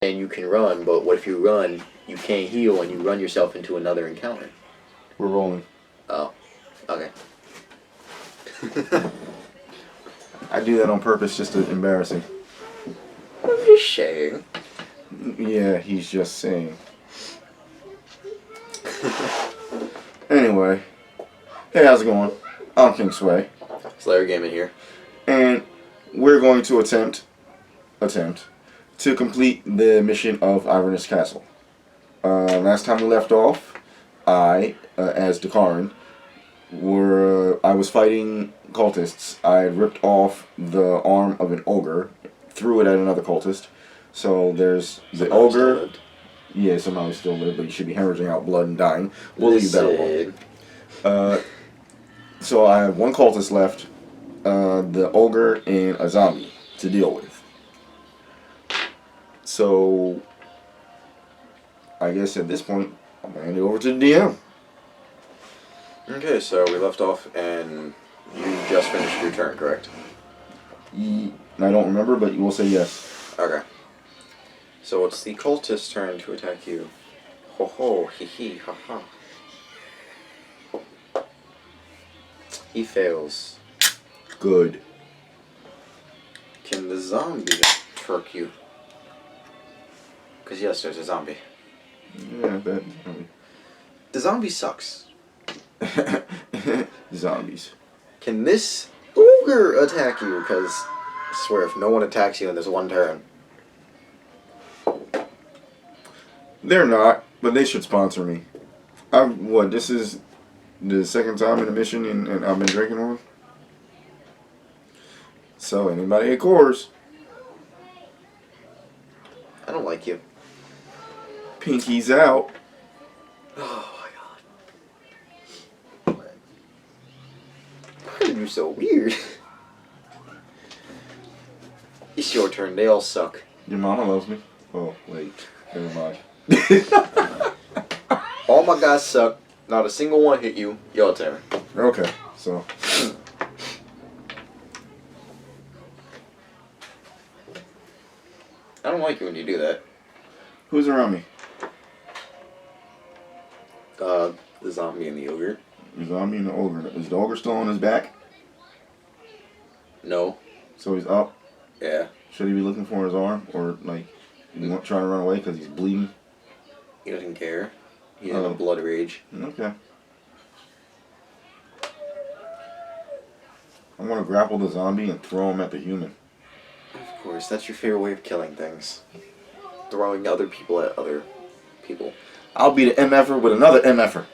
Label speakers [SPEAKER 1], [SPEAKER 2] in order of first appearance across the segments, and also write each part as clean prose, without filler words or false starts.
[SPEAKER 1] and you can run, but what if you run, you can't heal, and you run yourself into another encounter?
[SPEAKER 2] We're rolling.
[SPEAKER 1] Oh, okay.
[SPEAKER 2] I do that on purpose just to embarrass him.
[SPEAKER 1] I'm just saying.
[SPEAKER 2] Yeah, he's just saying. Anyway. Hey, how's it going? I'm King Sway.
[SPEAKER 1] Slayer Gaming here.
[SPEAKER 2] And we're going to attempt to complete the mission of Iverness Castle. Last time we left off, I, as DeKarrin, I was fighting cultists. I ripped off the arm of an ogre, threw it at another cultist. So there's the ogre. Yeah, somehow he's still lived, but he should be hemorrhaging out blood and dying. We'll leave that alone. So I have one cultist left, the ogre, and a zombie to deal with. So I guess at this point, I'm going to hand it over to the DM.
[SPEAKER 1] Okay, so we left off, and you just finished your turn, correct?
[SPEAKER 2] I don't remember, but you will say yes.
[SPEAKER 1] Okay. So it's the cultist's turn to attack you. Ho ho, hee hee, ha ha. He fails.
[SPEAKER 2] Good.
[SPEAKER 1] Can the zombie trick you? Because yes, there's a zombie.
[SPEAKER 2] Yeah, that.
[SPEAKER 1] The zombie sucks.
[SPEAKER 2] Zombies.
[SPEAKER 1] Can this ogre attack you? Because I swear, if no one attacks you in this one turn.
[SPEAKER 2] They're not, but they should sponsor me. This is the second time in a mission and I've been drinking on. So, anybody at Coors?
[SPEAKER 1] I don't like you.
[SPEAKER 2] Pinky's out.
[SPEAKER 1] Oh my god. Why are you so weird? It's your turn, they all suck.
[SPEAKER 2] Your mama loves me. Oh, wait. Never mind.
[SPEAKER 1] All my guys suck. Not a single one hit you. Your turn.
[SPEAKER 2] Okay, so.
[SPEAKER 1] I don't like you when you do that.
[SPEAKER 2] Who's around me?
[SPEAKER 1] The zombie and the ogre.
[SPEAKER 2] The zombie and the ogre. Is the ogre still on his back?
[SPEAKER 1] No.
[SPEAKER 2] So he's up?
[SPEAKER 1] Yeah.
[SPEAKER 2] Should he be looking for his arm? Or, like, trying to run away because he's bleeding?
[SPEAKER 1] He doesn't care. He's in a blood rage.
[SPEAKER 2] Okay. I'm going to grapple the zombie and throw him at the human.
[SPEAKER 1] Of course, that's your favorite way of killing things. Throwing other people at other people.
[SPEAKER 2] I'll be the MFer with another MFer.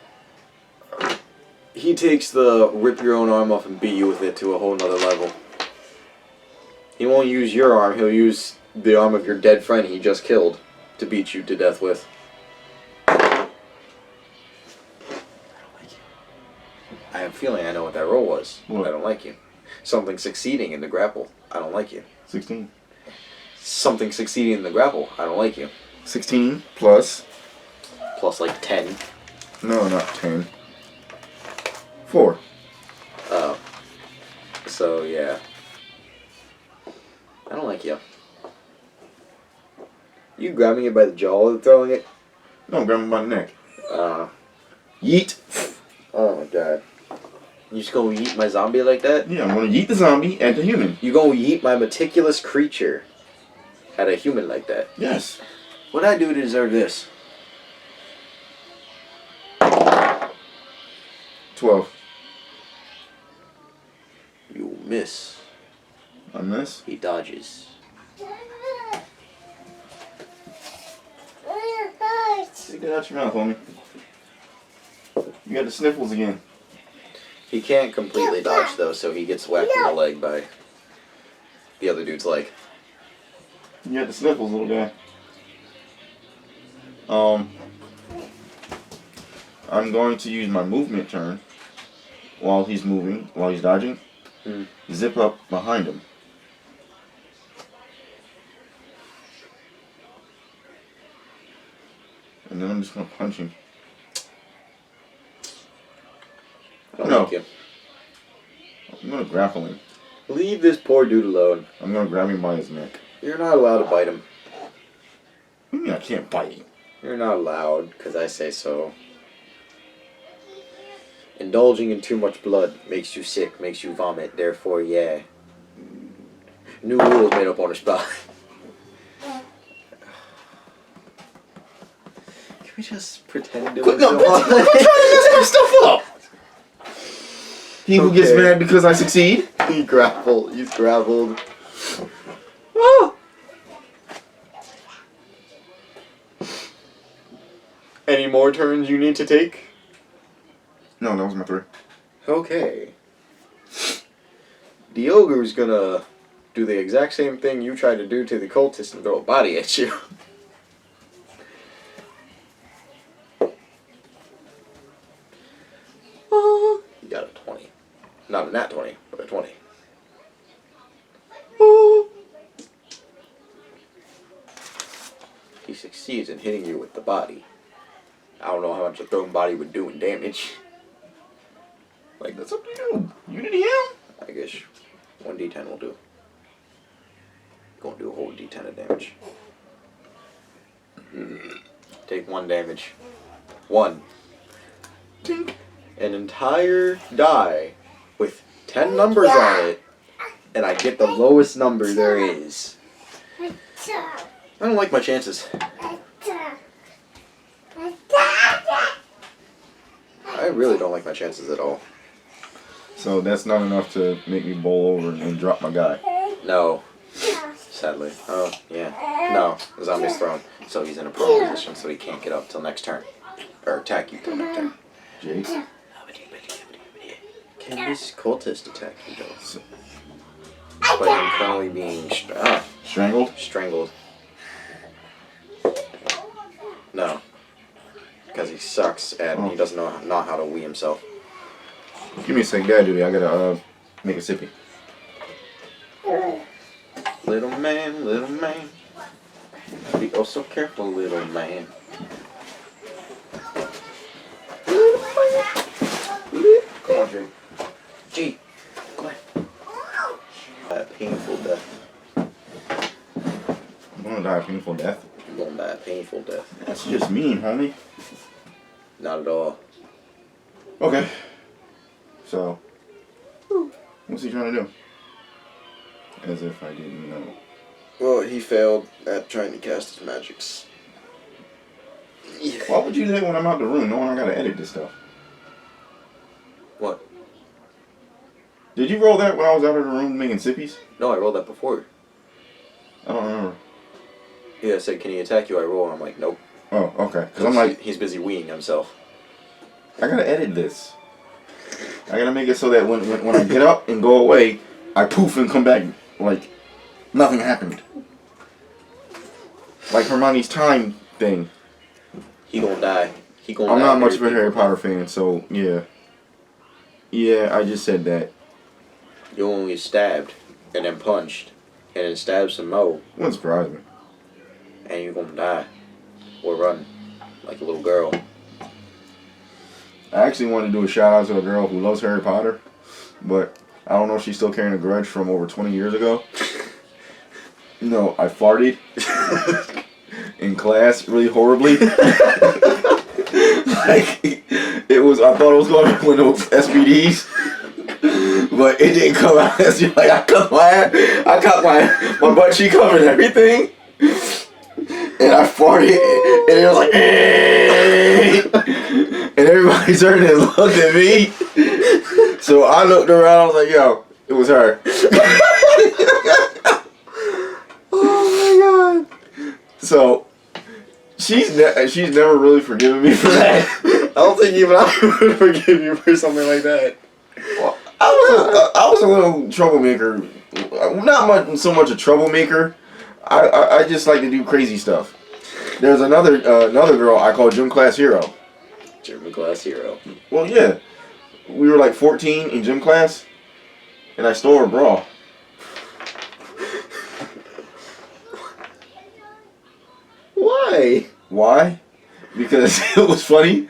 [SPEAKER 1] He takes the rip your own arm off and beat you with it to a whole nother level. He won't use your arm, he'll use the arm of your dead friend he just killed to beat you to death with. I don't like you. I have a feeling I know what that roll was.
[SPEAKER 2] What?
[SPEAKER 1] I don't like you. Something succeeding in the grapple. I don't like you.
[SPEAKER 2] 16.
[SPEAKER 1] Something succeeding in the grapple. I don't like you.
[SPEAKER 2] 16 plus.
[SPEAKER 1] Plus like 10.
[SPEAKER 2] No, not 10. 4.
[SPEAKER 1] Oh. So, yeah. I don't like you. You grabbing it by the jaw and throwing it?
[SPEAKER 2] No, grab him by the neck. Yeet.
[SPEAKER 1] Oh my god. You just gonna yeet my zombie like that?
[SPEAKER 2] Yeah, I'm gonna yeet the zombie at the human.
[SPEAKER 1] You gonna yeet my meticulous creature at a human like that?
[SPEAKER 2] Yes.
[SPEAKER 1] What'd I do to deserve this?
[SPEAKER 2] 12.
[SPEAKER 1] You miss.
[SPEAKER 2] I miss?
[SPEAKER 1] He dodges.
[SPEAKER 2] Get out your mouth, homie. You got the sniffles again.
[SPEAKER 1] He can't completely dodge though, so he gets whacked in the leg by the other dude's leg.
[SPEAKER 2] You got the sniffles, little guy. I'm going to use my movement turn while he's moving, while he's dodging. Zip up behind him. And then I'm just going to punch him.
[SPEAKER 1] I don't like you.
[SPEAKER 2] I'm going to grapple him.
[SPEAKER 1] Leave this poor dude alone.
[SPEAKER 2] I'm going to grab him by his neck.
[SPEAKER 1] You're not allowed to bite him.
[SPEAKER 2] I can't bite.
[SPEAKER 1] You're not allowed, because I say so. Indulging in too much blood makes you sick, makes you vomit, therefore, yeah. New rules made up on the spot. Can we just pretend it was
[SPEAKER 2] No, I'm trying to mess stuff up. He who gets mad because I succeed.
[SPEAKER 1] He's grappled. Oh! Any more turns you need to take?
[SPEAKER 2] No, that was my 3.
[SPEAKER 1] Okay. The ogre's gonna do the exact same thing you tried to do to the cultist and throw a body at you. Oh, you got a 20. Not a nat 20, but a 20. Oh. He succeeds in hitting you with the body. I don't know how much a thrown body would do in damage.
[SPEAKER 2] Like, that's up to you. You the DM?
[SPEAKER 1] I guess 1d10 will do. Gonna do a whole d10 of damage. Take 1 damage. 1.
[SPEAKER 2] Tink.
[SPEAKER 1] An entire die with 10 numbers on it, and I get the lowest number there is. I don't like my chances. I really don't like my chances at all.
[SPEAKER 2] So that's not enough to make me bowl over and drop my guy.
[SPEAKER 1] No. Sadly. Oh, yeah. No. The zombie's thrown. So he's in a prone position, so he can't get up till next turn. Or attack you till next turn.
[SPEAKER 2] Jake?
[SPEAKER 1] Can this cultist attack you, though? But him currently being
[SPEAKER 2] Strangled?
[SPEAKER 1] strangled. No. Because he sucks and he doesn't know how to wee himself.
[SPEAKER 2] Give me a second, Dad, duty. I gotta make a sippy.
[SPEAKER 1] Little man. Be oh so careful, little man. Come on, Jake. G, come on. Painful death.
[SPEAKER 2] I'm gonna die a painful death.
[SPEAKER 1] You're gonna die a painful death.
[SPEAKER 2] That's just mean, homie.
[SPEAKER 1] Not at all.
[SPEAKER 2] Okay. So, what's he trying to do? As if I didn't know.
[SPEAKER 1] Well, he failed at trying to cast his magics.
[SPEAKER 2] Why would you do that when I'm out the room knowing I gotta edit this stuff?
[SPEAKER 1] What?
[SPEAKER 2] Did you roll that when I was out of the room making sippies?
[SPEAKER 1] No, I rolled that before.
[SPEAKER 2] I don't remember.
[SPEAKER 1] Yeah, I said, can he attack you? I roll, and I'm like, nope.
[SPEAKER 2] Oh, okay. Because I'm like,
[SPEAKER 1] he's busy weeing himself.
[SPEAKER 2] I gotta edit this. I gotta make it so that when I get up and go away, I poof and come back like nothing happened. Like Hermione's time thing.
[SPEAKER 1] He gonna die. He gonna
[SPEAKER 2] I'm
[SPEAKER 1] die.
[SPEAKER 2] not much of a Harry Potter fan, so yeah. Yeah, I just said that.
[SPEAKER 1] You only get stabbed, and then punched, and then stabbed some more,
[SPEAKER 2] Wouldn't surprise me.
[SPEAKER 1] and you're gonna die. Or run. Like a little girl.
[SPEAKER 2] I actually wanted to do a shout out to a girl who loves Harry Potter, but I don't know if she's still carrying a grudge from over 20 years ago. No, I farted in class really horribly. Like, it was, I thought it was going to be one of those SPDs, but it didn't come out as like I cut my butt cheek covered and everything. And I farted, and it was like, eh. And everybody turned and looked at me. So I looked around, I was like, yo, it was her. Oh my god. So, she's never really forgiven me for that.
[SPEAKER 1] I don't think even I would forgive you for something like that.
[SPEAKER 2] Well, I was a little troublemaker. Not so much a troublemaker. I just like to do crazy stuff. There's another girl I call Gym Class Hero.
[SPEAKER 1] Gym Class Hero.
[SPEAKER 2] Well, yeah. We were like 14 in gym class, and I stole her bra.
[SPEAKER 1] Why?
[SPEAKER 2] Why? Because it was funny.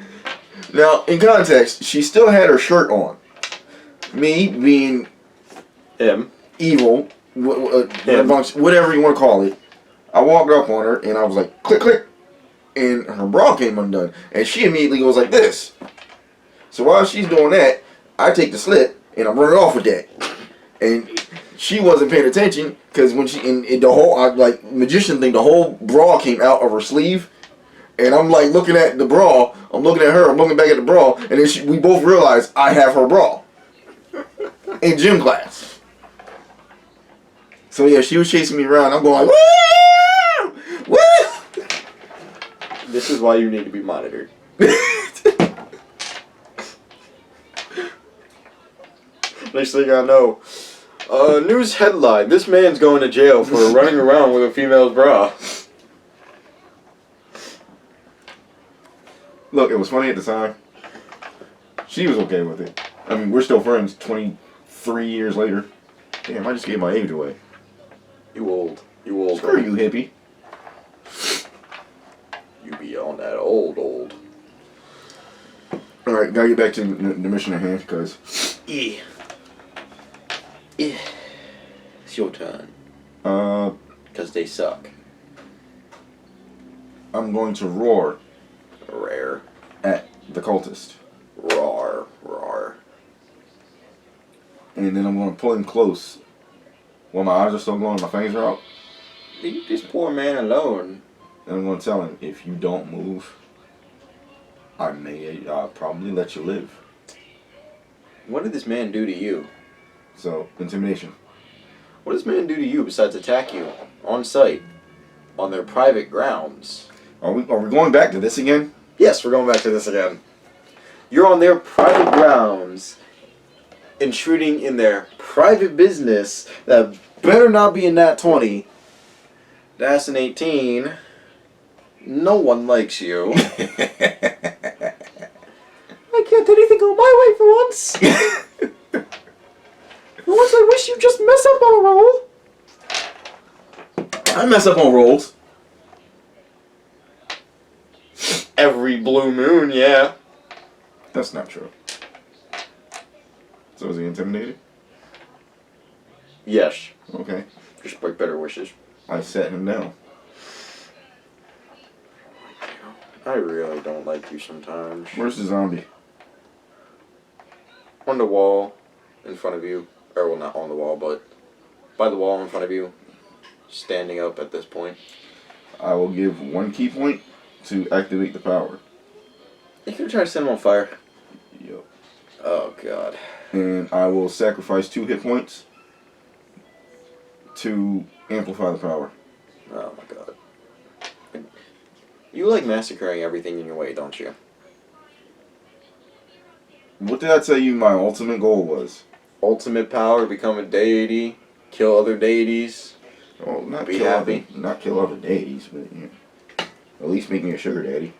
[SPEAKER 2] Now, in context, she still had her shirt on. Me being
[SPEAKER 1] Him.
[SPEAKER 2] evil, whatever you want to call it, I walked up on her and I was like, click, click, and her bra came undone, and she immediately goes like this. So while she's doing that, I take the slit and I'm running off with that, and she wasn't paying attention because when she in the whole like magician thing, the whole bra came out of her sleeve, and I'm like looking at the bra, I'm looking at her, I'm looking back at the bra, and then we both realize I have her bra in gym class. So yeah, she was chasing me around. I'm going like, woo, woo.
[SPEAKER 1] This is why you need to be monitored. Next thing I know, news headline: this man's going to jail for running around with a female's bra.
[SPEAKER 2] Look, it was funny at the time. She was okay with it. I mean, we're still friends 23 years later. Damn, I just gave my age away.
[SPEAKER 1] You old. You old.
[SPEAKER 2] Screw you, hippie.
[SPEAKER 1] You be on that old.
[SPEAKER 2] Alright, gotta get back to the mission at hand, because...
[SPEAKER 1] Yeah. It's your turn. Because they suck.
[SPEAKER 2] I'm going to roar.
[SPEAKER 1] Rare.
[SPEAKER 2] At the cultist.
[SPEAKER 1] Roar.
[SPEAKER 2] And then I'm going to pull him close. While my eyes are still glowing, my fangs are out.
[SPEAKER 1] Leave this poor man alone.
[SPEAKER 2] And I'm going to tell him, if you don't move, I'll probably let you live.
[SPEAKER 1] What did this man do to you?
[SPEAKER 2] So, intimidation.
[SPEAKER 1] What does this man do to you besides attack you on site, on their private grounds?
[SPEAKER 2] Are we going back to this again?
[SPEAKER 1] Yes, we're going back to this again. You're on their private grounds, intruding in their private business that better not be a nat 20. That's an 18. No one likes you. I can't anything go my way for once. For once I wish you just mess up on a roll.
[SPEAKER 2] I mess up on rolls.
[SPEAKER 1] Every blue moon, yeah.
[SPEAKER 2] That's not true. So is he intimidated?
[SPEAKER 1] Yes.
[SPEAKER 2] Okay.
[SPEAKER 1] Just like better wishes.
[SPEAKER 2] I set him down.
[SPEAKER 1] I really don't like you sometimes.
[SPEAKER 2] Where's the zombie?
[SPEAKER 1] On the wall in front of you. Or, well, not on the wall, but by the wall in front of you. Standing up at this point.
[SPEAKER 2] I will give 1 key point to activate the power.
[SPEAKER 1] You can try to set him on fire.
[SPEAKER 2] Yep.
[SPEAKER 1] Oh, God.
[SPEAKER 2] And I will sacrifice 2 hit points to amplify the power.
[SPEAKER 1] Oh, my God. You like massacring everything in your way, don't you?
[SPEAKER 2] What did I tell you my ultimate goal was?
[SPEAKER 1] Ultimate power, become a deity, kill other deities.
[SPEAKER 2] Oh, not
[SPEAKER 1] Be
[SPEAKER 2] kill
[SPEAKER 1] happy.
[SPEAKER 2] Not kill other deities, but at least make me a sugar daddy.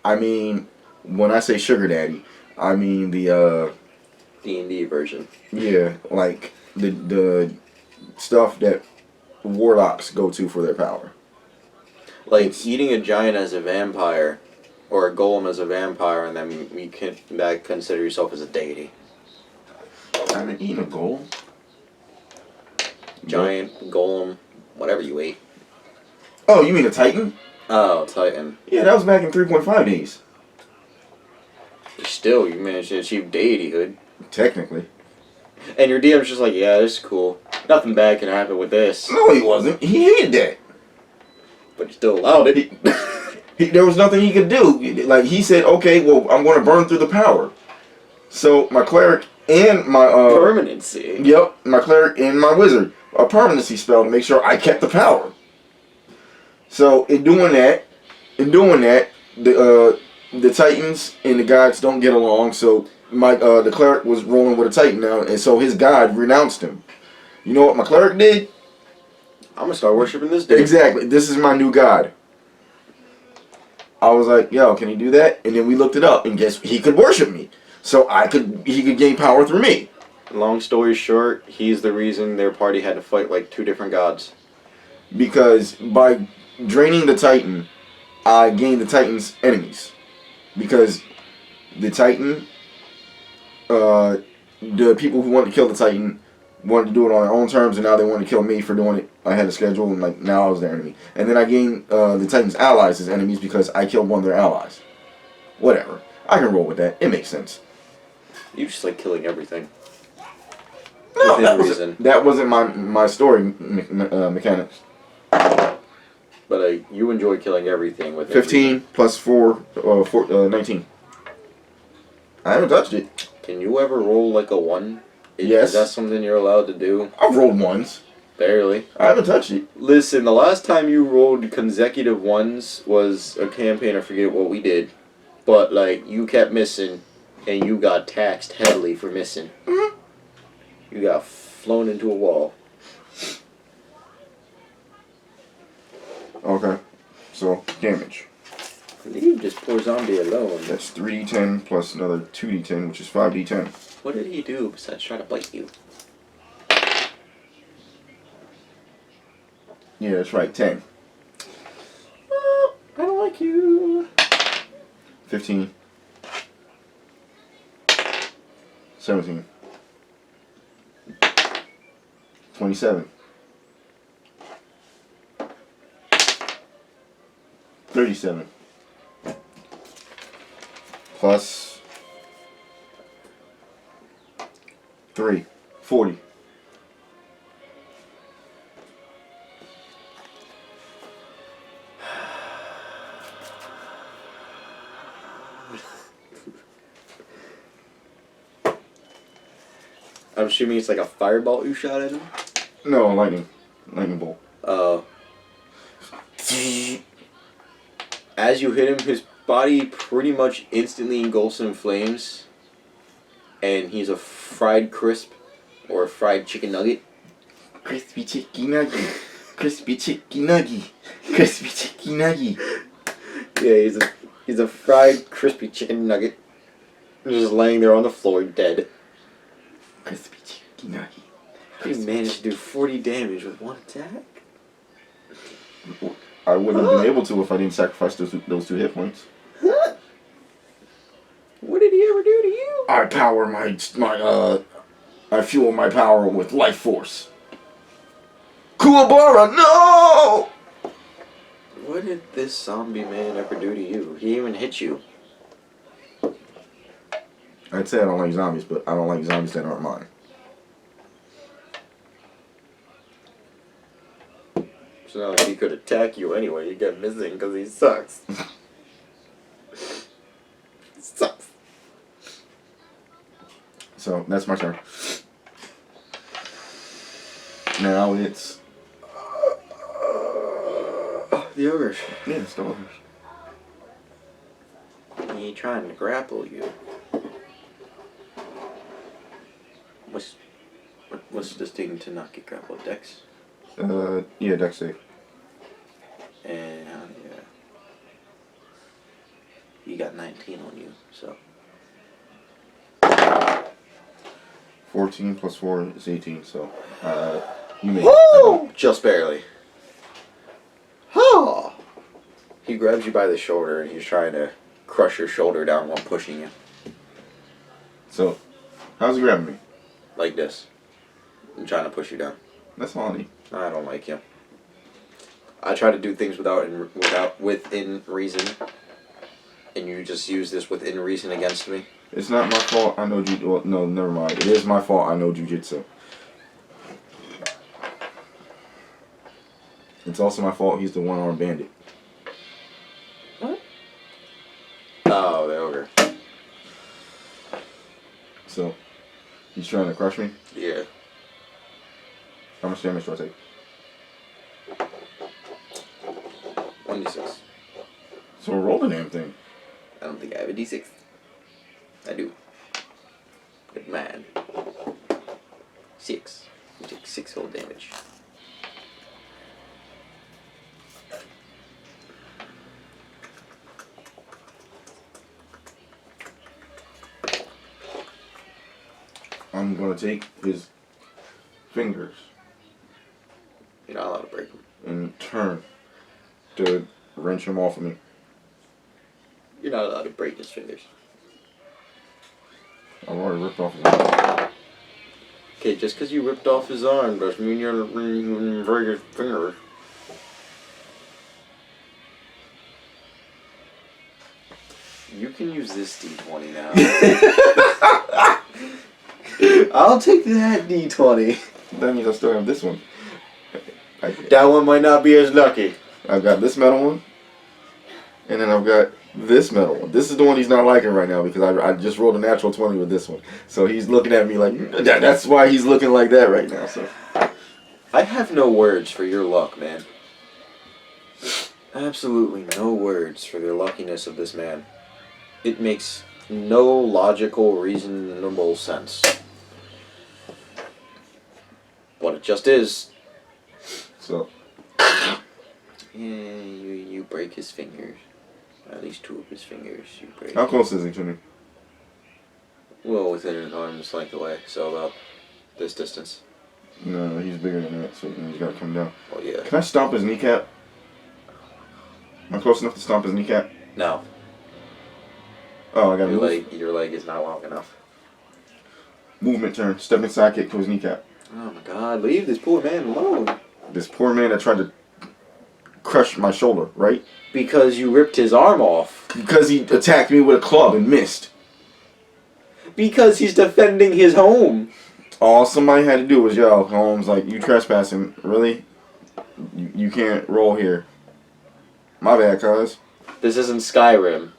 [SPEAKER 2] I mean, when I say sugar daddy, I mean the
[SPEAKER 1] D&D version.
[SPEAKER 2] yeah, like the stuff that warlocks go to for their power.
[SPEAKER 1] Like eating a giant as a vampire, or a golem as a vampire, and then you can consider yourself as a deity.
[SPEAKER 2] I haven't eaten a golem.
[SPEAKER 1] Giant, golem, whatever you ate.
[SPEAKER 2] Oh, you mean a titan?
[SPEAKER 1] Oh, Titan.
[SPEAKER 2] Yeah, that was back in 3.5 days.
[SPEAKER 1] Still, you managed to achieve deityhood.
[SPEAKER 2] Technically.
[SPEAKER 1] And your DM's just like, yeah, this is cool. Nothing bad can happen with this.
[SPEAKER 2] No, he wasn't. He hated that.
[SPEAKER 1] But he still allowed it.
[SPEAKER 2] There was nothing he could do. Like, he said, okay, well, I'm going to burn through the power. So, my cleric and my...
[SPEAKER 1] Permanency.
[SPEAKER 2] Yep, my cleric and my wizard. A permanency spell to make sure I kept the power. So, in doing that, the Titans and the gods don't get along, so the cleric was rolling with a Titan now, and so his god renounced him. You know what my cleric did?
[SPEAKER 1] I'm gonna start worshiping this dude.
[SPEAKER 2] Exactly. This is my new god. I was like, yo, can he do that? And then we looked it up, and guess he could worship me. So he could gain power through me.
[SPEAKER 1] Long story short, he's the reason their party had to fight like 2 different gods.
[SPEAKER 2] Because by draining the Titan, I gained the Titan's enemies. Because the Titan, the people who wanted to kill the Titan wanted to do it on their own terms, and now they wanted to kill me for doing it. I had a schedule, and like now I was their enemy. And then I gained the Titans' allies as enemies because I killed one of their allies. Whatever. I can roll with that. It makes sense.
[SPEAKER 1] You just like killing everything.
[SPEAKER 2] No,
[SPEAKER 1] Within
[SPEAKER 2] that wasn't my story mechanics.
[SPEAKER 1] But you enjoy killing everything with
[SPEAKER 2] 15 plus 4, 19. I haven't touched it.
[SPEAKER 1] Can you ever roll like a 1?
[SPEAKER 2] Yes.
[SPEAKER 1] Is that something you're allowed to do?
[SPEAKER 2] I've rolled ones.
[SPEAKER 1] Barely.
[SPEAKER 2] I haven't touched it.
[SPEAKER 1] Listen, the last time you rolled consecutive 1s was a campaign. I forget what we did. But, like, you kept missing, and you got taxed heavily for missing.
[SPEAKER 2] Mm-hmm.
[SPEAKER 1] You got flown into a wall.
[SPEAKER 2] Okay. So, damage.
[SPEAKER 1] Leave this poor zombie alone.
[SPEAKER 2] That's 3d10 plus another 2d10, which is 5d10.
[SPEAKER 1] What did he do besides try to bite you?
[SPEAKER 2] Yeah, that's right, 10.
[SPEAKER 1] Oh, I don't like you.
[SPEAKER 2] 15. 17. 27. 37. Plus 3. 40.
[SPEAKER 1] I'm assuming it's like a fireball you shot at him?
[SPEAKER 2] No, lightning. Lightning bolt.
[SPEAKER 1] As you hit him, his body pretty much instantly engulfs in flames. And he's a fried crisp. Or a fried chicken nugget.
[SPEAKER 2] Crispy chicken nugget. Crispy chicken nugget. Crispy chicken nugget.
[SPEAKER 1] Yeah, he's a fried crispy chicken nugget. Just laying there on the floor, dead.
[SPEAKER 2] Crispy chicken nugget.
[SPEAKER 1] He managed to do 40 damage with one attack?
[SPEAKER 2] I wouldn't have been able to if I didn't sacrifice those 2 hit points.
[SPEAKER 1] What did he ever do to you?
[SPEAKER 2] I power I fuel my power with life force. Kuwabara, no!
[SPEAKER 1] What did this zombie man ever do to you? He even hit you.
[SPEAKER 2] I'd say I don't like zombies, but I don't like zombies that aren't mine.
[SPEAKER 1] So now if he could attack you anyway, you get missing because he sucks. Sucks.
[SPEAKER 2] So, that's my turn. Now it's...
[SPEAKER 1] The ogres.
[SPEAKER 2] Yeah, it's the ogres.
[SPEAKER 1] He trying to grapple you. What's this thing to not get grappled? Dex?
[SPEAKER 2] Yeah, dex save.
[SPEAKER 1] And, yeah. You got 19 on you, so.
[SPEAKER 2] 14 plus 4 is 18, so, you may...
[SPEAKER 1] Woo! Just barely. Oh! He grabs you by the shoulder and he's trying to crush your shoulder down while pushing you.
[SPEAKER 2] So, how's he grabbing me?
[SPEAKER 1] Like this. I'm trying to push you down.
[SPEAKER 2] That's all I need.
[SPEAKER 1] I don't like you. I try to do things within reason, and you just use this within reason against me.
[SPEAKER 2] It's not my fault. I know well, no, never mind. It is my fault. I know jujitsu. It's also my fault. He's the one-armed bandit.
[SPEAKER 1] What? Oh, the ogre.
[SPEAKER 2] So, he's trying to crush me.
[SPEAKER 1] Yeah.
[SPEAKER 2] How much damage do I take?
[SPEAKER 1] 1d6.
[SPEAKER 2] So roll the damn thing.
[SPEAKER 1] I don't think I have a d6. I do. Good man. 6. You take 6 whole damage.
[SPEAKER 2] I'm gonna take his fingers
[SPEAKER 1] You're not allowed to break them.
[SPEAKER 2] and turn to wrench him off of me.
[SPEAKER 1] You're not allowed to break his fingers.
[SPEAKER 2] I've already ripped off his hand.
[SPEAKER 1] Okay, just because you ripped off his arm doesn't mean you're break his finger. You can use this D20 now. I'll take that D20.
[SPEAKER 2] That means I still have this one.
[SPEAKER 1] That one might not be as lucky.
[SPEAKER 2] I've got this metal one, and then I've got this metal one. This is the one he's not liking right now because I just rolled a natural 20 with this one. So he's looking at me like, that's why he's looking like that right now. So
[SPEAKER 1] I have no words for your luck, man. Absolutely no words for the luckiness of this man. It makes no logical, reasonable sense. But it just is.
[SPEAKER 2] So.
[SPEAKER 1] Yeah, you break his fingers. At least 2 of his fingers you break.
[SPEAKER 2] How close is he to me?
[SPEAKER 1] Well, within an arm's length away, so about this distance.
[SPEAKER 2] No, he's bigger than that, so he's got to come down.
[SPEAKER 1] Oh, yeah.
[SPEAKER 2] Can I stomp his kneecap? Am I close enough to stomp his kneecap?
[SPEAKER 1] No.
[SPEAKER 2] Oh, I got to move.
[SPEAKER 1] Your leg is not long enough.
[SPEAKER 2] Movement turn. Stepping sidekick to his kneecap.
[SPEAKER 1] Oh, my God. Leave this poor man alone.
[SPEAKER 2] This poor man that tried to crush my shoulder, right?
[SPEAKER 1] Because you ripped his arm off.
[SPEAKER 2] Because he attacked me with a club and missed.
[SPEAKER 1] Because he's defending his home.
[SPEAKER 2] All somebody had to do was yell, Holmes, like, you trespassing. Really? You can't roll here. My bad, cuz.
[SPEAKER 1] This isn't Skyrim.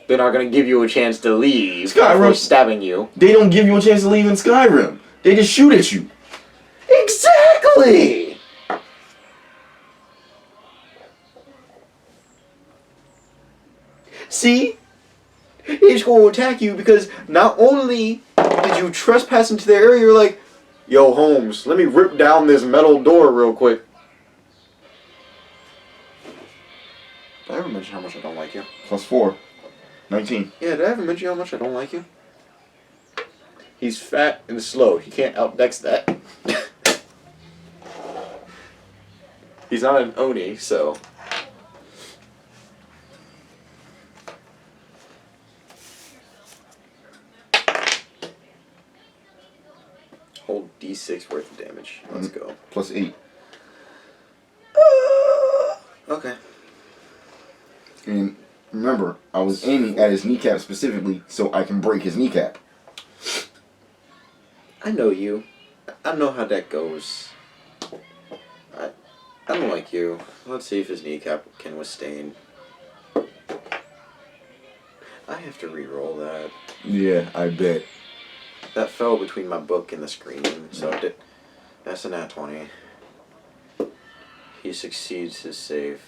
[SPEAKER 1] They're not going to give you a chance to leave
[SPEAKER 2] Skyrim
[SPEAKER 1] before stabbing you.
[SPEAKER 2] They don't give you a chance to leave in Skyrim. They just shoot at you.
[SPEAKER 1] Exactly! See? He's going to attack you because not only did you trespass into their area, you're like, yo, Holmes, let me rip down this metal door real quick. Did I ever mention how much I don't like you?
[SPEAKER 2] +4. 19.
[SPEAKER 1] Yeah, did I ever mention how much I don't like you? He's fat and slow. He can't outdex that. He's not an Oni, so... Hold D6 worth of damage. Let's go.
[SPEAKER 2] +8.
[SPEAKER 1] Okay.
[SPEAKER 2] And remember, I was aiming at his kneecap specifically so I can break his kneecap.
[SPEAKER 1] I know you. I know how that goes. I don't like you. Let's see if his kneecap can withstand. I have to re-roll that.
[SPEAKER 2] Yeah, I bet.
[SPEAKER 1] That fell between my book and the screen, so that's a nat 20. He succeeds his save.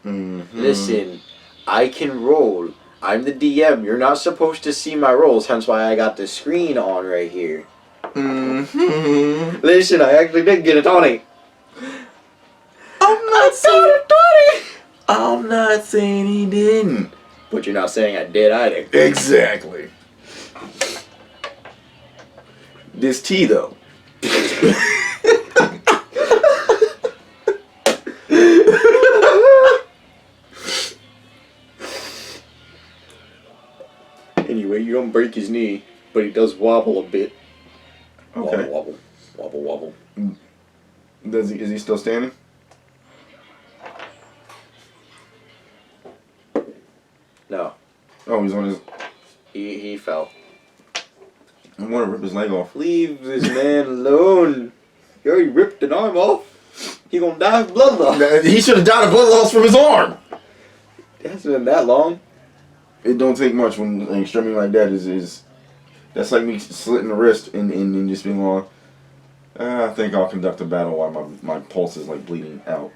[SPEAKER 2] Mm-hmm.
[SPEAKER 1] Listen, I can roll. I'm the DM. You're not supposed to see my rolls, hence why I got the screen on right here.
[SPEAKER 2] Mm-hmm.
[SPEAKER 1] Listen, I actually did get a 20.
[SPEAKER 2] I'm not saying a 20. I'm not saying he didn't.
[SPEAKER 1] But you're not saying I did either.
[SPEAKER 2] Exactly. This tea, though.
[SPEAKER 1] Anyway, you don't break his knee, but he does wobble a bit.
[SPEAKER 2] Okay.
[SPEAKER 1] Wobble, wobble, wobble, wobble.
[SPEAKER 2] Is he still standing?
[SPEAKER 1] No.
[SPEAKER 2] Oh, he's on his...
[SPEAKER 1] He fell.
[SPEAKER 2] I want to rip his leg off.
[SPEAKER 1] Leave this man alone. You already ripped an arm off. He gonna die of blood loss.
[SPEAKER 2] He should have died of blood loss from his arm.
[SPEAKER 1] It hasn't been that long.
[SPEAKER 2] It don't take much when an extremity like that is that's like me slitting the wrist and just being like, I think I'll conduct a battle while my pulse is like bleeding out.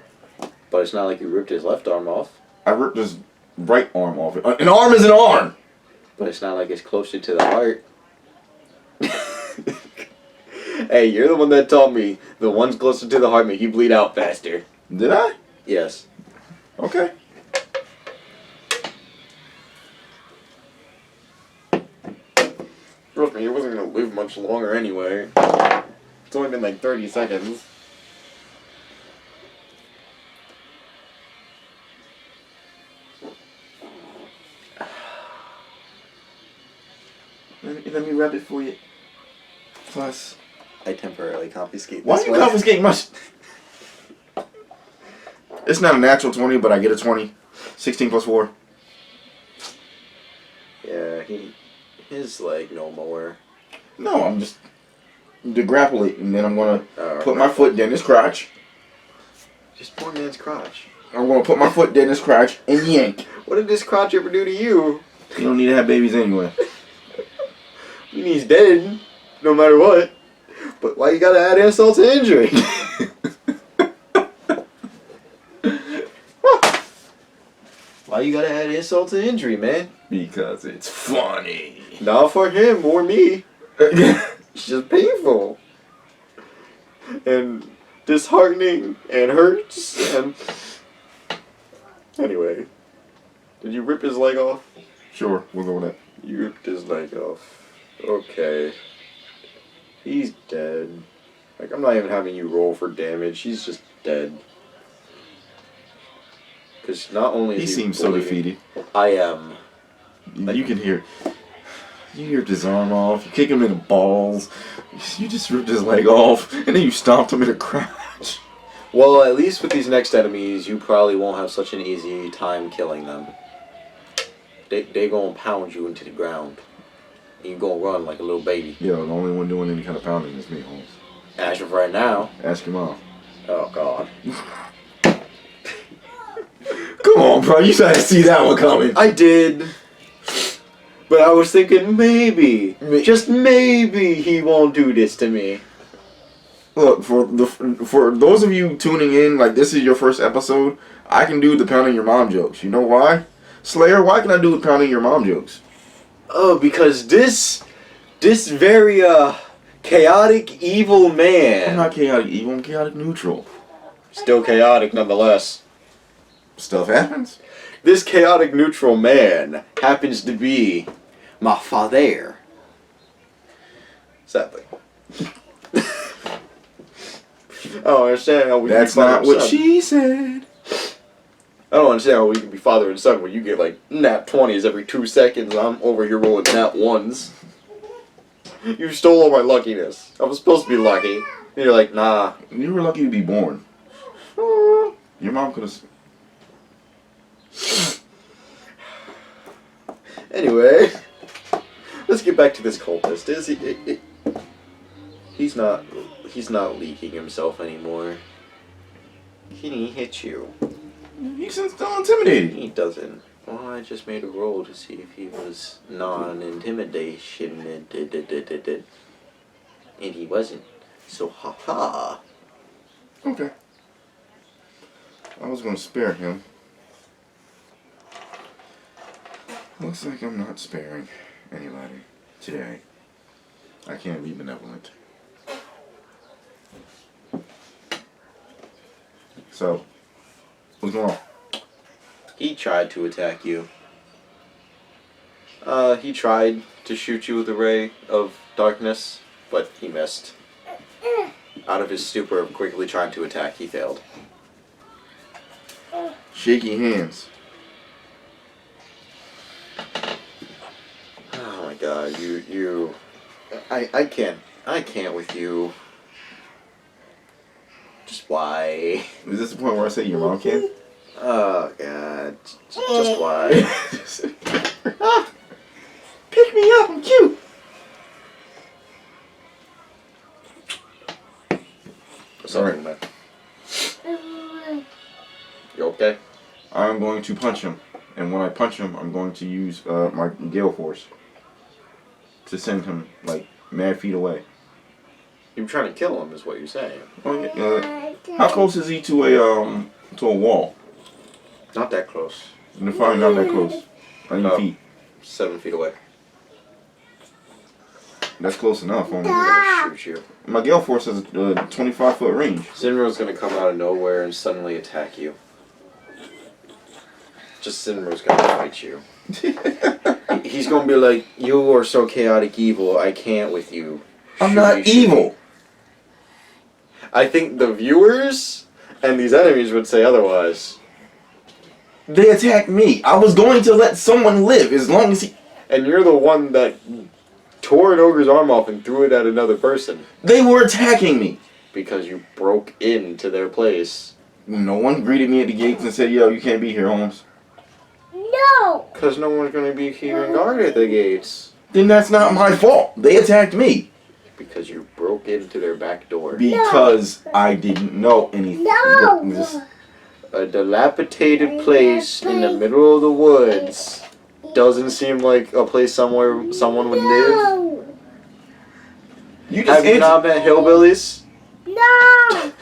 [SPEAKER 1] But it's not like you ripped his left arm off.
[SPEAKER 2] I ripped his right arm off. An arm is an arm!
[SPEAKER 1] But it's not like it's closer to the heart. Hey, you're the one that taught me the ones closer to the heart make you bleed out faster.
[SPEAKER 2] Did I?
[SPEAKER 1] Yes.
[SPEAKER 2] Okay.
[SPEAKER 1] Trust me, he wasn't going to live much longer anyway. It's only been like 30 seconds.
[SPEAKER 2] Let me rub it for you. Plus,
[SPEAKER 1] I temporarily confiscate
[SPEAKER 2] why
[SPEAKER 1] this
[SPEAKER 2] you
[SPEAKER 1] one.
[SPEAKER 2] confiscate my... It's not a natural 20, but I get a 20. 16 plus 4.
[SPEAKER 1] Yeah, his leg no more.
[SPEAKER 2] No, I'm just... To grapple it, and then I'm going to put my
[SPEAKER 1] Right.
[SPEAKER 2] foot in his crotch.
[SPEAKER 1] Just poor man's crotch.
[SPEAKER 2] I'm going to put my foot in his crotch and yank.
[SPEAKER 1] What did this crotch ever do to you?
[SPEAKER 2] You don't need to have babies anyway.
[SPEAKER 1] I mean, he's dead, no matter what. But why you gotta add insult to injury? Why you gotta add insult to injury, man?
[SPEAKER 2] Because it's funny.
[SPEAKER 1] Not for him or me. It's just painful. And disheartening and hurts and... Anyway. Did you rip his leg off?
[SPEAKER 2] Sure, we'll go with that.
[SPEAKER 1] You ripped his leg off. Okay. He's dead. Like, I'm not even having you roll for damage. He's just dead. Because not only
[SPEAKER 2] He
[SPEAKER 1] is
[SPEAKER 2] seems so
[SPEAKER 1] bleeding,
[SPEAKER 2] defeated.
[SPEAKER 1] I am.
[SPEAKER 2] You can hear... You ripped his arm off, you kick him in the balls, you just ripped his leg off, and then you stomped him in the crotch.
[SPEAKER 1] Well, at least with these next enemies, you probably won't have such an easy time killing them. They gonna pound you into the ground. And you gonna run like a little baby.
[SPEAKER 2] Yo, the only one doing any kind of pounding is me, Holmes.
[SPEAKER 1] As of right now.
[SPEAKER 2] Ask your mom.
[SPEAKER 1] Oh, God.
[SPEAKER 2] Come on, bro, you gotta see that one coming.
[SPEAKER 1] I did. But I was thinking maybe, just maybe he won't do this to me.
[SPEAKER 2] Look, for those of you tuning in, like this is your first episode, I can do the pounding your mom jokes. You know why? Slayer, why can I do the pounding your mom jokes?
[SPEAKER 1] Oh, because this very, chaotic, evil man.
[SPEAKER 2] I'm not chaotic evil, I'm chaotic neutral.
[SPEAKER 1] Still chaotic nonetheless.
[SPEAKER 2] Stuff happens.
[SPEAKER 1] This chaotic neutral man happens to be my father. Sadly. I don't understand how we can be
[SPEAKER 2] That's
[SPEAKER 1] father
[SPEAKER 2] not
[SPEAKER 1] and
[SPEAKER 2] what
[SPEAKER 1] son.
[SPEAKER 2] she said.
[SPEAKER 1] I don't understand how we can be father and son when you get like nat 20s every 2 seconds and I'm over here rolling nat 1s. You stole all my luckiness. I was supposed to be lucky. And you're like, nah.
[SPEAKER 2] You were lucky to be born. Your mom could have...
[SPEAKER 1] Anyway, let's get back to this cultist. He's not leaking himself anymore. Can he hit you?
[SPEAKER 2] He's still intimidated.
[SPEAKER 1] He doesn't. Well, I just made a roll to see if he was non-intimidation, and he wasn't. So, haha.
[SPEAKER 2] Okay. I was going to spare him. Looks like I'm not sparing anybody today. I can't be benevolent. So, what's going on?
[SPEAKER 1] He tried to attack you. He tried to shoot you with a ray of darkness, but he missed. Out of his stupor of quickly trying to attack, he failed.
[SPEAKER 2] Shaky hands.
[SPEAKER 1] Oh my god, I can't with you. Just why?
[SPEAKER 2] Is this the point where I say your mom can?
[SPEAKER 1] Oh god, just why?
[SPEAKER 2] Pick me up, I'm cute.
[SPEAKER 1] Sorry, man. You okay?
[SPEAKER 2] I'm going to punch him. And when I punch him, I'm going to use my gale force to send him, like, mad feet away.
[SPEAKER 1] You're trying to kill him, is what you're saying.
[SPEAKER 2] Oh, yeah, how close is he to a wall?
[SPEAKER 1] Not that close.
[SPEAKER 2] Define not that close. I need feet.
[SPEAKER 1] 7 feet away.
[SPEAKER 2] That's close enough.
[SPEAKER 1] I'm gonna shoot you.
[SPEAKER 2] My gale force has a 25-foot range.
[SPEAKER 1] Zinro's gonna come out of nowhere and suddenly attack you. Just Zinro's gonna fight you. He's gonna be like, you are so chaotic evil, I can't with you.
[SPEAKER 2] I'm
[SPEAKER 1] Shoot
[SPEAKER 2] not
[SPEAKER 1] me, shoot
[SPEAKER 2] evil.
[SPEAKER 1] me. I think the viewers and these enemies would say otherwise.
[SPEAKER 2] They attacked me. I was going to let someone live as long as he...
[SPEAKER 1] And you're the one that tore an ogre's arm off and threw it at another person.
[SPEAKER 2] They were attacking me.
[SPEAKER 1] Because you broke into their place.
[SPEAKER 2] No one greeted me at the gates and said, yo, you can't be here, Holmes.
[SPEAKER 3] No!
[SPEAKER 1] Because no one's going to be keeping guard at the gates.
[SPEAKER 2] Then that's not my fault. They attacked me.
[SPEAKER 1] Because you broke into their back door.
[SPEAKER 2] Because I didn't know anything.
[SPEAKER 3] No!
[SPEAKER 1] A dilapidated place in the middle of the woods doesn't seem like a place somewhere someone would live.
[SPEAKER 3] No!
[SPEAKER 2] You just
[SPEAKER 1] Have you not met hillbillies?
[SPEAKER 3] No!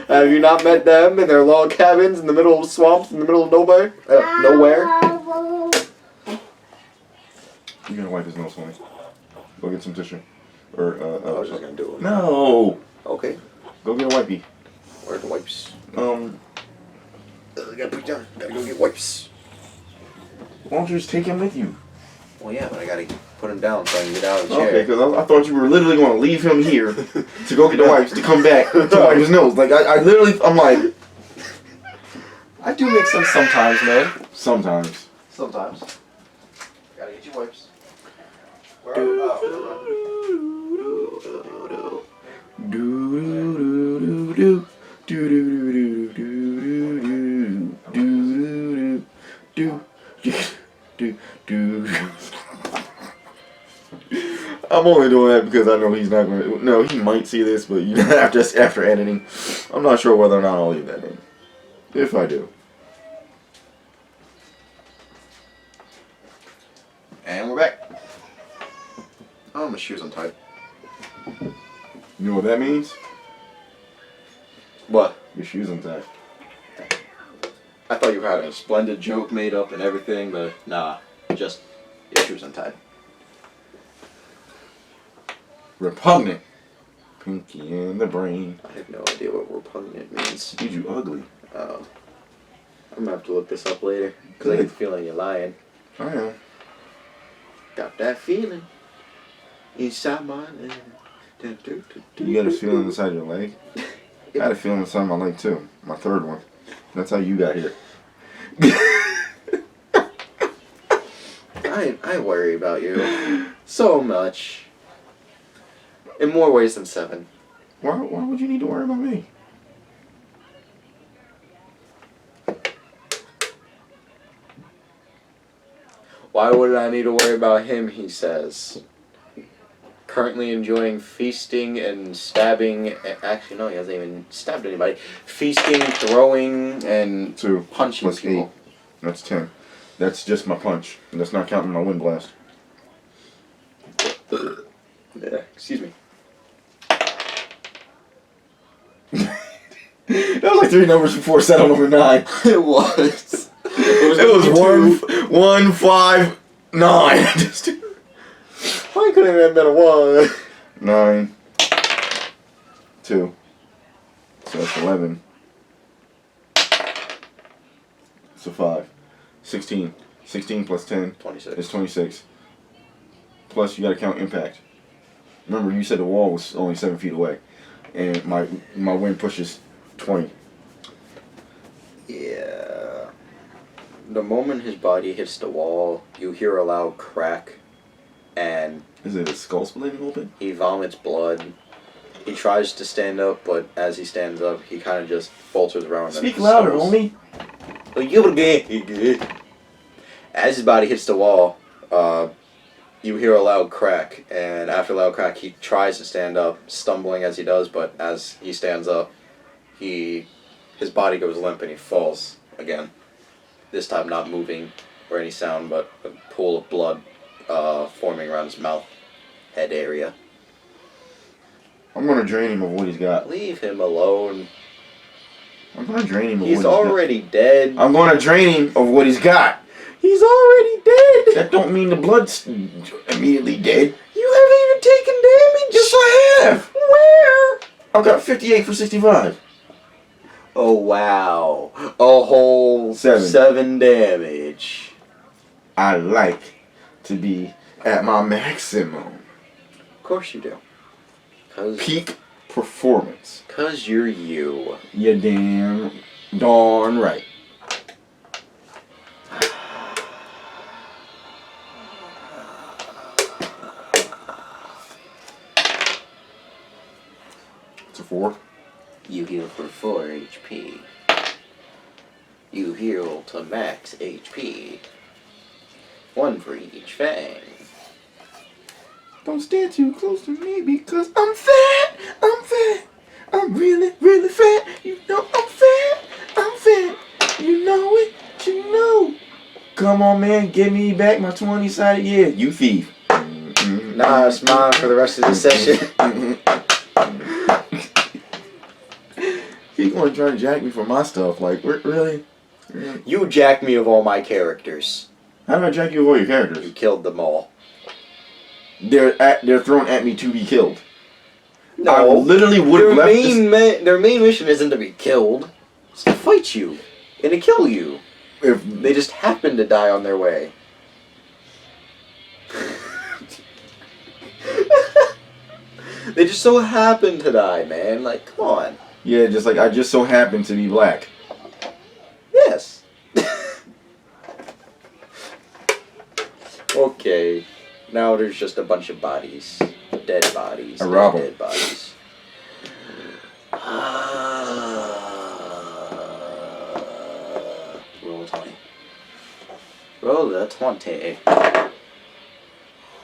[SPEAKER 1] Have you not met them in their log cabins in the middle of swamps in the middle of nowhere? Nowhere?
[SPEAKER 2] You gotta wipe his nose for me. Go get some tissue. Or,
[SPEAKER 1] I was just gonna do it.
[SPEAKER 2] No!
[SPEAKER 1] Okay.
[SPEAKER 2] Go get a wipey.
[SPEAKER 1] Where are the wipes?
[SPEAKER 2] I
[SPEAKER 1] Gotta put it down. Gotta go get wipes.
[SPEAKER 2] Why don't you just take him with you?
[SPEAKER 1] Well, yeah, but I gotta put him down so I can get out of the chair.
[SPEAKER 2] Okay, because I thought you were literally going to leave him here to go get the wipes to come back to wipe his nose. Like, I literally, I'm like...
[SPEAKER 1] I do make sense sometimes, man.
[SPEAKER 2] Sometimes.
[SPEAKER 1] Sometimes. Gotta get your wipes. Where are
[SPEAKER 2] I'm only doing that because I know he's not going to... No, he might see this, but you know, after editing, I'm not sure whether or not I'll leave that in. If I do.
[SPEAKER 1] And we're back. Oh, my shoes untied.
[SPEAKER 2] You know what that means?
[SPEAKER 1] What?
[SPEAKER 2] Your shoes untied.
[SPEAKER 1] I thought you had a splendid joke made up and everything, but nah, just your shoes untied.
[SPEAKER 2] Repugnant. Pinky in the brain.
[SPEAKER 1] I have no idea what repugnant means.
[SPEAKER 2] Dude, you ugly.
[SPEAKER 1] I'm gonna have to look this up later, because I get the feeling you're lying.
[SPEAKER 2] I am.
[SPEAKER 1] Got that feeling inside my leg.
[SPEAKER 2] You got a feeling inside your leg? I had a feeling inside my leg too. My third one. That's how you got here.
[SPEAKER 1] I worry about you so much. In more ways than 7.
[SPEAKER 2] Why would you need to worry about me?
[SPEAKER 1] Why would I need to worry about him, he says. Currently enjoying feasting and stabbing. Actually, no, he hasn't even stabbed anybody. Feasting, throwing, and
[SPEAKER 2] 2
[SPEAKER 1] punching
[SPEAKER 2] plus
[SPEAKER 1] people.
[SPEAKER 2] 8. That's 10. That's just my punch. And that's not counting my wind blast.
[SPEAKER 1] Yeah, excuse me.
[SPEAKER 2] That was like 3 numbers before settle number 9.
[SPEAKER 1] It was.
[SPEAKER 2] It was 1, 5, 9.
[SPEAKER 1] Why couldn't it have been a 1?
[SPEAKER 2] 9, 2. So that's 11. So 5. 16. 16 plus 10
[SPEAKER 1] 26.
[SPEAKER 2] is 26. Plus you gotta count impact. Remember you said the wall was only 7 feet away. And my wind pushes 20.
[SPEAKER 1] Yeah. The moment his body hits the wall, you hear a loud crack, and
[SPEAKER 2] Is it a skull splitting open?
[SPEAKER 1] he vomits blood. He tries to stand up, but as he stands up, he kind of just falters around.
[SPEAKER 2] Speak louder, homie.
[SPEAKER 1] As his body hits the wall, you hear a loud crack, and after a loud crack, he tries to stand up, stumbling as he does, but as he stands up, his body goes limp and he falls again. This time not moving or any sound, but a pool of blood forming around his mouth, head area.
[SPEAKER 2] I'm gonna drain him of what he's got.
[SPEAKER 1] Leave him alone.
[SPEAKER 2] I'm gonna drain him of
[SPEAKER 1] He's
[SPEAKER 2] what he's got.
[SPEAKER 1] already dead.
[SPEAKER 2] I'm gonna drain him of what he's got.
[SPEAKER 1] He's already dead.
[SPEAKER 2] That don't mean the blood's immediately dead.
[SPEAKER 1] You haven't even taken damage.
[SPEAKER 2] Yes, I have.
[SPEAKER 1] Where?
[SPEAKER 2] I've got 58 for 65.
[SPEAKER 1] Oh wow! A whole 7 damage.
[SPEAKER 2] I like to be at my maximum.
[SPEAKER 1] Of course you do.
[SPEAKER 2] Peak performance.
[SPEAKER 1] 'Cause you're you.
[SPEAKER 2] You damn darn right.
[SPEAKER 1] You heal to max HP. 1 for each fang.
[SPEAKER 2] Don't stand too close to me because I'm fat. I'm fat. I'm really, really fat. You know I'm fat. I'm fat. You know it. You know. Come on, man. Give me back my 20-sided. Yeah, you thief.
[SPEAKER 1] Nah, it's mine for the rest of the session.
[SPEAKER 2] He's going to try to jack me for my stuff. Like, really?
[SPEAKER 1] You jacked me of all my characters.
[SPEAKER 2] How did I jack you of all your characters?
[SPEAKER 1] You killed them all.
[SPEAKER 2] They're thrown at me to be killed.
[SPEAKER 1] No,
[SPEAKER 2] I literally would have left this...
[SPEAKER 1] their main mission isn't to be killed. It's to fight you and to kill you.
[SPEAKER 2] If
[SPEAKER 1] They just happen to die on their way. They just so happen to die, man. Like, come on.
[SPEAKER 2] Yeah, just like I just so happen to be black.
[SPEAKER 1] Yes. Okay. Now there's just a bunch of bodies. Dead bodies.
[SPEAKER 2] A robber.
[SPEAKER 1] Dead bodies. Roll 20. Roll the 20.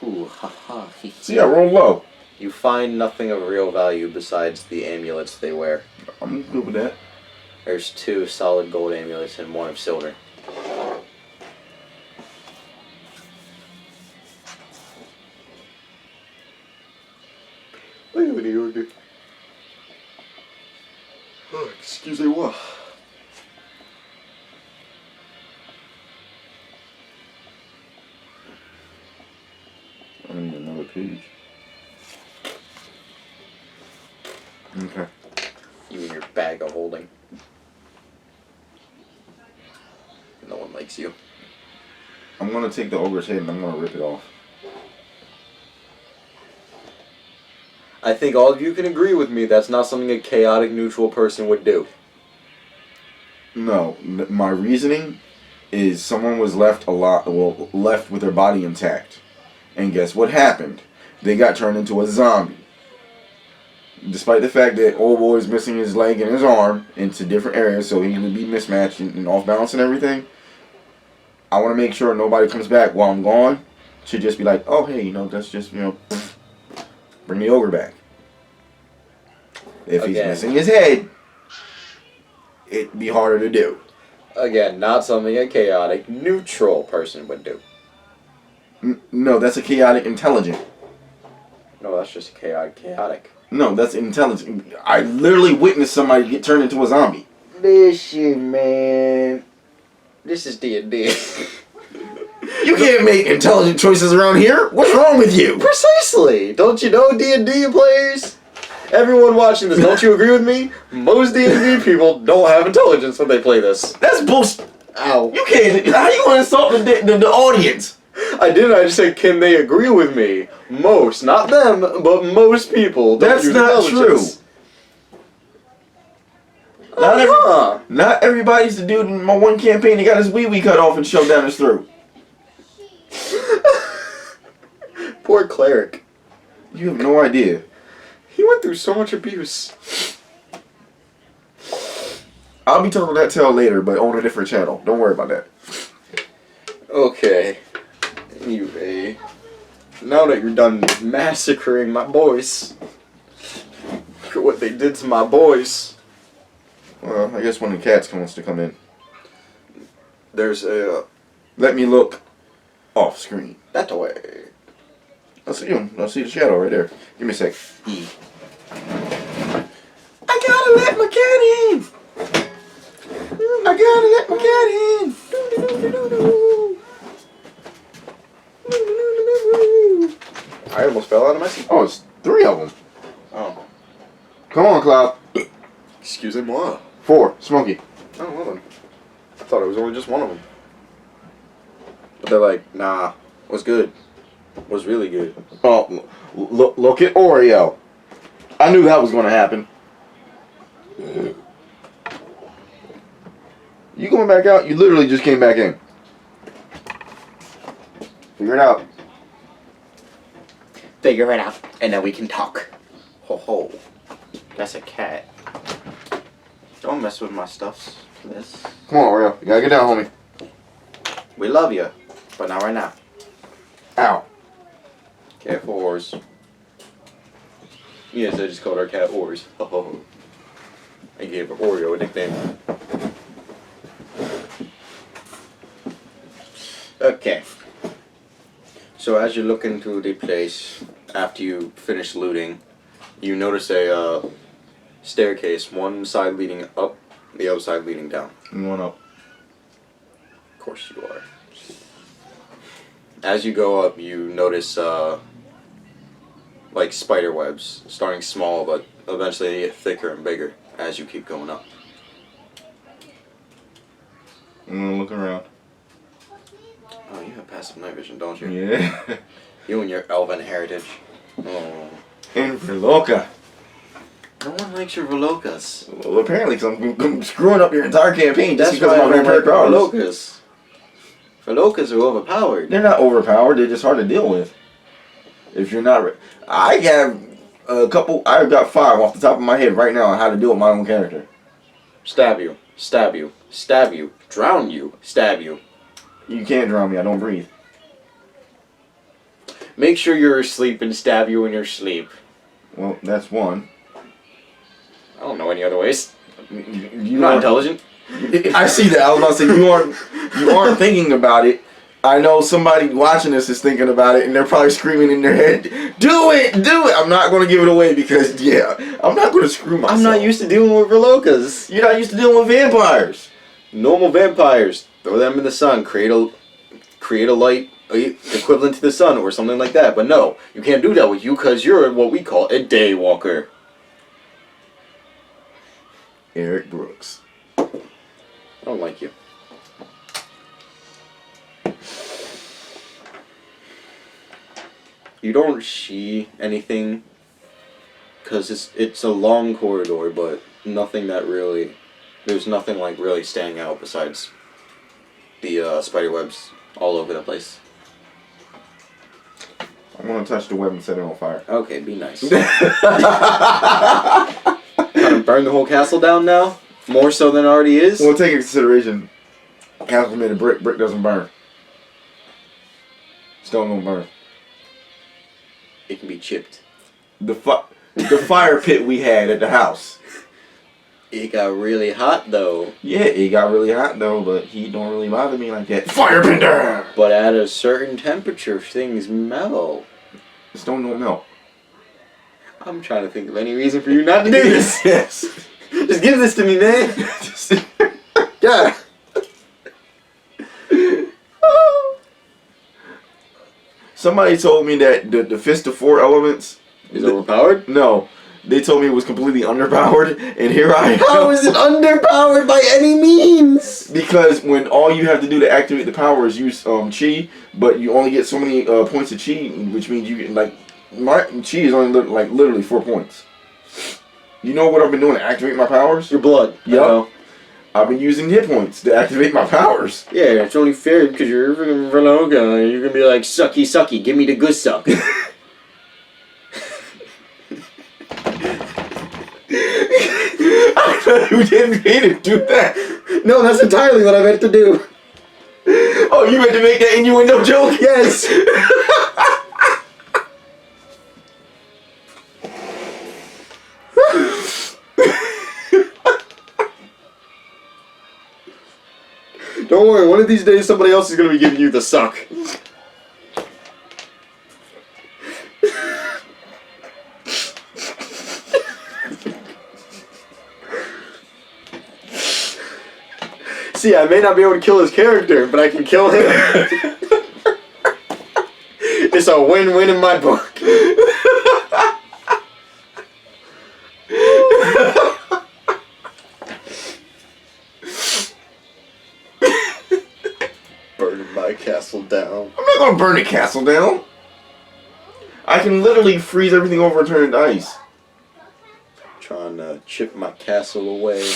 [SPEAKER 1] Ooh, haha.
[SPEAKER 2] So yeah, roll low.
[SPEAKER 1] You find nothing of real value besides the amulets they wear.
[SPEAKER 2] I'm good with that.
[SPEAKER 1] There's 2 solid gold amulets and 1 of silver. Oh, excusez-moi.
[SPEAKER 2] I need another page. Okay.
[SPEAKER 1] You and your bag of holding. No one likes you.
[SPEAKER 2] I'm gonna take the ogre's head and I'm gonna rip it off.
[SPEAKER 1] I think all of you can agree with me that's not something a chaotic neutral person would do.
[SPEAKER 2] No, my reasoning is someone was left left with their body intact, and guess what happened? They got turned into a zombie. Despite the fact that old boy's missing his leg and his arm into different areas, so he would be mismatched and off balance and everything. I want to make sure nobody comes back while I'm gone to just be like, oh hey, that's just bring the ogre back. If he's missing his head, it'd be harder to do.
[SPEAKER 1] Again, not something a chaotic neutral person would do.
[SPEAKER 2] No, that's a chaotic intelligent.
[SPEAKER 1] No, that's just a chaotic.
[SPEAKER 2] No, that's intelligent. I literally witnessed somebody get turned into a zombie.
[SPEAKER 1] Listen, man. This is D&D.
[SPEAKER 2] You can't make intelligent choices around here. What's wrong with you?
[SPEAKER 1] Precisely. Don't you know D&D players? Everyone watching this, don't you agree with me? Most D&D people don't have intelligence when they play this.
[SPEAKER 2] That's bullshit.
[SPEAKER 1] Ow.
[SPEAKER 2] You can't. How you want to insult the audience?
[SPEAKER 1] I didn't. I just said, can they agree with me? Most, not them, but most people don't
[SPEAKER 2] That's
[SPEAKER 1] use
[SPEAKER 2] not
[SPEAKER 1] intelligence.
[SPEAKER 2] True. Not everybody's the dude in my one campaign that got his wee cut off and shoved down his throat.
[SPEAKER 1] Poor cleric.
[SPEAKER 2] You have no idea.
[SPEAKER 1] He went through so much abuse.
[SPEAKER 2] I'll be telling that tale later, but on a different channel. Don't worry about that.
[SPEAKER 1] Okay. Anyway, now that you're done massacring my boys, look at what they did to my boys.
[SPEAKER 2] Well, I guess one of the cats wants to come in.
[SPEAKER 1] There's a...
[SPEAKER 2] Let me look off screen.
[SPEAKER 1] That way.
[SPEAKER 2] I see him. I see the shadow right there. Give me a sec.
[SPEAKER 1] E.
[SPEAKER 2] I gotta let my cat in. I gotta let my cat in.
[SPEAKER 1] I almost fell out of my seat.
[SPEAKER 2] Oh, it's 3 of them.
[SPEAKER 1] Oh.
[SPEAKER 2] Come on, Cloud.
[SPEAKER 1] Excusez-moi.
[SPEAKER 2] 4. Smokey.
[SPEAKER 1] Oh, well then. I thought it was only just one of them. But they're like, nah, what's good? Was really good.
[SPEAKER 2] Oh, look at Oreo. I knew that was going to happen. You going back out? You literally just came back in. Figure it out.
[SPEAKER 1] Figure it out, and then we can talk. Ho ho. That's a cat. Don't mess with my stuffs. This.
[SPEAKER 2] Come on, Oreo. You gotta get down, homie.
[SPEAKER 1] We love you, but not right now.
[SPEAKER 2] Ow.
[SPEAKER 1] Careful, horse. Yes, I just called our cat Ors. Oh. I gave her Oreo a nickname. Okay. So as you look into the place, after you finish looting, you notice a staircase, one side leading up, the other side leading down.
[SPEAKER 2] You want up?
[SPEAKER 1] Of course you are. As you go up, you notice like spider webs, starting small, but eventually they get thicker and bigger as you keep going up.
[SPEAKER 2] I'm gonna look around.
[SPEAKER 1] Oh, you have passive night vision, don't you?
[SPEAKER 2] Yeah.
[SPEAKER 1] You and your elven heritage. Oh.
[SPEAKER 2] And Verloka.
[SPEAKER 1] No one likes your Velocas.
[SPEAKER 2] Well, apparently, because I'm screwing up your entire campaign just
[SPEAKER 1] That's
[SPEAKER 2] because
[SPEAKER 1] why
[SPEAKER 2] of my
[SPEAKER 1] I don't like
[SPEAKER 2] vampiric powers.
[SPEAKER 1] Velocas. Velocas are overpowered.
[SPEAKER 2] They're not overpowered. They're just hard to deal with. If you're not, I have a couple. I've got 5 off the top of my head right now on how to deal with my own character.
[SPEAKER 1] Stab you. Stab you. Stab you. Drown you. Stab you.
[SPEAKER 2] You can't drown me. I don't breathe.
[SPEAKER 1] Make sure you're asleep and stab you in your sleep.
[SPEAKER 2] Well, that's one.
[SPEAKER 1] I don't know any other ways.
[SPEAKER 2] You're
[SPEAKER 1] You're not intelligent.
[SPEAKER 2] I see that. I was about to say you aren't thinking about it. I know somebody watching this is thinking about it, and they're probably screaming in their head, "Do it! Do it!" I'm not going to give it away because, yeah, I'm not going to screw myself.
[SPEAKER 1] I'm not used to dealing with Velocas.
[SPEAKER 2] You're not used to dealing with vampires.
[SPEAKER 1] Normal vampires, throw them in the sun, create a light equivalent to the sun or something like that. But no, you can't do that with you because you're what we call a daywalker.
[SPEAKER 2] Eric Brooks.
[SPEAKER 1] I don't like you. You don't see anything because it's a long corridor, but nothing that really, there's nothing like really standing out besides the spider webs all over the place.
[SPEAKER 2] I'm going to touch the web and set it on fire.
[SPEAKER 1] Okay, be nice. Trying to burn the whole castle down now? More so than it already is?
[SPEAKER 2] Well, take into consideration, castle made of brick. Brick doesn't burn. Stone don't burn.
[SPEAKER 1] It can be chipped.
[SPEAKER 2] The fire pit we had at the house.
[SPEAKER 1] It got really hot though.
[SPEAKER 2] Yeah, it got really hot though, but heat don't really bother me like that. Firebender!
[SPEAKER 1] But at a certain temperature, things melt.
[SPEAKER 2] Stone don't melt.
[SPEAKER 1] I'm trying to think of any reason for you not to do this.
[SPEAKER 2] Yes.
[SPEAKER 1] Just give this to me, man. Yeah.
[SPEAKER 2] Somebody told me that the Fist of 4 Elements
[SPEAKER 1] Is overpowered?
[SPEAKER 2] No. They told me it was completely underpowered, and here I am.
[SPEAKER 1] How is it underpowered by any means?
[SPEAKER 2] Because when all you have to do to activate the power is use chi, but you only get so many points of chi, which means you get my chi is only literally 4 points. You know what I've been doing to activate my powers?
[SPEAKER 1] Your blood.
[SPEAKER 2] Yep. I've been using hit points to activate my powers.
[SPEAKER 1] Yeah, it's only fair because you're freaking Verloga and you're gonna be like, sucky, sucky, give me the good suck.
[SPEAKER 2] I thought you didn't mean to do that.
[SPEAKER 1] No, that's entirely what I meant to do.
[SPEAKER 2] Oh, you meant to make that innuendo joke?
[SPEAKER 1] Yes. Don't worry, one of these days somebody else is going to be giving you the suck. See, I may not be able to kill his character, but I can kill him. It's a win-win in my book. Burning my castle down.
[SPEAKER 2] I'm not gonna burn the castle down. I can literally freeze everything over and turn it to ice.
[SPEAKER 1] Trying to chip my castle away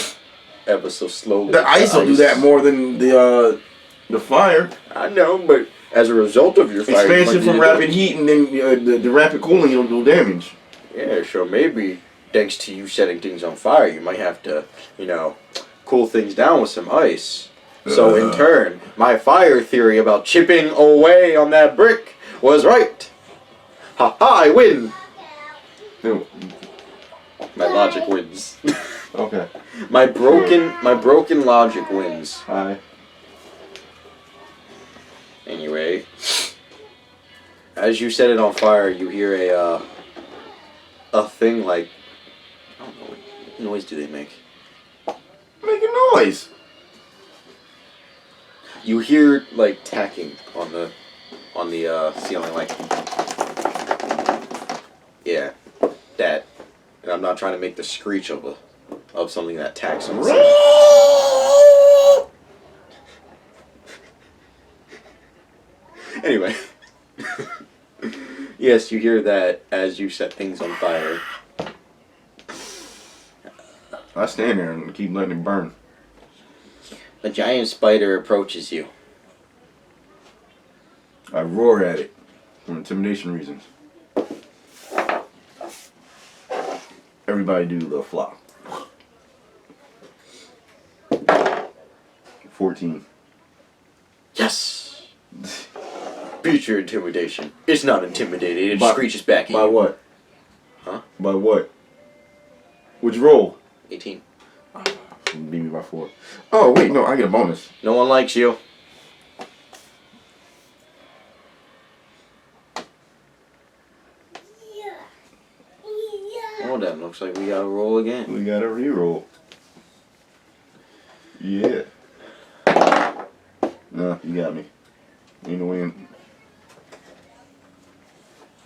[SPEAKER 1] ever so slowly.
[SPEAKER 2] The ice will do that more than the fire.
[SPEAKER 1] I know, but as a result of your fire,
[SPEAKER 2] Expansion from rapid heat and then the rapid cooling will do damage.
[SPEAKER 1] Yeah, so maybe thanks to you setting things on fire, you might have to, cool things down with some ice. So in turn, my fire theory about chipping away on that brick was right. Ha ha! I win.
[SPEAKER 2] Ew.
[SPEAKER 1] My logic wins.
[SPEAKER 2] Okay.
[SPEAKER 1] my broken logic wins.
[SPEAKER 2] Hi.
[SPEAKER 1] Anyway, as you set it on fire, you hear a thing like, I don't know, what noise do they make?
[SPEAKER 2] Make a noise.
[SPEAKER 1] You hear like tacking on the ceiling, like, yeah, that. And I'm not trying to make the screech of something that tacks on the ceiling. Anyway, yes, you hear that as you set things on fire.
[SPEAKER 2] I stand there and keep letting it burn.
[SPEAKER 1] A giant spider approaches you.
[SPEAKER 2] I roar at it for intimidation reasons. Everybody do the flop. 14.
[SPEAKER 1] Yes! Beat your intimidation. It's not intimidating, it
[SPEAKER 2] By-
[SPEAKER 1] screeches back at
[SPEAKER 2] By
[SPEAKER 1] you.
[SPEAKER 2] what?
[SPEAKER 1] Huh?
[SPEAKER 2] By what? Which roll?
[SPEAKER 1] 18.
[SPEAKER 2] Beat me by 4. Oh, wait, no, I get a bonus.
[SPEAKER 1] No one likes you. Well then, looks like we gotta roll again.
[SPEAKER 2] We got a reroll. Yeah. No, you got me. Ain't no win.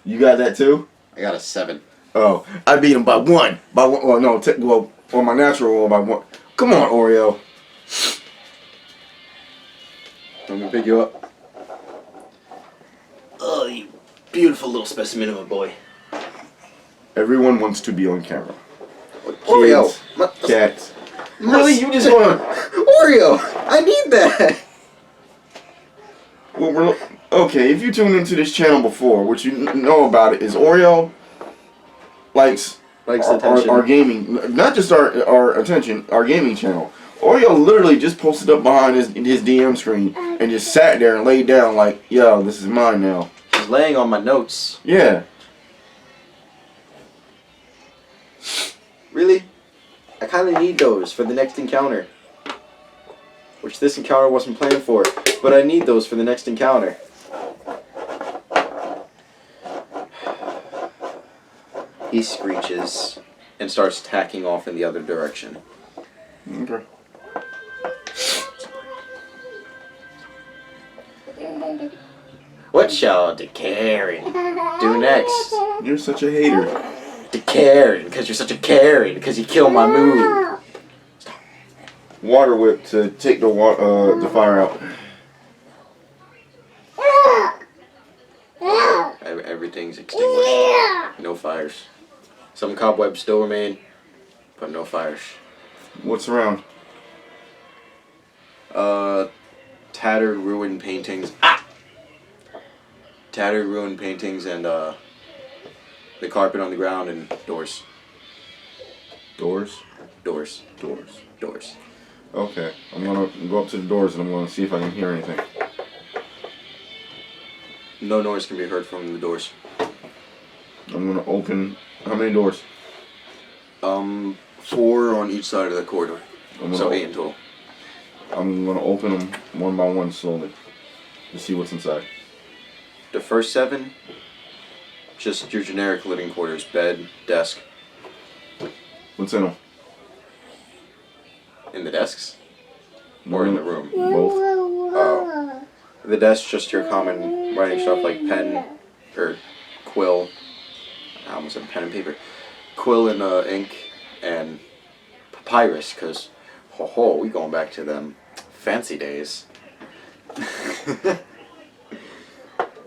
[SPEAKER 2] You got that too?
[SPEAKER 1] I got a 7.
[SPEAKER 2] Oh, I beat him by 1. By 1. Well, no, well, on my natural roll by 1. Come on, Oreo.
[SPEAKER 1] Let me pick you up. Oh, you beautiful little specimen of a boy.
[SPEAKER 2] Everyone wants to be on camera.
[SPEAKER 1] Oreo!
[SPEAKER 2] Kids, cats. Really? You just want to...
[SPEAKER 1] Oreo! I need that!
[SPEAKER 2] Well, okay, if you tuned into this channel before, what you know about it is Oreo likes
[SPEAKER 1] attention.
[SPEAKER 2] our gaming, not just our attention, our gaming channel. Oreo literally just posted up behind his DM screen and just sat there and laid down like, yo, this is mine now.
[SPEAKER 1] He's laying on my notes.
[SPEAKER 2] Yeah.
[SPEAKER 1] Really? I kind of need those for the next encounter. Which this encounter wasn't planned for, but I need those for the next encounter. He screeches and starts tacking off in the other direction.
[SPEAKER 2] Okay.
[SPEAKER 1] What shall DeKarrin do next?
[SPEAKER 2] You're such a hater.
[SPEAKER 1] DeKarrin, because you're such a Karen, because you killed my mood.
[SPEAKER 2] Water whip to take the fire out.
[SPEAKER 1] Everything's extinguished. No fires. Some cobwebs still remain, but no fires.
[SPEAKER 2] What's around?
[SPEAKER 1] Tattered, ruined paintings. Tattered, ruined paintings and the carpet on the ground and doors.
[SPEAKER 2] Doors?
[SPEAKER 1] Doors.
[SPEAKER 2] Doors.
[SPEAKER 1] Doors.
[SPEAKER 2] Okay. I'm gonna go up to the doors and I'm gonna see if I can hear anything.
[SPEAKER 1] No noise can be heard from the doors.
[SPEAKER 2] I'm gonna open... How many doors?
[SPEAKER 1] 4 on each side of the corridor. So 8 in total.
[SPEAKER 2] I'm gonna open them one by one slowly to see what's inside.
[SPEAKER 1] The first 7, just your generic living quarters, bed, desk.
[SPEAKER 2] What's in them?
[SPEAKER 1] In the desks? Or in the room?
[SPEAKER 2] Both.
[SPEAKER 1] Oh. The desk, just your common writing stuff like pen, or quill. I almost said pen and paper. Quill and ink, and papyrus, because, we going back to them fancy days.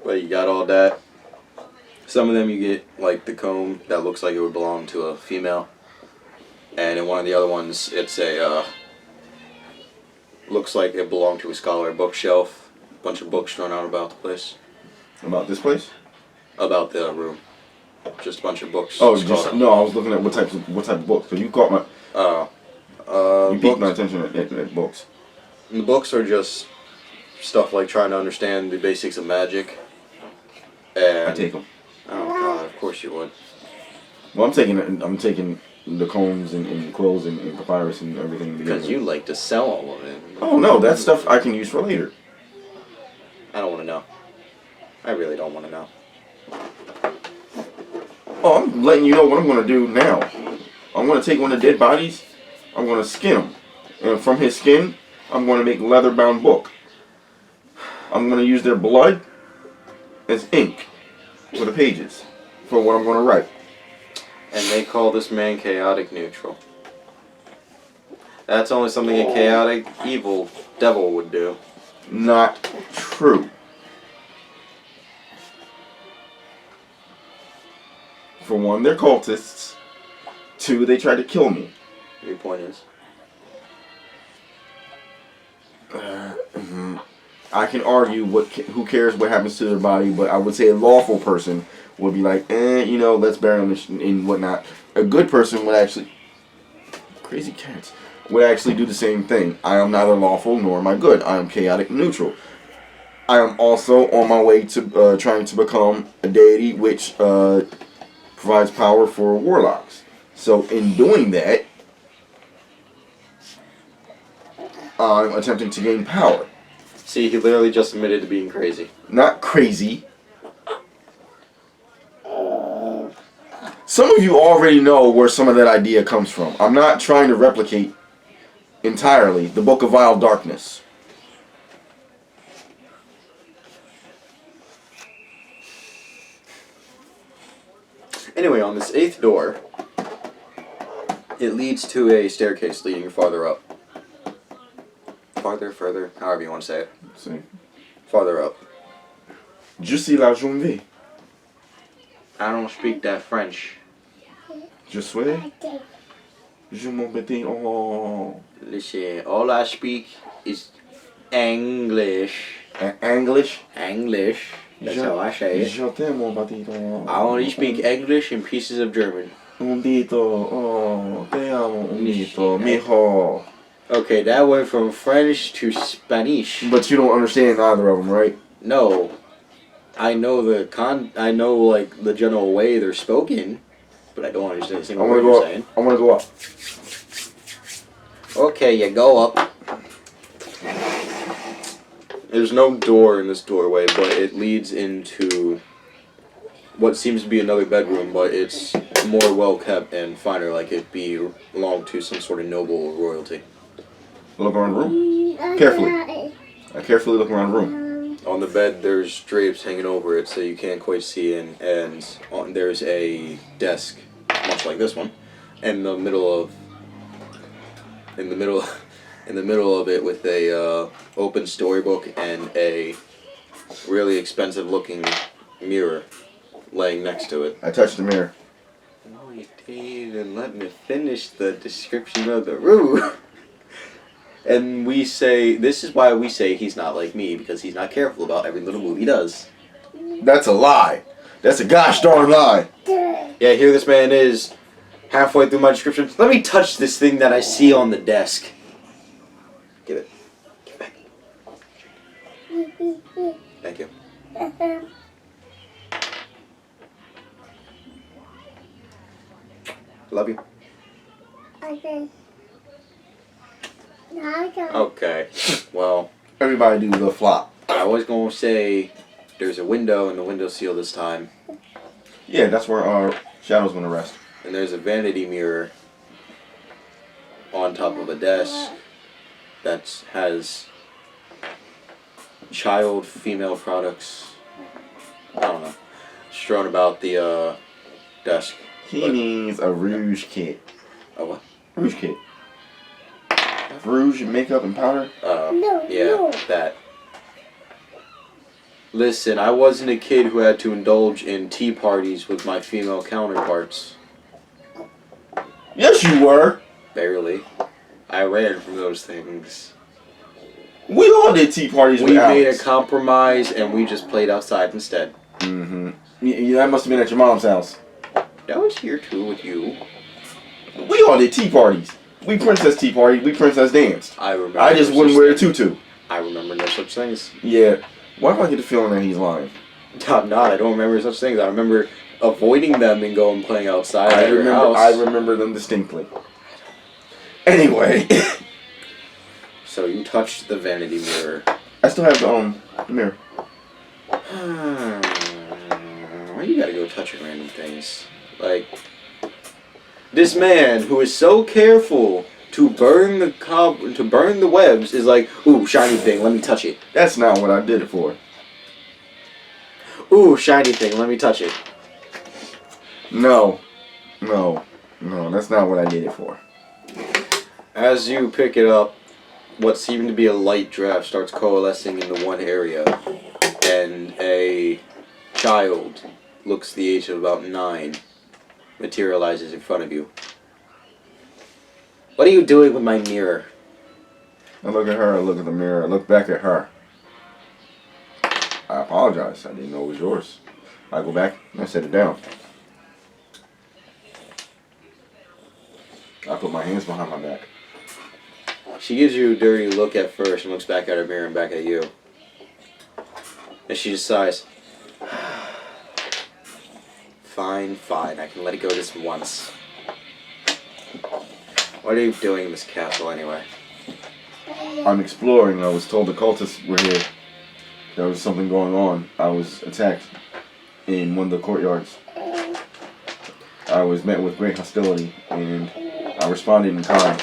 [SPEAKER 1] But you got all that. Some of them you get, like, the comb that looks like it would belong to a female. And in one of the other ones, it's a, looks like it belonged to a scholar bookshelf. Bunch of books thrown out about the place.
[SPEAKER 2] About this place?
[SPEAKER 1] About the room. Just a bunch of books.
[SPEAKER 2] Oh, just, no, I was looking at what type of books, because you caught my... You piqued my attention at books.
[SPEAKER 1] The books are just stuff like trying to understand the basics of magic. And
[SPEAKER 2] I take them.
[SPEAKER 1] Oh god, of course you would.
[SPEAKER 2] Well, I'm taking the combs and quills and papyrus and everything together.
[SPEAKER 1] Because you like to sell all of it.
[SPEAKER 2] Oh no, that stuff I can use for later.
[SPEAKER 1] I don't want to know. I really don't want to know.
[SPEAKER 2] Oh, I'm letting you know what I'm going to do now. I'm going to take one of the dead bodies. I'm going to skin him. And from his skin, I'm going to make a leather-bound book. I'm going to use their blood as ink for the pages for what I'm going to write.
[SPEAKER 1] And they call this man chaotic neutral. That's only something a chaotic evil devil would do.
[SPEAKER 2] Not true. For one, they're cultists. Two, they tried to kill me.
[SPEAKER 1] Your point is?
[SPEAKER 2] I can argue who cares what happens to their body, but I would say a lawful person would be like, let's bury them and whatnot. A good person would actually, crazy cats, would actually do the same thing. I am neither lawful nor am I good. I am chaotic neutral. I am also on my way to trying to become a deity which provides power for warlocks. So in doing that, I'm attempting to gain power.
[SPEAKER 1] See, he literally just admitted to being crazy.
[SPEAKER 2] Not crazy. Some of you already know where some of that idea comes from. I'm not trying to replicate entirely the Book of Vile Darkness.
[SPEAKER 1] Anyway, on this 8th door, it leads to a staircase leading farther up. Farther, further, however you want to say it.
[SPEAKER 2] See.
[SPEAKER 1] Farther up.
[SPEAKER 2] Je suis la journée.
[SPEAKER 1] I don't speak that French.
[SPEAKER 2] Je suis. Je m'embête. Oh.
[SPEAKER 1] Listen, all I speak is English.
[SPEAKER 2] English.
[SPEAKER 1] English. That's how I say it.
[SPEAKER 2] Je t'aime, mon patito.
[SPEAKER 1] I only speak English and pieces of German.
[SPEAKER 2] Un dito. Oh. Te amo. Un dito. Mijo.
[SPEAKER 1] Okay, that went from French to Spanish.
[SPEAKER 2] But you don't understand either of them, right?
[SPEAKER 1] No. I know I know like the general way they're spoken, but I don't understand a single word you're saying.
[SPEAKER 2] I want to go up.
[SPEAKER 1] Okay, you go up. There's no door in this doorway, but it leads into what seems to be another bedroom, but it's more well kept and finer, like it belonged to some sort of noble or royalty.
[SPEAKER 2] Look around the room. Carefully. I carefully look around the room.
[SPEAKER 1] On the bed, there's drapes hanging over it, so you can't quite see in, and there's a desk, much like this one, in the middle of it with a open storybook and a really expensive looking mirror laying next to it.
[SPEAKER 2] I touched the mirror.
[SPEAKER 1] No, you didn't even let me finish the description of the room. And this is why we say he's not like me, because he's not careful about every little move he does.
[SPEAKER 2] That's a lie. That's a gosh darn lie.
[SPEAKER 1] Yeah, here this man is, halfway through my description. Let me touch this thing that I see on the desk. Give it. Give it back. Thank you. Love you.
[SPEAKER 3] Okay.
[SPEAKER 1] Okay. Well,
[SPEAKER 2] Everybody do the flop.
[SPEAKER 1] I was going to say there's a window and the window's sealed this time.
[SPEAKER 2] Yeah, that's where our shadow's gonna rest.
[SPEAKER 1] And there's a vanity mirror on top of a desk that has child female products, I don't know, strewn about the desk.
[SPEAKER 2] He needs a rouge kit.
[SPEAKER 1] A what?
[SPEAKER 2] Rouge kit. Rouge and makeup and powder.
[SPEAKER 1] Yeah, that. Listen, I wasn't a kid who had to indulge in tea parties with my female counterparts.
[SPEAKER 2] Yes, you were.
[SPEAKER 1] Barely. I ran from those things.
[SPEAKER 2] We all did tea parties
[SPEAKER 1] We
[SPEAKER 2] with
[SPEAKER 1] made
[SPEAKER 2] Alex.
[SPEAKER 1] a compromise and we just played outside instead.
[SPEAKER 2] Mm-hmm. Yeah, that must have been at your mom's house.
[SPEAKER 1] That was here too with you.
[SPEAKER 2] We all did tea parties. We princess tea party. We princess danced.
[SPEAKER 1] I remember.
[SPEAKER 2] I just wouldn't wear a tutu.
[SPEAKER 1] I remember no such things.
[SPEAKER 2] Yeah. Why do I get the feeling that he's lying?
[SPEAKER 1] I'm not. I don't remember such things. I remember avoiding them and going playing outside at your house.
[SPEAKER 2] I remember them distinctly. Anyway.
[SPEAKER 1] So you touched the vanity mirror.
[SPEAKER 2] I still have the mirror.
[SPEAKER 1] Why you gotta go touching random things? Like, this man who is so careful to burn the webs is like, ooh, shiny thing, let me touch it.
[SPEAKER 2] That's not what I did it for.
[SPEAKER 1] Ooh, shiny thing, let me touch it.
[SPEAKER 2] No, that's not what I did it for.
[SPEAKER 1] As you pick it up, what seemed to be a light draft starts coalescing into one area, and a child, looks the age of about 9, materializes in front of you. What are you doing with my mirror?
[SPEAKER 2] I look at her, I look at the mirror, I look back at her. I apologize, I didn't know it was yours. I go back and I set it down. I put my hands behind my back.
[SPEAKER 1] She gives you a dirty look at first and looks back at her mirror and back at you. And she just sighs. Fine, I can let it go this once. What are you doing in this castle anyway?
[SPEAKER 2] I'm exploring. I was told the cultists were here. There was something going on. I was attacked in one of the courtyards. I was met with great hostility, and I responded in kind.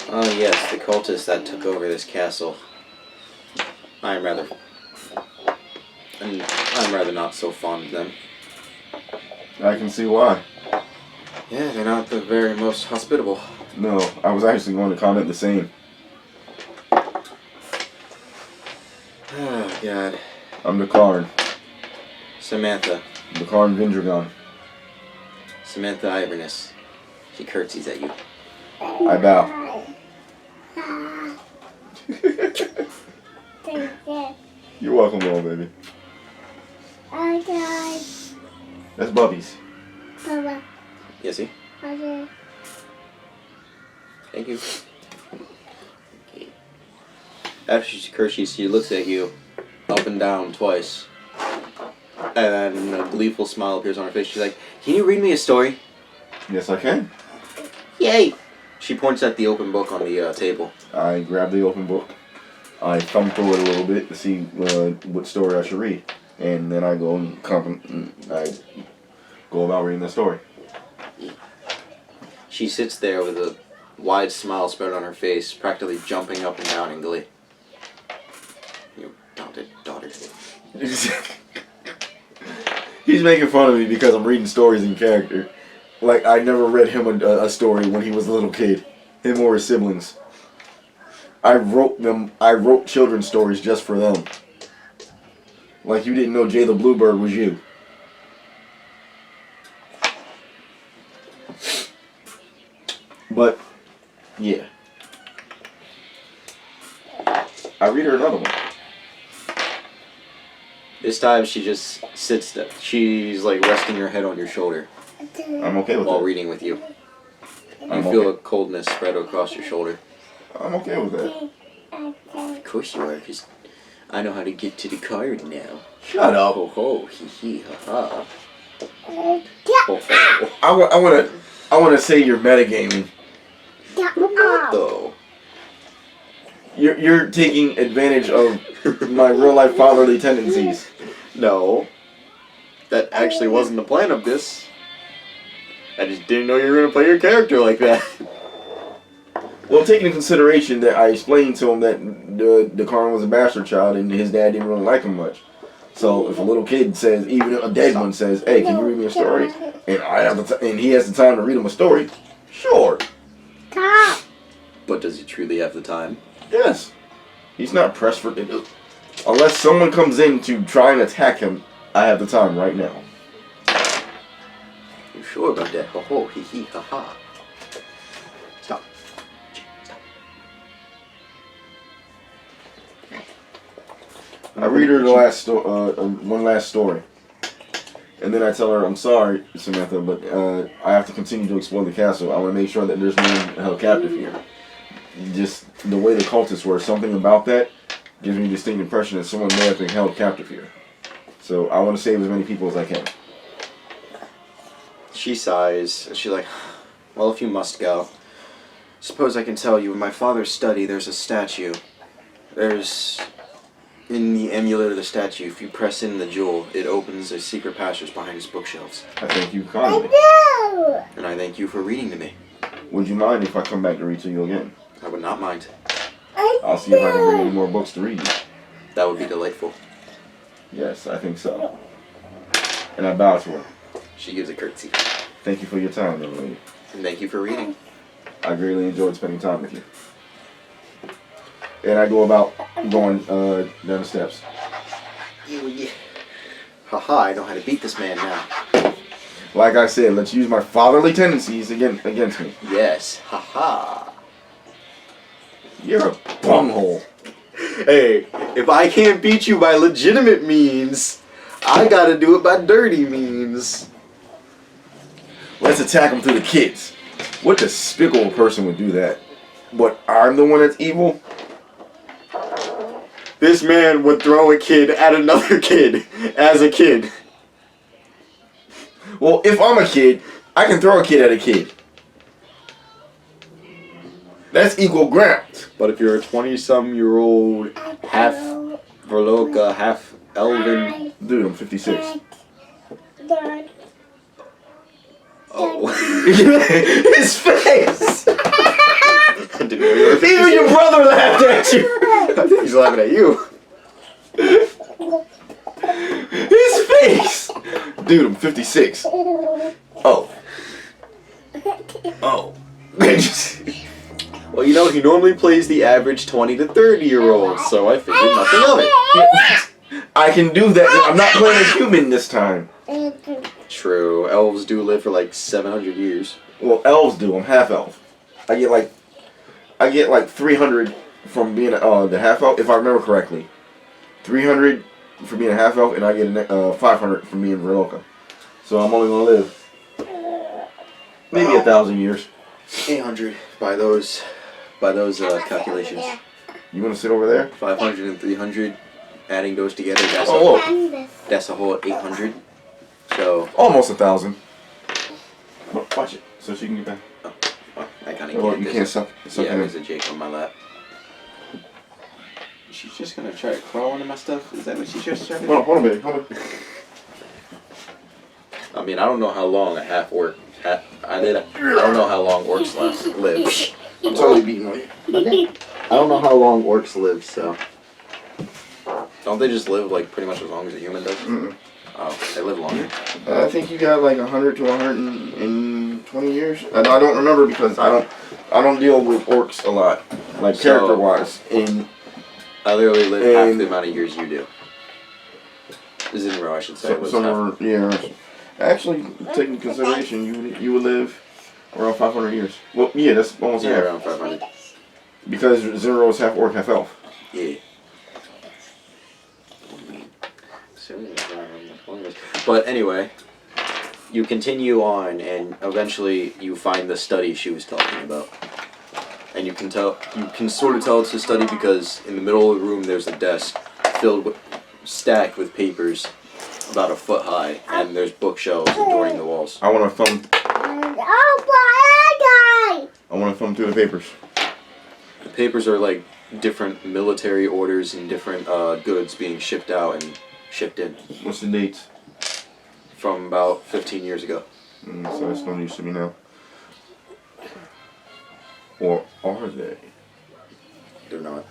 [SPEAKER 1] Oh yes, the cultists that took over this castle. I'm rather not so fond of them.
[SPEAKER 2] I can see why.
[SPEAKER 1] Yeah, they're not the very most hospitable.
[SPEAKER 2] No, I was actually going to comment the same.
[SPEAKER 1] Oh God.
[SPEAKER 2] I'm DeKarrin.
[SPEAKER 1] Samantha.
[SPEAKER 2] DeKarrin Vindragon.
[SPEAKER 1] Samantha Iverness. She curtsies at you.
[SPEAKER 2] I bow. You're welcome, little baby.
[SPEAKER 3] Okay.
[SPEAKER 2] That's Bubby's.
[SPEAKER 3] Baba.
[SPEAKER 1] Yes, see?
[SPEAKER 3] Okay.
[SPEAKER 1] Thank you. Okay. After she curtsies, she looks at you up and down twice. And then a gleeful smile appears on her face. She's like, can you read me a story?
[SPEAKER 2] Yes, I can.
[SPEAKER 1] Yay! She points at the open book on the table.
[SPEAKER 2] I grab the open book. I thumb through it a little bit to see what story I should read. And then I go and I go about reading the story.
[SPEAKER 1] She sits there with a wide smile spread on her face, practically jumping up and down in glee. You daughter.
[SPEAKER 2] He's making fun of me because I'm reading stories in character. Like, I never read him a story when he was a little kid. Him or his siblings. I wrote children's stories just for them. Like you didn't know Jay the Bluebird was you. But, yeah. I read her another one.
[SPEAKER 1] This time she just sits there. She's like resting her head on your shoulder
[SPEAKER 2] I'm okay with
[SPEAKER 1] while
[SPEAKER 2] that.
[SPEAKER 1] reading with you. You
[SPEAKER 2] I'm
[SPEAKER 1] feel
[SPEAKER 2] okay.
[SPEAKER 1] a coldness spread across your shoulder.
[SPEAKER 2] I'm okay with that.
[SPEAKER 1] Of course you are, because I know how to get to the card now.
[SPEAKER 2] Shut up.
[SPEAKER 1] Ho ho, hee hee, ha ha. Ho ho.
[SPEAKER 2] I wanna say you're metagaming.
[SPEAKER 1] Though.
[SPEAKER 2] You're taking advantage of my real life fatherly tendencies.
[SPEAKER 1] No. That actually wasn't the plan of this. I just didn't know you were going to play your character like that.
[SPEAKER 2] Well, taking into consideration that I explained to him that DeKarrin was a bastard child and his dad didn't really like him much. So if a little kid says, even a dead one says, "Hey, can you read me a story?" and and he has the time to read him a story, sure.
[SPEAKER 3] Stop.
[SPEAKER 1] But does he truly have the time?
[SPEAKER 2] Yes. He's not pressed for it. Unless someone comes in to try and attack him, I have the time right now.
[SPEAKER 1] You sure about that? Ho ho, hee hee, ha ha. Stop. Stop.
[SPEAKER 2] I read her the last one last story. And then I tell her, I'm sorry, Samantha, but I have to continue to explore the castle. I want to make sure that there's no one held captive here. Just the way the cultists were, something about that gives me a distinct impression that someone may have been held captive here. So I want to save as many people as I can.
[SPEAKER 1] She sighs, and she's like, well, if you must go, suppose I can tell you, in my father's study, there's a statue. In the amulet of the statue, if you press in the jewel, it opens a secret passage behind his bookshelves.
[SPEAKER 2] I thank you kindly.
[SPEAKER 1] And I thank you for reading to me.
[SPEAKER 2] Would you mind if I come back to read to you again?
[SPEAKER 1] I would not mind.
[SPEAKER 2] I'll see if I can bring any more books to read you.
[SPEAKER 1] That would be delightful.
[SPEAKER 2] Yes, I think so. And I bow to her.
[SPEAKER 1] She gives a curtsy.
[SPEAKER 2] Thank you for your time, young lady.
[SPEAKER 1] And thank you for reading.
[SPEAKER 2] I greatly enjoyed spending time with you. And I go about going down the steps.
[SPEAKER 1] Haha, I know how to beat this man now.
[SPEAKER 2] Like I said, let's use my fatherly tendencies against me.
[SPEAKER 1] Yes, haha.
[SPEAKER 2] You're a bunghole.
[SPEAKER 1] Hey, if I can't beat you by legitimate means, I gotta do it by dirty means.
[SPEAKER 2] Let's attack him through the kids. What despicable person would do that? But I'm the one that's evil?
[SPEAKER 1] This man would throw a kid at another kid as a kid.
[SPEAKER 2] Well, if I'm a kid, I can throw a kid at a kid. That's equal ground.
[SPEAKER 1] But if you're a 20-some-year-old, half Verloka, half Elven...
[SPEAKER 2] Dude, I'm 56.
[SPEAKER 1] Oh. His face! Even your brother laughed at you! I think he's laughing at you.
[SPEAKER 2] His face! Dude, I'm 56. Oh. Oh.
[SPEAKER 1] Well, you know, he normally plays the average 20 to 30-year-old, so I figured nothing of it.
[SPEAKER 2] I can do that. I'm not playing a human this time.
[SPEAKER 1] True. Elves do live for like 700 years.
[SPEAKER 2] Well, elves do. I'm half elf. I get like 300 from being the half elf, if I remember correctly. 300 for being a half elf, and I get 500 from being Verloka. So I'm only gonna live maybe 1,000 years.
[SPEAKER 1] 800 by those calculations.
[SPEAKER 2] You wanna sit over there?
[SPEAKER 1] 500 and 300, adding those together, that's a whole 800. So
[SPEAKER 2] Almost 1,000. Watch it, so she can get back.
[SPEAKER 1] I kind
[SPEAKER 2] Oh,
[SPEAKER 1] of
[SPEAKER 2] you can't suck
[SPEAKER 1] Yeah,
[SPEAKER 2] in.
[SPEAKER 1] there's a Jake on my lap. She's just gonna try to crawl into my stuff? Is that what she's just trying to do?
[SPEAKER 2] Hold on, baby. Hold on.
[SPEAKER 1] I mean, I don't know how long a half orc. I don't know how long orcs live.
[SPEAKER 2] I'm totally beating on you.
[SPEAKER 1] I don't know how long orcs live, so. Don't they just live like pretty much as long as a human does?
[SPEAKER 2] Mm-mm.
[SPEAKER 1] Oh, they live longer?
[SPEAKER 2] I think you got like 100 to 120 years. I don't remember because I don't deal with orcs a lot, like character wise. And
[SPEAKER 1] I literally live half the amount of years you do. Zinro, I should say.
[SPEAKER 2] Yeah. Actually, taking into consideration, you would live around 500 years. Well, yeah, that's almost half.
[SPEAKER 1] around 500.
[SPEAKER 2] Because Zinro is half orc, half elf.
[SPEAKER 1] Yeah. But anyway, you continue on, and eventually you find the study she was talking about. And you can sort of tell it's a study because in the middle of the room there's a desk stacked with papers about a foot high, and there's bookshelves adorning the walls.
[SPEAKER 2] I want to thumb through the papers.
[SPEAKER 1] The papers are like different military orders and different goods being shipped out and shipped in.
[SPEAKER 2] What's the dates?
[SPEAKER 1] From about 15 years ago.
[SPEAKER 2] So it's no use to me now. Or are they?
[SPEAKER 1] They're not.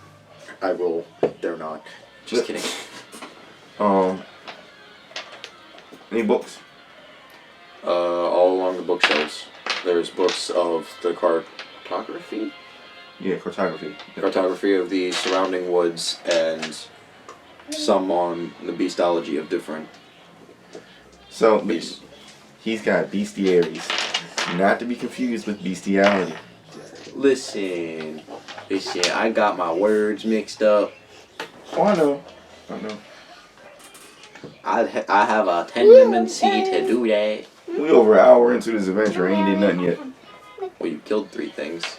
[SPEAKER 1] They're not. Just kidding.
[SPEAKER 2] Any books?
[SPEAKER 1] All along the bookshelves. There's books of the cartography?
[SPEAKER 2] Yeah, cartography.
[SPEAKER 1] Cartography of the surrounding woods, and some on the beastology of different
[SPEAKER 2] So,
[SPEAKER 1] beasts.
[SPEAKER 2] he's got bestiaries. Not to be confused with bestiality.
[SPEAKER 1] Listen, I got my words mixed up.
[SPEAKER 2] Oh, I know.
[SPEAKER 1] I have a tendency to do that.
[SPEAKER 2] We over an hour into this adventure, ain't did nothing yet.
[SPEAKER 1] Well, you killed 3 things.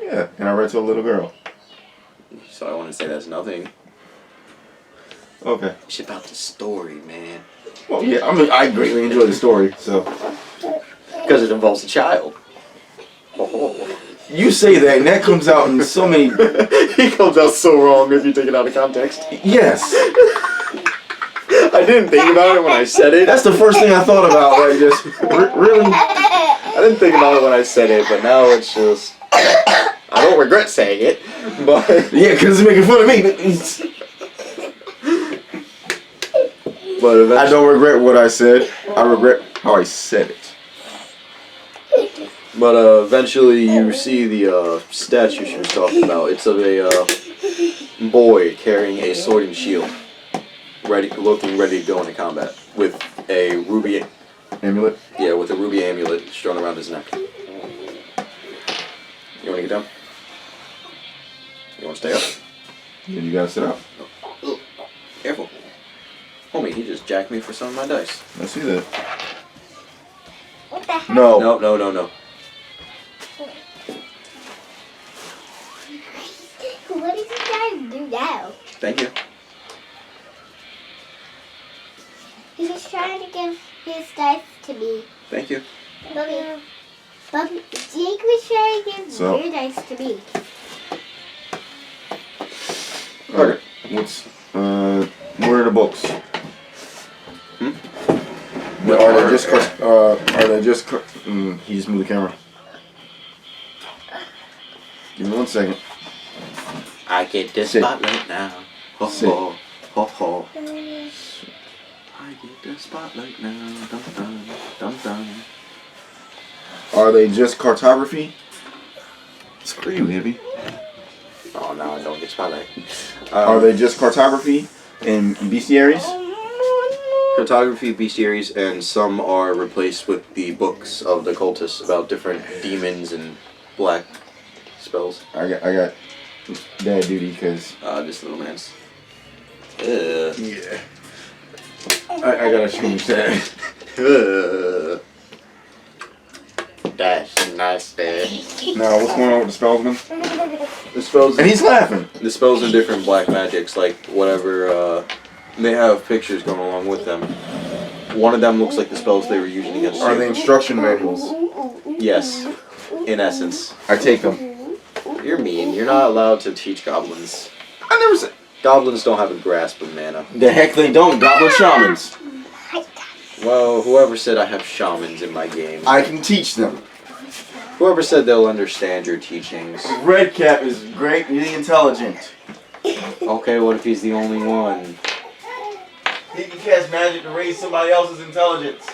[SPEAKER 2] Yeah, and I read to a little girl.
[SPEAKER 1] So I want to say that's nothing.
[SPEAKER 2] Okay.
[SPEAKER 1] It's about the story, man.
[SPEAKER 2] Well, yeah, I mean, I greatly enjoy the story, so.
[SPEAKER 1] Because it involves a child. Oh.
[SPEAKER 2] You say that, and that comes out in so many.
[SPEAKER 1] He comes out so wrong if you take it out of context.
[SPEAKER 2] Yes.
[SPEAKER 1] I didn't think about it when I said it.
[SPEAKER 2] That's the first thing I thought about. Like, just really.
[SPEAKER 1] I didn't think about it when I said it, but now it's just. I don't regret saying it, but.
[SPEAKER 2] Yeah, because it's making fun of me.
[SPEAKER 1] But eventually,
[SPEAKER 2] I don't regret what I said. I regret how I said it.
[SPEAKER 1] But eventually you see the statue she was talking about. It's of a boy carrying a sword and shield, looking ready to go into combat with a ruby
[SPEAKER 2] Amulet?
[SPEAKER 1] Yeah, with a ruby amulet strung around his neck. You want to get down? You want to stay up?
[SPEAKER 2] Then you gotta sit up.
[SPEAKER 1] Oh, careful. Homie, he just jacked me for some of my dice.
[SPEAKER 2] I see that.
[SPEAKER 3] What the heck?
[SPEAKER 2] No.
[SPEAKER 1] No.
[SPEAKER 3] What is he trying to do now?
[SPEAKER 1] Thank you.
[SPEAKER 3] He's trying to give his dice to me.
[SPEAKER 1] Thank you.
[SPEAKER 3] Bubby, Jake was trying to give
[SPEAKER 2] So-
[SPEAKER 3] your dice to me.
[SPEAKER 2] Alright. What's what are the books? Are they just he just moved the camera. Give me 1 second.
[SPEAKER 1] I get this
[SPEAKER 2] Sit.
[SPEAKER 1] spotlight now. Ho
[SPEAKER 2] Sit.
[SPEAKER 1] ho, ho ho. I get the spotlight now. Dum dum, dum dum.
[SPEAKER 2] Are they just cartography? Screw you, hippie.
[SPEAKER 1] Oh no, I don't get spotlight.
[SPEAKER 2] Are they just cartography and bestiaries?
[SPEAKER 1] Cartography, bestiaries, and some are replaced with the books of the cultists about different demons and black spells.
[SPEAKER 2] I got dad duty because
[SPEAKER 1] This little man's.
[SPEAKER 2] yeah. I gotta change that.
[SPEAKER 1] That's nasty.
[SPEAKER 2] Now what's going on with the spellsman?
[SPEAKER 1] The spells.
[SPEAKER 2] And he's laughing.
[SPEAKER 1] The spells are different black magics, like whatever. They have pictures going along with them. One of them looks like the spells they were using against
[SPEAKER 2] Are
[SPEAKER 1] you.
[SPEAKER 2] they instruction manuals?
[SPEAKER 1] Yes, in essence.
[SPEAKER 2] I take them.
[SPEAKER 1] You're mean. You're not allowed to teach goblins.
[SPEAKER 2] I never said.
[SPEAKER 1] Goblins don't have a grasp of mana.
[SPEAKER 2] The heck they don't. Goblin shamans.
[SPEAKER 1] Well, whoever said I have shamans in my game.
[SPEAKER 2] I can teach them.
[SPEAKER 1] Whoever said they'll understand your teachings.
[SPEAKER 2] Redcap is greatly intelligent.
[SPEAKER 1] Okay, what if he's the only one?
[SPEAKER 2] He can cast magic to raise somebody else's intelligence.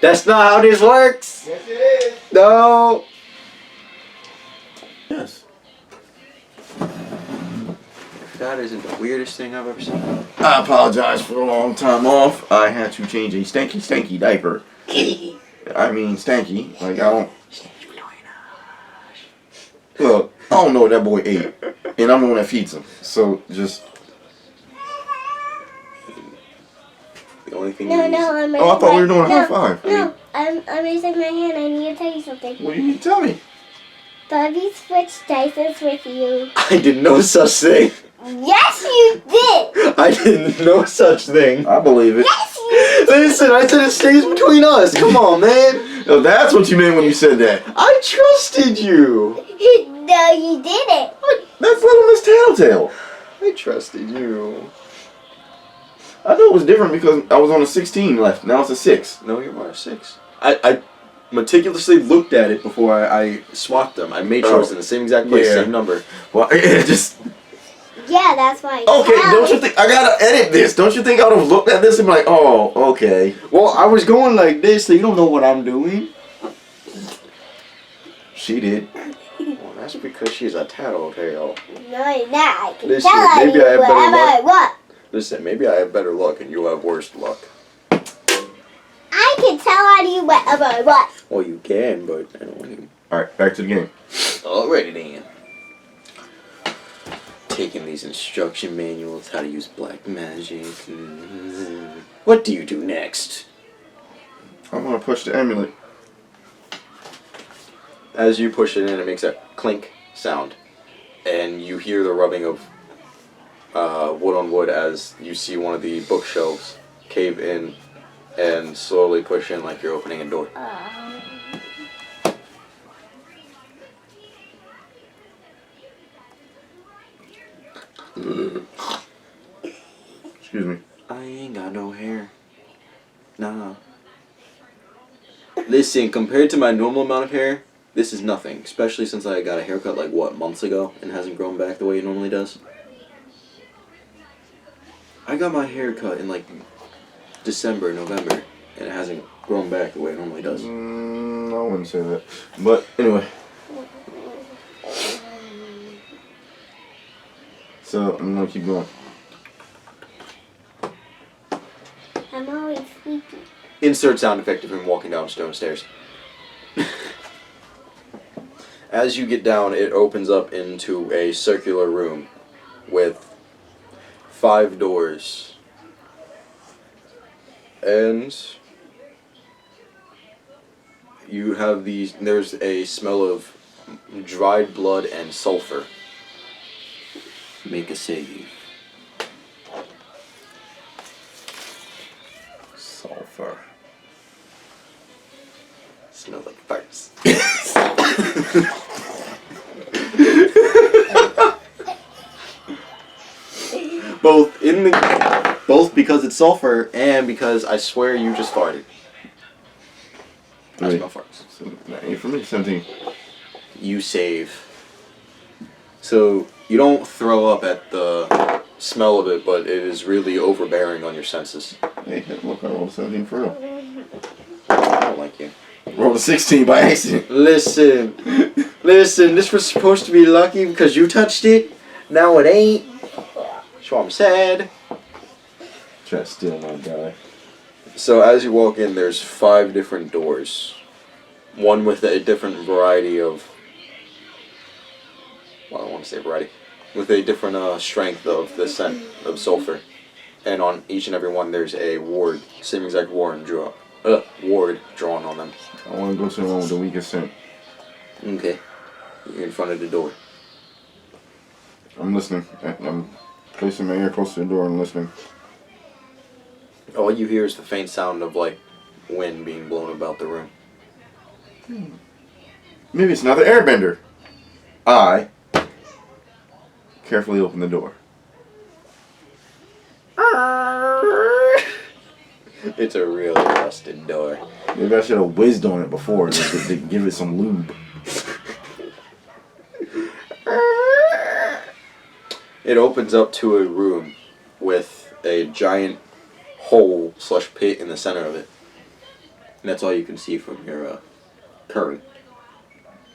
[SPEAKER 1] That's not how this works!
[SPEAKER 2] Yes, it is.
[SPEAKER 1] No!
[SPEAKER 2] Yes.
[SPEAKER 1] That isn't the weirdest thing I've ever seen.
[SPEAKER 2] I apologize for the long time off. I had to change a stanky diaper. I mean stanky. Like I don't. Look, I don't know what that boy ate, and I'm the one that feeds him. So just.
[SPEAKER 1] The only thing
[SPEAKER 3] No,
[SPEAKER 1] you
[SPEAKER 3] I'm raising
[SPEAKER 2] Oh, I thought we were doing a
[SPEAKER 3] no,
[SPEAKER 2] high five.
[SPEAKER 3] No, I'm raising my hand. I need to tell you something.
[SPEAKER 2] What do you need to tell me?
[SPEAKER 3] Bubby switched dices with you.
[SPEAKER 1] I did no such thing.
[SPEAKER 3] Yes, you did.
[SPEAKER 1] I did no such thing.
[SPEAKER 2] I believe it.
[SPEAKER 3] Yes, you
[SPEAKER 1] Listen, I said it stays between us. Come on, man.
[SPEAKER 2] No, that's what you meant when you said that.
[SPEAKER 1] I trusted you.
[SPEAKER 3] did. No, you didn't.
[SPEAKER 2] That's Little Miss Tattletale.
[SPEAKER 1] I trusted you.
[SPEAKER 2] I knew it was different because I was on a 16 left. Now it's a 6.
[SPEAKER 1] No, you are 6. I meticulously looked at it before I swapped them. I made sure it was in the same exact place,
[SPEAKER 2] Yeah.
[SPEAKER 1] same number.
[SPEAKER 2] Well, it just.
[SPEAKER 3] Yeah, that's why.
[SPEAKER 2] Okay, don't you think I gotta edit this? Don't you think I would have looked at this and be like, oh, okay.
[SPEAKER 1] Well, I was going like this, so you don't know what I'm doing.
[SPEAKER 2] She did.
[SPEAKER 1] Well, that's because she's a tattletale.
[SPEAKER 3] No, you're not. I can
[SPEAKER 1] Listen,
[SPEAKER 3] tell
[SPEAKER 1] maybe
[SPEAKER 3] you
[SPEAKER 1] I have better
[SPEAKER 3] whatever I
[SPEAKER 1] luck.
[SPEAKER 3] want.
[SPEAKER 1] Listen, maybe I have better luck and you have worse luck.
[SPEAKER 3] I can tell on you whatever I want.
[SPEAKER 1] Well, you can, but I don't want to.
[SPEAKER 2] Alright, back to the game.
[SPEAKER 1] Alrighty then. taking these instruction manuals, how to use black magic. What do you do next?
[SPEAKER 2] I'm gonna push the amulet.
[SPEAKER 1] As you push it in, it makes a clink sound. And you hear the rubbing of wood on wood as you see one of the bookshelves cave in and slowly push in like you're opening a door.
[SPEAKER 2] Excuse me.
[SPEAKER 1] I ain't got no hair. Nah. Listen, compared to my normal amount of hair, this is nothing. Especially since I got a haircut like, what, months ago and hasn't grown back the way it normally does. I got my hair cut in like December, November, and it hasn't grown back the way it normally does.
[SPEAKER 2] I wouldn't say that. But anyway. So I'm gonna keep going.
[SPEAKER 3] I'm always sleepy.
[SPEAKER 1] Insert sound effect of him walking down stone stairs. As you get down, it opens up into a circular room with 5 doors. And you have these, there's a smell of dried blood and sulfur. Make a save.
[SPEAKER 2] Sulfur.
[SPEAKER 1] Smells like farts. Both because it's sulfur and because I swear you just farted. I
[SPEAKER 2] Wait.
[SPEAKER 1] smell farts.
[SPEAKER 2] So, that ain't for me. 17.
[SPEAKER 1] You save. So you don't throw up at the smell of it, but it is really overbearing on your senses.
[SPEAKER 2] Hey, look, I rolled a 17 for real.
[SPEAKER 1] I don't like you.
[SPEAKER 2] Rolled a 16 by accident.
[SPEAKER 1] Listen, this was supposed to be lucky because you touched it. Now it ain't. So I'm sad.
[SPEAKER 2] Try to steal my guy.
[SPEAKER 1] So as you walk in, there's 5 different doors. One with a different variety of... Well, I don't want to say variety. With a different strength of the scent of sulfur. And on each and every one, there's a ward. Same exact ward drawn on them.
[SPEAKER 2] I want to go to the one with the weakest scent.
[SPEAKER 1] Okay. You're in front of the door.
[SPEAKER 2] I'm listening. I'm placing my ear close to the door and listening.
[SPEAKER 1] All you hear is the faint sound of, like, wind being blown about the room.
[SPEAKER 2] Maybe it's another airbender. I carefully open the door.
[SPEAKER 1] It's a really rusted door.
[SPEAKER 2] Maybe I should have whizzed on it before to give it some lube.
[SPEAKER 1] It opens up to a room with a giant hole/pit in the center of it. And that's all you can see from your current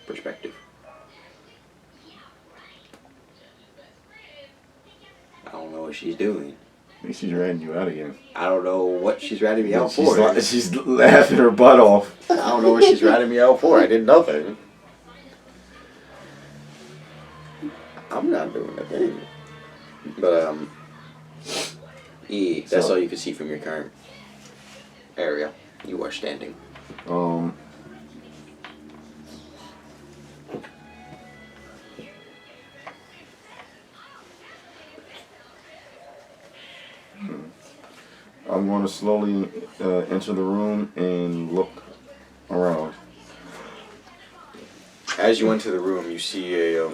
[SPEAKER 1] perspective. I don't know what she's doing.
[SPEAKER 2] Maybe she's ratting you out again.
[SPEAKER 1] I don't know what she's ratting me out for.
[SPEAKER 2] She's laughing her butt off.
[SPEAKER 1] I don't know what she's ratting me out for. I did nothing. I'm not doing a thing. But, yeah, that's all you can see from your current area. You are standing.
[SPEAKER 2] I'm going to slowly enter the room and look around.
[SPEAKER 1] As you enter the room, you see a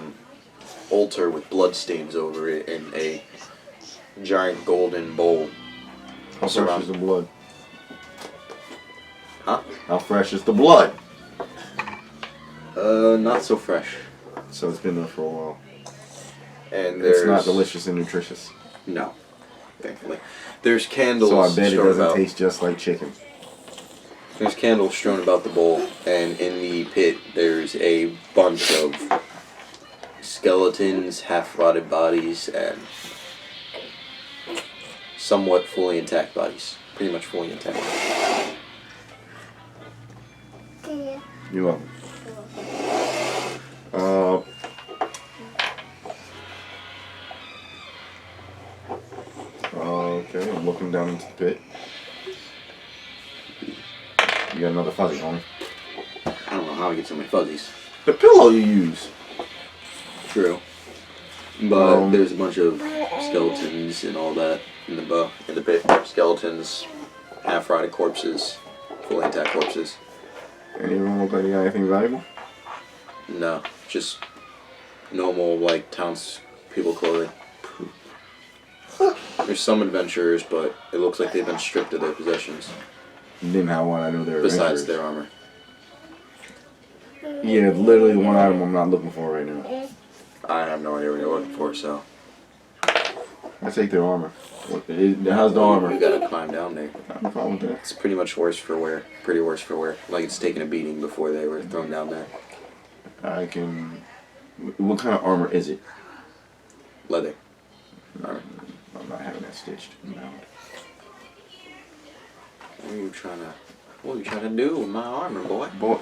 [SPEAKER 1] altar with bloodstains over it and a giant golden bowl.
[SPEAKER 2] How fresh is the blood?
[SPEAKER 1] Huh?
[SPEAKER 2] How fresh is the blood?
[SPEAKER 1] Not so fresh.
[SPEAKER 2] So it's been there for a while.
[SPEAKER 1] And there's...
[SPEAKER 2] It's not delicious and nutritious.
[SPEAKER 1] No, thankfully. There's candles.
[SPEAKER 2] So I bet it doesn't
[SPEAKER 1] about.
[SPEAKER 2] taste just like chicken.
[SPEAKER 1] There's candles strewn about the bowl, and in the pit there's a bunch of skeletons, half-rotted bodies, and somewhat fully intact bodies. Pretty much fully intact.
[SPEAKER 2] You're welcome. Okay, I'm looking down into the pit. You got another fuzzy, homie.
[SPEAKER 1] I don't know how I get so many fuzzies.
[SPEAKER 2] The pillow you use.
[SPEAKER 1] True. But there's a bunch of skeletons and all that in the pit. Skeletons, half-rotted corpses, fully intact corpses.
[SPEAKER 2] Any of them look like they got anything valuable?
[SPEAKER 1] No, just normal like townspeople clothing. There's some adventurers, but it looks like they've been stripped of their possessions.
[SPEAKER 2] You didn't have one. I knew they were
[SPEAKER 1] Besides
[SPEAKER 2] adventurers.
[SPEAKER 1] their armor.
[SPEAKER 2] Yeah, literally the one item I'm not looking for right now.
[SPEAKER 1] I have no idea what you're looking for, so.
[SPEAKER 2] I take their armor. How's the armor?
[SPEAKER 1] You gotta climb down there.
[SPEAKER 2] I'm fine with that.
[SPEAKER 1] It's pretty much worse for wear. Pretty worse for wear. Like it's taken a beating before they were thrown down there.
[SPEAKER 2] I can. What kind of armor is it?
[SPEAKER 1] Leather. Armor.
[SPEAKER 2] I'm not having that stitched. No.
[SPEAKER 1] What are you trying to do with my armor, boy?
[SPEAKER 2] Boy,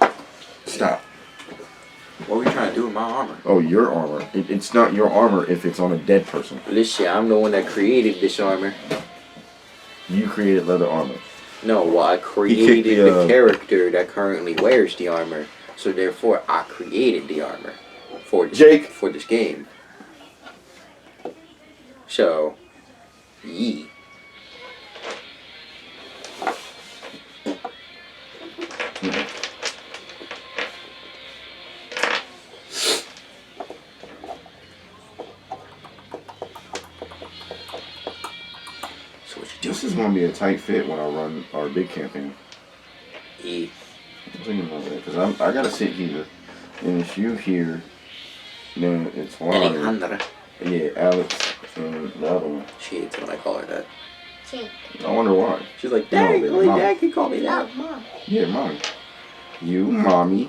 [SPEAKER 2] stop.
[SPEAKER 1] What were you trying to do with my armor?
[SPEAKER 2] Oh, your armor. It's not your armor if it's on a dead person.
[SPEAKER 1] Listen, I'm the one that created this armor.
[SPEAKER 2] You created leather armor.
[SPEAKER 1] No, well, I created the character that currently wears the armor. So therefore, I created the armor for this game. So, yee.
[SPEAKER 2] This is going to be a tight fit when I run our big campaign.
[SPEAKER 1] E.
[SPEAKER 2] I'm thinking about that because I got to sit here, and if you here, then it's Lonnie.
[SPEAKER 1] Alejandra.
[SPEAKER 2] Yeah, Alex and the other one.
[SPEAKER 1] She hates when I call her that.
[SPEAKER 3] Jake.
[SPEAKER 2] I wonder why.
[SPEAKER 1] She's like, Dad,
[SPEAKER 2] No,
[SPEAKER 1] only
[SPEAKER 2] Mom.
[SPEAKER 1] Dad can call me that.
[SPEAKER 3] Oh, Mom.
[SPEAKER 2] Yeah, Mommy. You, Mommy,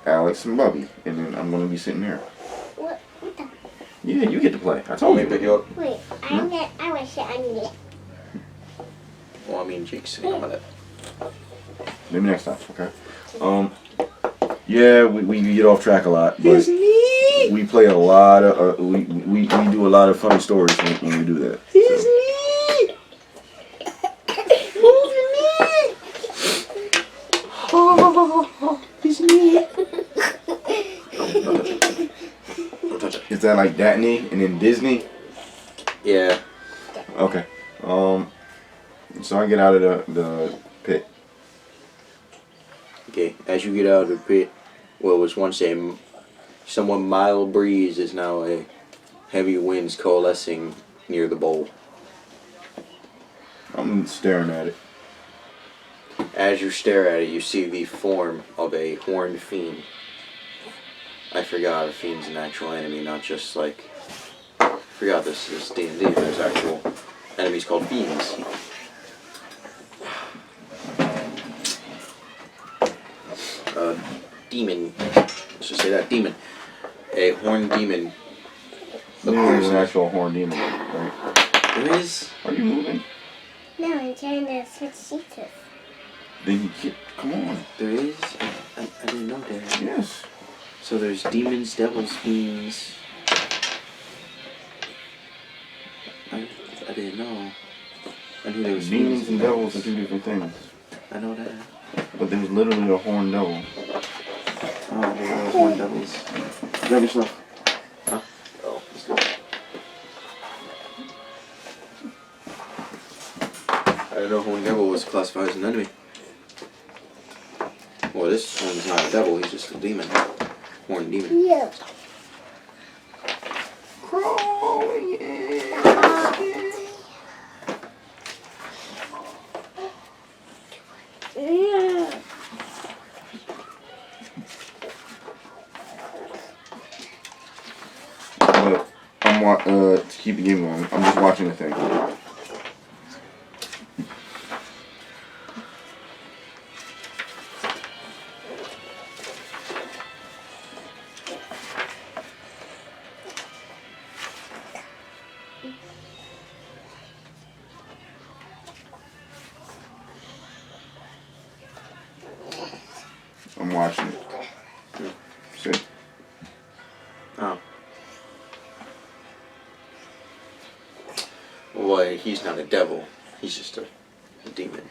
[SPEAKER 2] Alex, and Bubby, and then I'm going to be sitting there.
[SPEAKER 3] What the?
[SPEAKER 2] Yeah, you get to play. I told you.
[SPEAKER 1] Pick you up.
[SPEAKER 3] Wait, I want to sit on it.
[SPEAKER 1] Well, I mean, Jake's sitting on that.
[SPEAKER 2] Maybe next time, okay? Yeah, we get off track a lot, but we play a lot of, we do a lot of funny stories when we do that. So. Is that like Disney and then Disney?
[SPEAKER 1] Yeah.
[SPEAKER 2] Okay. So I get out of the pit.
[SPEAKER 1] Okay, as you get out of the pit, what was once a somewhat mild breeze is now a heavy winds coalescing near the bowl.
[SPEAKER 2] I'm staring at it.
[SPEAKER 1] As you stare at it, you see the form of a horned fiend. I forgot a fiend's an actual enemy, not just like... I forgot this is D&D, there's actual enemies called fiends. Demon. Let's just say that, demon. A horned demon.
[SPEAKER 2] There's an actual horn demon, right?
[SPEAKER 1] There is...
[SPEAKER 2] Are you moving?
[SPEAKER 3] No, I'm trying to switch seats.
[SPEAKER 2] Then you get, come on.
[SPEAKER 1] There is... I didn't know that.
[SPEAKER 2] Yes.
[SPEAKER 1] So there's demons, devils, fiends. I didn't know. I knew there was
[SPEAKER 2] Demons and devils are two different things.
[SPEAKER 1] I know that.
[SPEAKER 2] But there's literally a horned devil.
[SPEAKER 1] Oh, there was one devils.
[SPEAKER 2] Grab your stuff.
[SPEAKER 1] Huh? Oh, let's go. I didn't know horned devil was classified as an enemy. Well, this one's not a devil, he's just a demon. Horned demon.
[SPEAKER 3] Yeah.
[SPEAKER 2] Crawling in.
[SPEAKER 3] Yeah.
[SPEAKER 2] But to keep the game going, I'm just watching the thing. I'm watching it. See?
[SPEAKER 1] Oh. Well, he's not a devil. He's just a demon.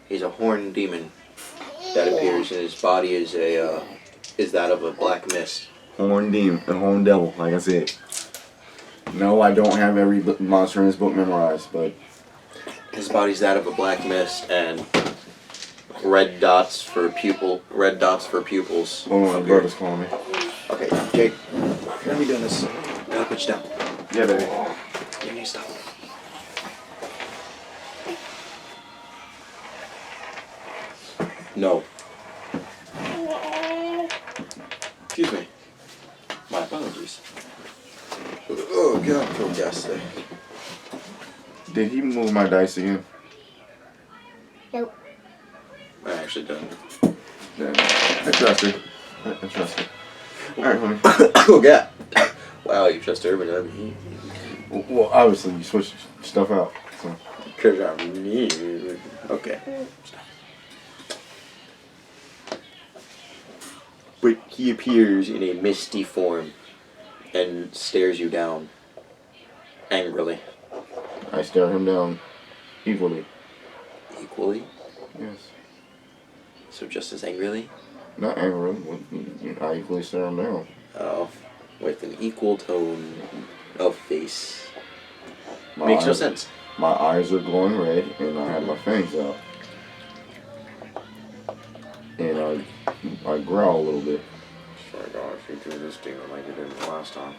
[SPEAKER 1] He's a horned demon that appears, and his body is that of a black mist.
[SPEAKER 2] Horn demon, a horn devil, like I said. No, I don't have every monster in this book memorized, but
[SPEAKER 1] His body's that of a black mist, and red dots for pupils.
[SPEAKER 2] hold on, my brother's calling me.
[SPEAKER 1] Okay, Jake, let me do this. Gotta put you down.
[SPEAKER 2] Yeah, baby.
[SPEAKER 1] You need to stop. No. Excuse me. My apologies. Oh god, poor gas there.
[SPEAKER 2] Did he move my dice again?
[SPEAKER 3] Nope.
[SPEAKER 1] I actually done.
[SPEAKER 2] Yeah, I trust her. I trust her. Alright, honey.
[SPEAKER 1] Oh god. Wow, you trust Urban, I mean.
[SPEAKER 2] Well, obviously, you switched stuff out. So.
[SPEAKER 1] Cause I'm mean. Okay. But he appears in a misty form and stares you down angrily.
[SPEAKER 2] I stare him down equally.
[SPEAKER 1] Equally?
[SPEAKER 2] Yes.
[SPEAKER 1] So just as angrily?
[SPEAKER 2] Not angrily. I equally stare him down.
[SPEAKER 1] Oh. With an equal tone of face.
[SPEAKER 2] My
[SPEAKER 1] Makes no
[SPEAKER 2] eyes-
[SPEAKER 1] sense.
[SPEAKER 2] My eyes are glowing red, and I have my fangs out. And I growl a little bit.
[SPEAKER 1] Sorry, God, if you do this thing like you did the last time.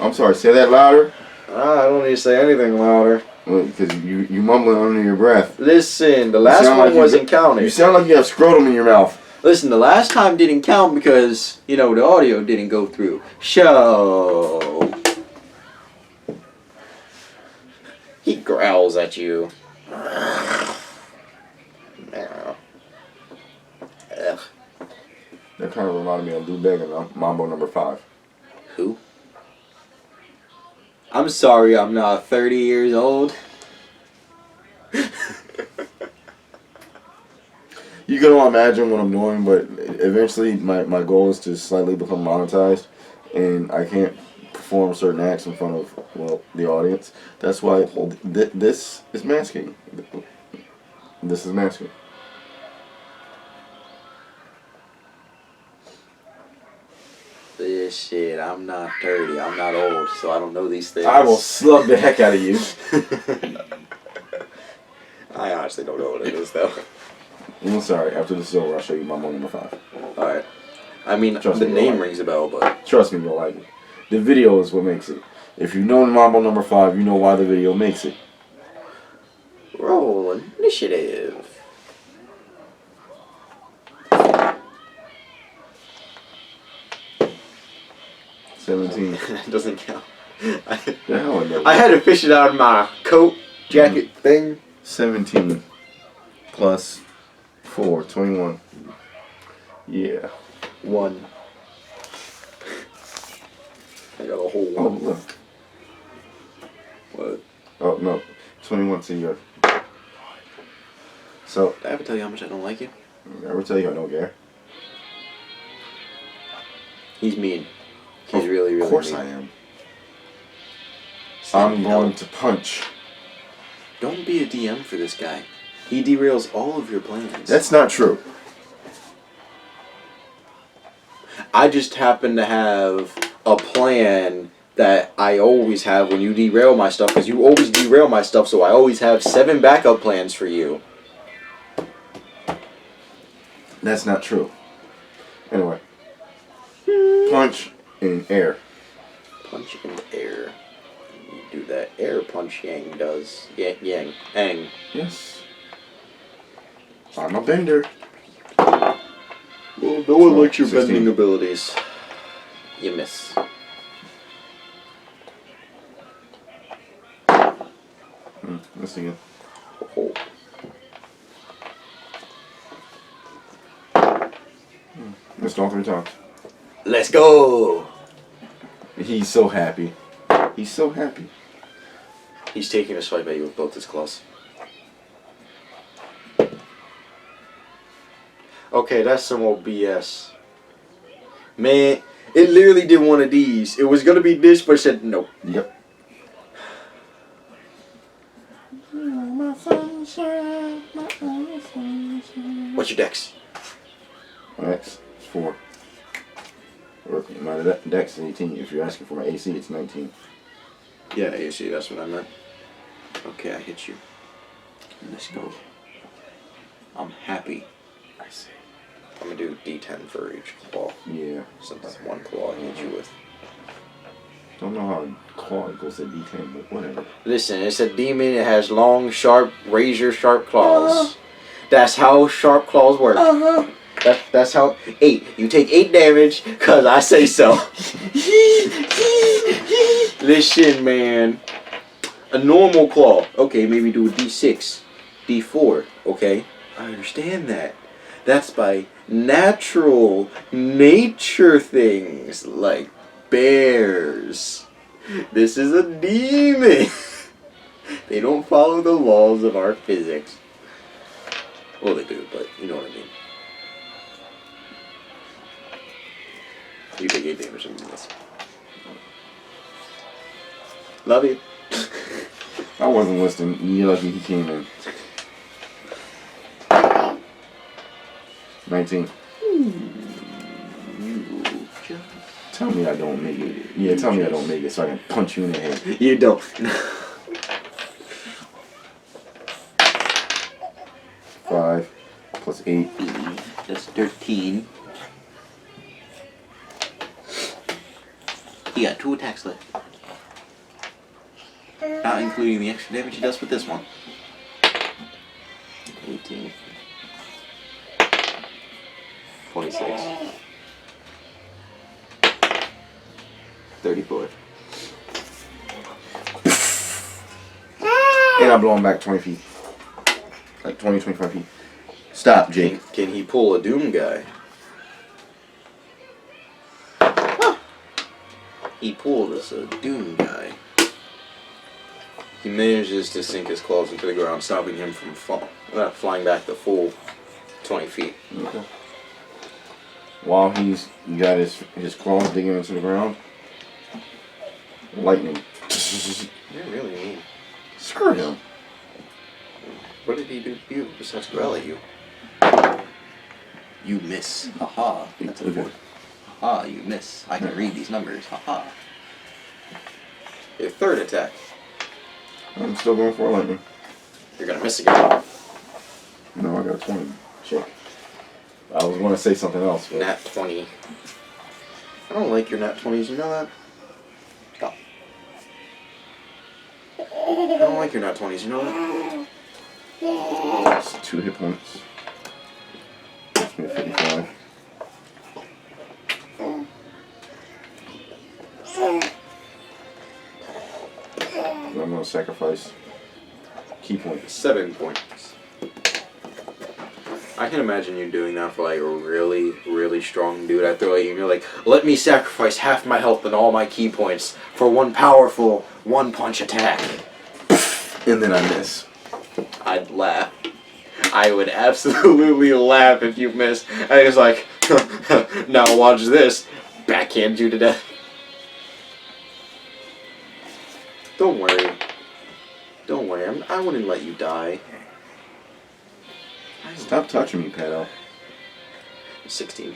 [SPEAKER 2] I'm sorry, say that louder.
[SPEAKER 1] I don't need to say anything louder.
[SPEAKER 2] Because you mumbling under your breath.
[SPEAKER 1] Listen, the last
[SPEAKER 2] sound
[SPEAKER 1] one
[SPEAKER 2] like you
[SPEAKER 1] wasn't
[SPEAKER 2] got-
[SPEAKER 1] counted.
[SPEAKER 2] You sound like you have scrotum in your mouth.
[SPEAKER 1] Listen, the last time didn't count because, the audio didn't go through. Show. He growls at you. Ugh.
[SPEAKER 2] That kind of reminded me of Lou Bega, Mambo number 5.
[SPEAKER 1] Who? I'm sorry I'm not 30 years old.
[SPEAKER 2] You can all imagine what I'm doing, but eventually my goal is to slightly become monetized, and I can't perform certain acts in front of, the audience. That's why this is masking. This is masking.
[SPEAKER 1] This shit, I'm not 30, I'm not old, so I don't know these things.
[SPEAKER 2] I will slug the heck out of you.
[SPEAKER 1] I honestly don't know what it is, though.
[SPEAKER 2] I'm sorry. After this is over, I'll show you Mambo number 5.
[SPEAKER 1] Alright. I mean,
[SPEAKER 2] Trust
[SPEAKER 1] the
[SPEAKER 2] me,
[SPEAKER 1] name
[SPEAKER 2] you'll like
[SPEAKER 1] rings a bell, but...
[SPEAKER 2] Trust me, you'll like it. The video is what makes it. If you know Mambo number 5, you know why the video makes it.
[SPEAKER 1] Roll initiative. That doesn't count.
[SPEAKER 2] The hell it doesn't.
[SPEAKER 1] I had to fish it out of my coat jacket thing.
[SPEAKER 2] 17 plus 4, 21. Yeah.
[SPEAKER 1] 1. I got a whole
[SPEAKER 2] Oh,
[SPEAKER 1] 1.
[SPEAKER 2] look.
[SPEAKER 1] What?
[SPEAKER 2] Oh, no. 21 to your. So,
[SPEAKER 1] Did I ever tell you how much I don't like you?
[SPEAKER 2] I ever tell you I don't care?
[SPEAKER 1] He's mean. He's really, really mean.
[SPEAKER 2] Of course I am.
[SPEAKER 1] Sam,
[SPEAKER 2] I'm
[SPEAKER 1] no.
[SPEAKER 2] going to punch.
[SPEAKER 1] Don't be a DM for this guy. He derails all of your plans.
[SPEAKER 2] That's not true.
[SPEAKER 1] I just happen to have a plan that I always have when you derail my stuff, because you always derail my stuff, so I always have 7 backup plans for you.
[SPEAKER 2] That's not true. Anyway. Punch in air.
[SPEAKER 1] Punch in air. You do that air punch Yang does. Yang. Ang.
[SPEAKER 2] Yes. I'm a bender.
[SPEAKER 1] Well, no one likes your
[SPEAKER 2] 16.
[SPEAKER 1] bending abilities. You miss.
[SPEAKER 2] Let's see again.
[SPEAKER 1] Oh.
[SPEAKER 2] Missed all 3 times.
[SPEAKER 1] Let's go!
[SPEAKER 2] He's so happy. He's so happy.
[SPEAKER 1] He's taking a swipe at you with both his claws. Okay, that's some old BS. Man, it literally did one of these. It was gonna be this, but it said no.
[SPEAKER 2] Yep. My sunshine, my only sunshine.
[SPEAKER 1] What's your dex?
[SPEAKER 2] Dex is 4. My dex is 18. If you're asking for my AC, it's 19.
[SPEAKER 1] Yeah, you see, that's what I meant. Okay, I hit you. Let's go. I'm happy.
[SPEAKER 2] I see.
[SPEAKER 1] I'm gonna do D10 for each claw.
[SPEAKER 2] Yeah.
[SPEAKER 1] Since that's one claw I hit you with.
[SPEAKER 2] Don't know how claw equals a D10, but whatever.
[SPEAKER 1] Listen, it's a demon. It has long, sharp, razor-sharp claws. That's how sharp claws work. That's how. 8. You take 8 damage, cause I say so. Listen, man. A normal claw. Okay, maybe do a D6, D4. Okay, I understand that. That's by natural nature things like bears. This is a demon. They don't follow the laws of our physics. Well, they do, but you know what I mean. You take 8 damage from this. Love you.
[SPEAKER 2] I wasn't listening. You're lucky he came in. 19. Tell me I don't make it. Yeah, tell me I don't make it so I can punch you in the head.
[SPEAKER 1] You don't.
[SPEAKER 2] 5 plus 8.
[SPEAKER 1] That's 13. He got 2 attacks left. Not including the extra damage he does with this one. 18. 26. 34.
[SPEAKER 2] And I blow him back 20 feet. Like 20, 25 feet. Stop, Jake.
[SPEAKER 1] Can he pull a Doom guy? He pulled us a Doom guy. He manages to sink his claws into the ground, stopping him from flying back the full 20 feet.
[SPEAKER 2] Okay. While he's got his claws digging into the ground, lightning.
[SPEAKER 1] You're really mean.
[SPEAKER 2] Screw him.
[SPEAKER 1] What did he do to you besides growl at you? You miss. Haha. That's a 4. Haha, you miss. I can read these numbers. Haha. Your third attack.
[SPEAKER 2] I'm still going for a lightning.
[SPEAKER 1] You're gonna miss again.
[SPEAKER 2] No, I got a 20. Check. I was going to say something else. But...
[SPEAKER 1] Nat 20. I don't like your nat 20s, you know that? Stop. I don't like your nat 20s, you know that?
[SPEAKER 2] It's 2 hit points. That's me at 55. I'm going to sacrifice key points.
[SPEAKER 1] 7 points. I can imagine you doing that for like a really, really strong dude. I throw at you and you're like, let me sacrifice half my health and all my key points for one powerful one-punch attack.
[SPEAKER 2] And then I miss.
[SPEAKER 1] I'd laugh. I would absolutely laugh if you missed. I was like, now watch this. Backhand you to death. Don't worry. Don't worry. I wouldn't let you die.
[SPEAKER 2] Stop touching me, pedo.
[SPEAKER 1] 16.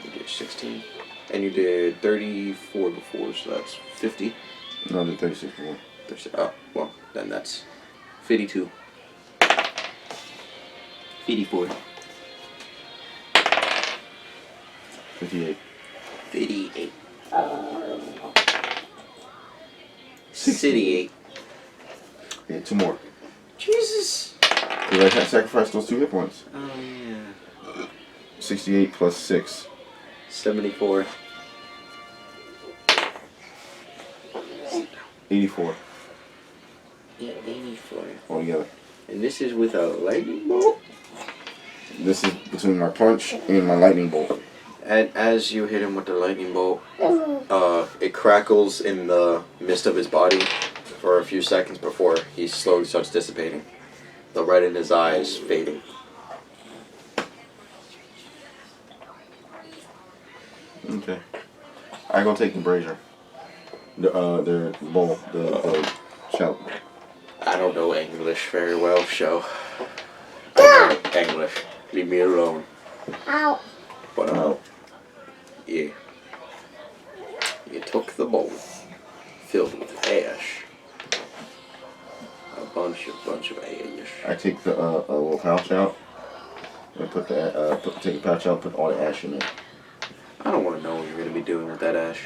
[SPEAKER 1] You did 16. And you did 34 before, so that's 50.
[SPEAKER 2] No, I did 36 before.
[SPEAKER 1] 36. Oh, well, then that's 52. 54.
[SPEAKER 2] 58.
[SPEAKER 1] 58.
[SPEAKER 2] 68. Yeah, 2 more.
[SPEAKER 1] Jesus.
[SPEAKER 2] Did I sacrifice those 2 hit points?
[SPEAKER 1] Oh, yeah.
[SPEAKER 2] 68 plus 6.
[SPEAKER 1] 74.
[SPEAKER 2] 84
[SPEAKER 1] Yeah, 84.
[SPEAKER 2] altogether.
[SPEAKER 1] And this is with a lightning bolt?
[SPEAKER 2] This is between my punch and my lightning bolt.
[SPEAKER 1] And as you hit him with the lightning bolt, it crackles in the mist of his body for a few seconds before he slowly starts dissipating. The red in his eyes fading.
[SPEAKER 2] Okay. I go take the brazier. The bowl. The Tell.
[SPEAKER 1] I don't know English very well, so I don't know English. Leave me alone.
[SPEAKER 3] Ow.
[SPEAKER 1] But yeah. You took the bowl filled with ash. A bunch of ash.
[SPEAKER 2] I take the a little pouch out and put the take the pouch out, put all the ash in it.
[SPEAKER 1] I don't want to know what you're gonna be doing with that ash.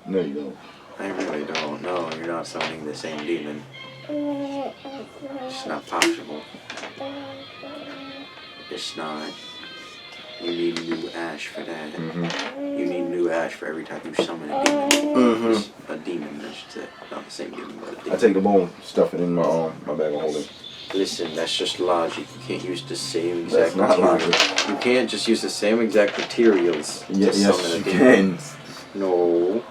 [SPEAKER 2] No, you don't.
[SPEAKER 1] I really don't. No, you're not summoning the same demon. It's not possible. It's not. You need new ash for that. You need new ash for every time you summon a demon. A demon, I should say. Not the same demon, but a demon.
[SPEAKER 2] I take the bowl, stuff it in my bag of holding.
[SPEAKER 1] Listen, that's just logic. You can't use the same
[SPEAKER 2] That's
[SPEAKER 1] exact
[SPEAKER 2] not
[SPEAKER 1] materials.
[SPEAKER 2] logic.
[SPEAKER 1] You can't just use the same exact materials to summon
[SPEAKER 2] Yes,
[SPEAKER 1] a
[SPEAKER 2] you
[SPEAKER 1] demon.
[SPEAKER 2] can.
[SPEAKER 1] No.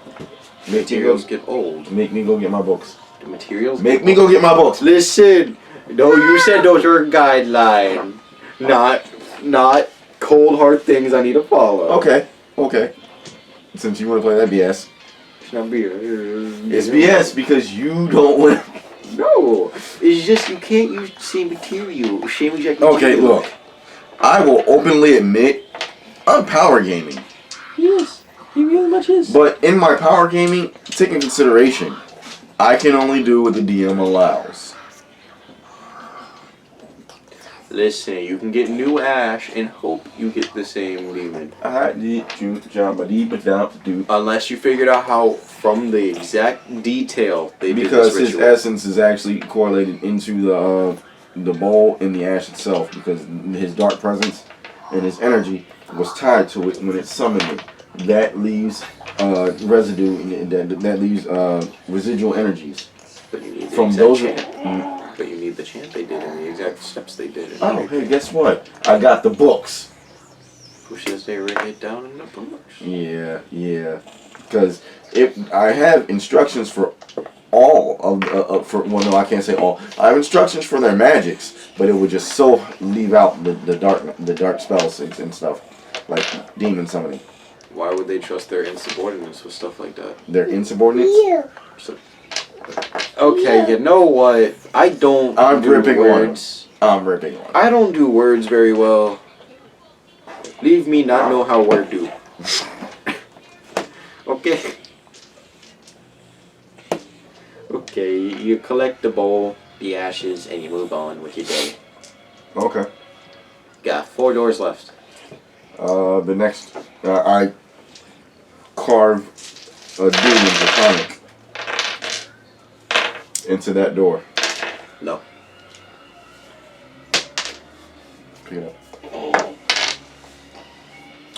[SPEAKER 2] Make me
[SPEAKER 1] Materials
[SPEAKER 2] go.
[SPEAKER 1] get old.
[SPEAKER 2] Make me go get my books.
[SPEAKER 1] The materials
[SPEAKER 2] Make
[SPEAKER 1] get
[SPEAKER 2] me
[SPEAKER 1] old.
[SPEAKER 2] go get my books.
[SPEAKER 1] Listen. No, you said those were guidelines. Not cold hard things I need to follow.
[SPEAKER 2] Okay. Since you want to play that BS.
[SPEAKER 1] It's not BS.
[SPEAKER 2] It's BS because you don't want.
[SPEAKER 1] No. It's just you can't use the same material. Same exact material.
[SPEAKER 2] Okay, look. I will openly admit I'm power gaming.
[SPEAKER 1] Yes. He really much is.
[SPEAKER 2] But in my power gaming, take into consideration, I can only do what the DM allows.
[SPEAKER 1] Listen, you can get new ash and hope you get the same demon. Unless you figured out how, from the exact detail they did
[SPEAKER 2] Because
[SPEAKER 1] this
[SPEAKER 2] his
[SPEAKER 1] ritual.
[SPEAKER 2] essence is actually correlated into the bowl and the ash itself, because his dark presence and his energy was tied to it when it summoned it. That leaves residue. That leaves residual energies
[SPEAKER 1] But you need the
[SPEAKER 2] from
[SPEAKER 1] exact
[SPEAKER 2] those.
[SPEAKER 1] chant. But you need the chant they did and the exact steps they did. And
[SPEAKER 2] Oh,
[SPEAKER 1] everything.
[SPEAKER 2] hey, guess what? I got the books.
[SPEAKER 1] Who says they written it down in the books?
[SPEAKER 2] Yeah. Because I have instructions for all of well, no, I can't say all. I have instructions for their magics, but it would just so leave out the dark spells and stuff like demon summoning.
[SPEAKER 1] Why would they trust their insubordinates with stuff like that?
[SPEAKER 2] They're insubordinates.
[SPEAKER 1] So, okay, you know what? I don't
[SPEAKER 2] I'm
[SPEAKER 1] do
[SPEAKER 2] ripping
[SPEAKER 1] words.
[SPEAKER 2] I'm ripping one.
[SPEAKER 1] I don't do words very well. Leave me not know how word do. Okay. Okay, you collect the bowl, the ashes, and you move on with your day.
[SPEAKER 2] Okay.
[SPEAKER 1] Got 4 doors left.
[SPEAKER 2] The next, I carve a demon draconic into that door.
[SPEAKER 1] No.
[SPEAKER 2] Pick it up.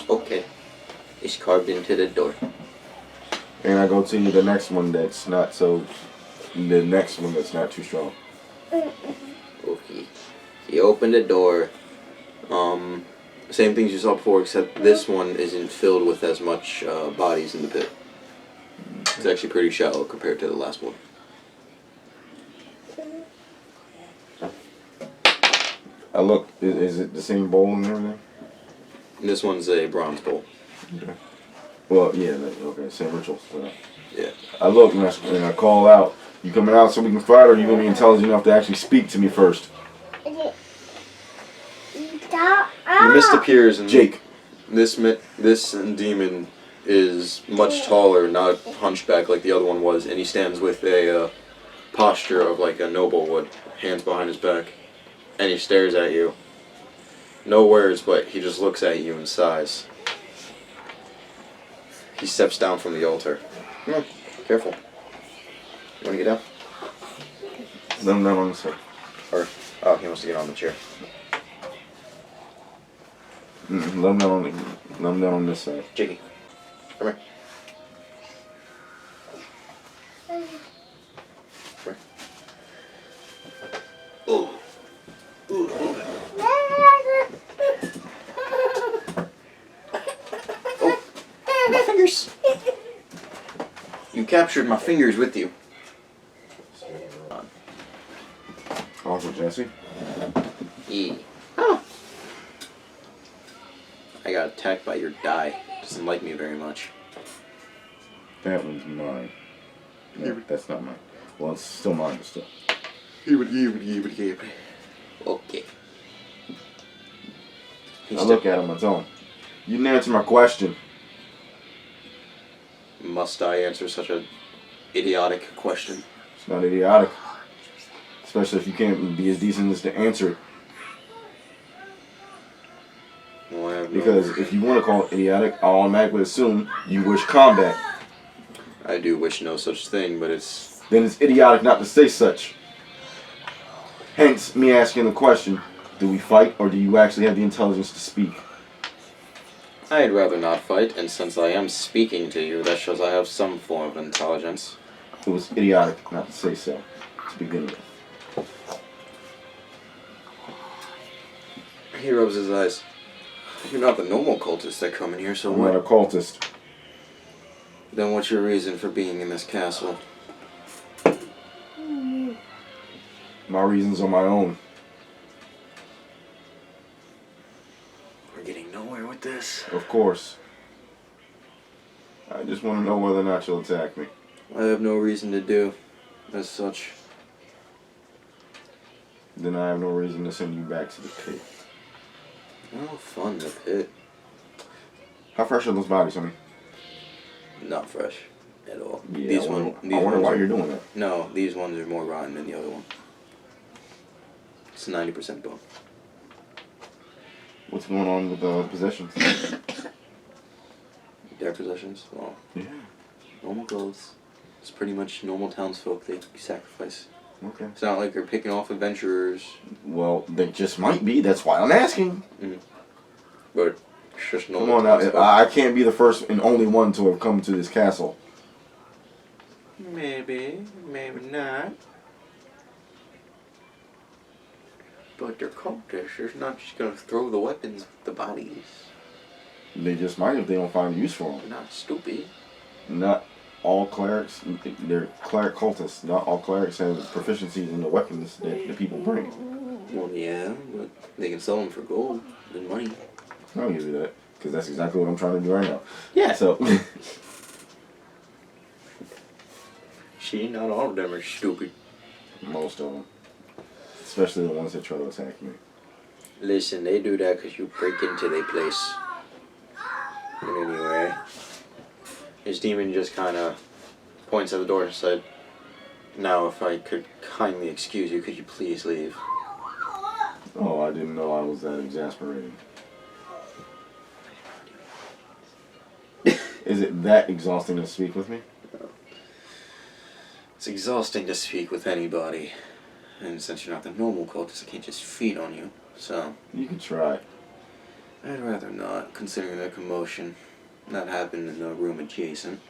[SPEAKER 1] Okay. It's carved into the door.
[SPEAKER 2] And I go to the next one that's not so. The next one that's not too strong.
[SPEAKER 1] Okay. You open the door. Same things you saw before, except this one isn't filled with as much bodies in the pit. It's actually pretty shallow compared to the last one.
[SPEAKER 2] I look. Is it the same bowl and everything?
[SPEAKER 1] This one's a bronze bowl.
[SPEAKER 2] Okay. Well, yeah. Okay. Same rituals.
[SPEAKER 1] Yeah.
[SPEAKER 2] I look and I call out. You coming out so we can fight, or you gonna be intelligent enough to actually speak to me first?
[SPEAKER 1] The mist appears and
[SPEAKER 2] Jake.
[SPEAKER 1] This demon is much taller, not hunchback like the other one was, and he stands with a posture of like a noble would, hands behind his back, and he stares at you. No words, but he just looks at you and sighs. He steps down from the altar. Come on, careful. You want to get down?
[SPEAKER 2] Let him down on the side.
[SPEAKER 1] Or, oh, he wants to get on the chair.
[SPEAKER 2] Let him down on this side.
[SPEAKER 1] Jiggy, come here. Come here. Ooh. Ooh. Oh, my fingers. You captured my fingers with you.
[SPEAKER 2] Also, Jesse.
[SPEAKER 1] E. Oh. I got attacked by your die. Doesn't like me very much.
[SPEAKER 2] That one's mine. No, that's not mine. Well, it's still mine, but still.
[SPEAKER 1] Okay.
[SPEAKER 2] I look at him and tell him, you didn't answer my question.
[SPEAKER 1] Must I answer such a idiotic question?
[SPEAKER 2] It's not idiotic. Especially if you can't be as decent as to answer it.
[SPEAKER 1] Well, I have no
[SPEAKER 2] Because
[SPEAKER 1] reason.
[SPEAKER 2] if you want to call it idiotic, I'll automatically assume you wish combat.
[SPEAKER 1] I do wish no such thing, but it's...
[SPEAKER 2] Then it's idiotic not to say such. Hence, me asking the question, do we fight or do you actually have the intelligence to speak?
[SPEAKER 1] I'd rather not fight, and since I am speaking to you, that shows I have some form of intelligence.
[SPEAKER 2] It was idiotic not to say so, to begin with.
[SPEAKER 1] He rubs his eyes. You're not the normal cultist that come in here, so
[SPEAKER 2] I'm
[SPEAKER 1] what?
[SPEAKER 2] not a cultist.
[SPEAKER 1] Then what's your reason for being in this castle?
[SPEAKER 2] My reasons are my own.
[SPEAKER 1] We're getting nowhere with this.
[SPEAKER 2] Of course. I just want to know whether or not you'll attack me.
[SPEAKER 1] I have no reason to do as such.
[SPEAKER 2] Then I have no reason to send you back to the pit.
[SPEAKER 1] Oh, fun, the pit.
[SPEAKER 2] How fresh are those bodies, honey?
[SPEAKER 1] Not fresh at all.
[SPEAKER 2] Yeah,
[SPEAKER 1] These
[SPEAKER 2] I wonder
[SPEAKER 1] ones
[SPEAKER 2] why
[SPEAKER 1] are-
[SPEAKER 2] you're doing that.
[SPEAKER 1] No, these ones are more rotten than the other one. It's 90% bone.
[SPEAKER 2] What's going on with the possessions?
[SPEAKER 1] Their possessions? Well,
[SPEAKER 2] Yeah.
[SPEAKER 1] normal clothes. It's pretty much normal townsfolk they sacrifice.
[SPEAKER 2] Okay.
[SPEAKER 1] It's not like they're picking off adventurers.
[SPEAKER 2] Well, they just might be. That's why I'm asking.
[SPEAKER 1] But it's just
[SPEAKER 2] Come
[SPEAKER 1] normal
[SPEAKER 2] on now.
[SPEAKER 1] townsfolk.
[SPEAKER 2] I can't be the first and only one to have come to this castle.
[SPEAKER 1] Maybe, maybe not. But they're cultists. They're not just gonna throw the weapons at the bodies.
[SPEAKER 2] They just might if they don't find use for
[SPEAKER 1] They're
[SPEAKER 2] them.
[SPEAKER 1] not stupid.
[SPEAKER 2] Not all clerics, they're cleric cultists. Not all clerics have proficiencies in the weapons that the people bring.
[SPEAKER 1] Well, yeah, but they can sell them for gold and money.
[SPEAKER 2] I'll give you that. Because that's exactly what I'm trying to do right now.
[SPEAKER 1] Yeah.
[SPEAKER 2] So,
[SPEAKER 1] See, not all of them are stupid.
[SPEAKER 2] most of them. Especially the ones that try to attack me.
[SPEAKER 1] Listen, they do that because you break into their place. And anyway, his demon just kind of points at the door and said, "Now, if I could kindly excuse you, could you please leave?"
[SPEAKER 2] Oh, I didn't know I was that exasperating. Is it that exhausting to speak with me?
[SPEAKER 1] It's exhausting to speak with anybody. And since you're not the normal cultist, I can't just feed on you. So,
[SPEAKER 2] You can try.
[SPEAKER 1] I'd rather not, considering the commotion that happened in the room adjacent.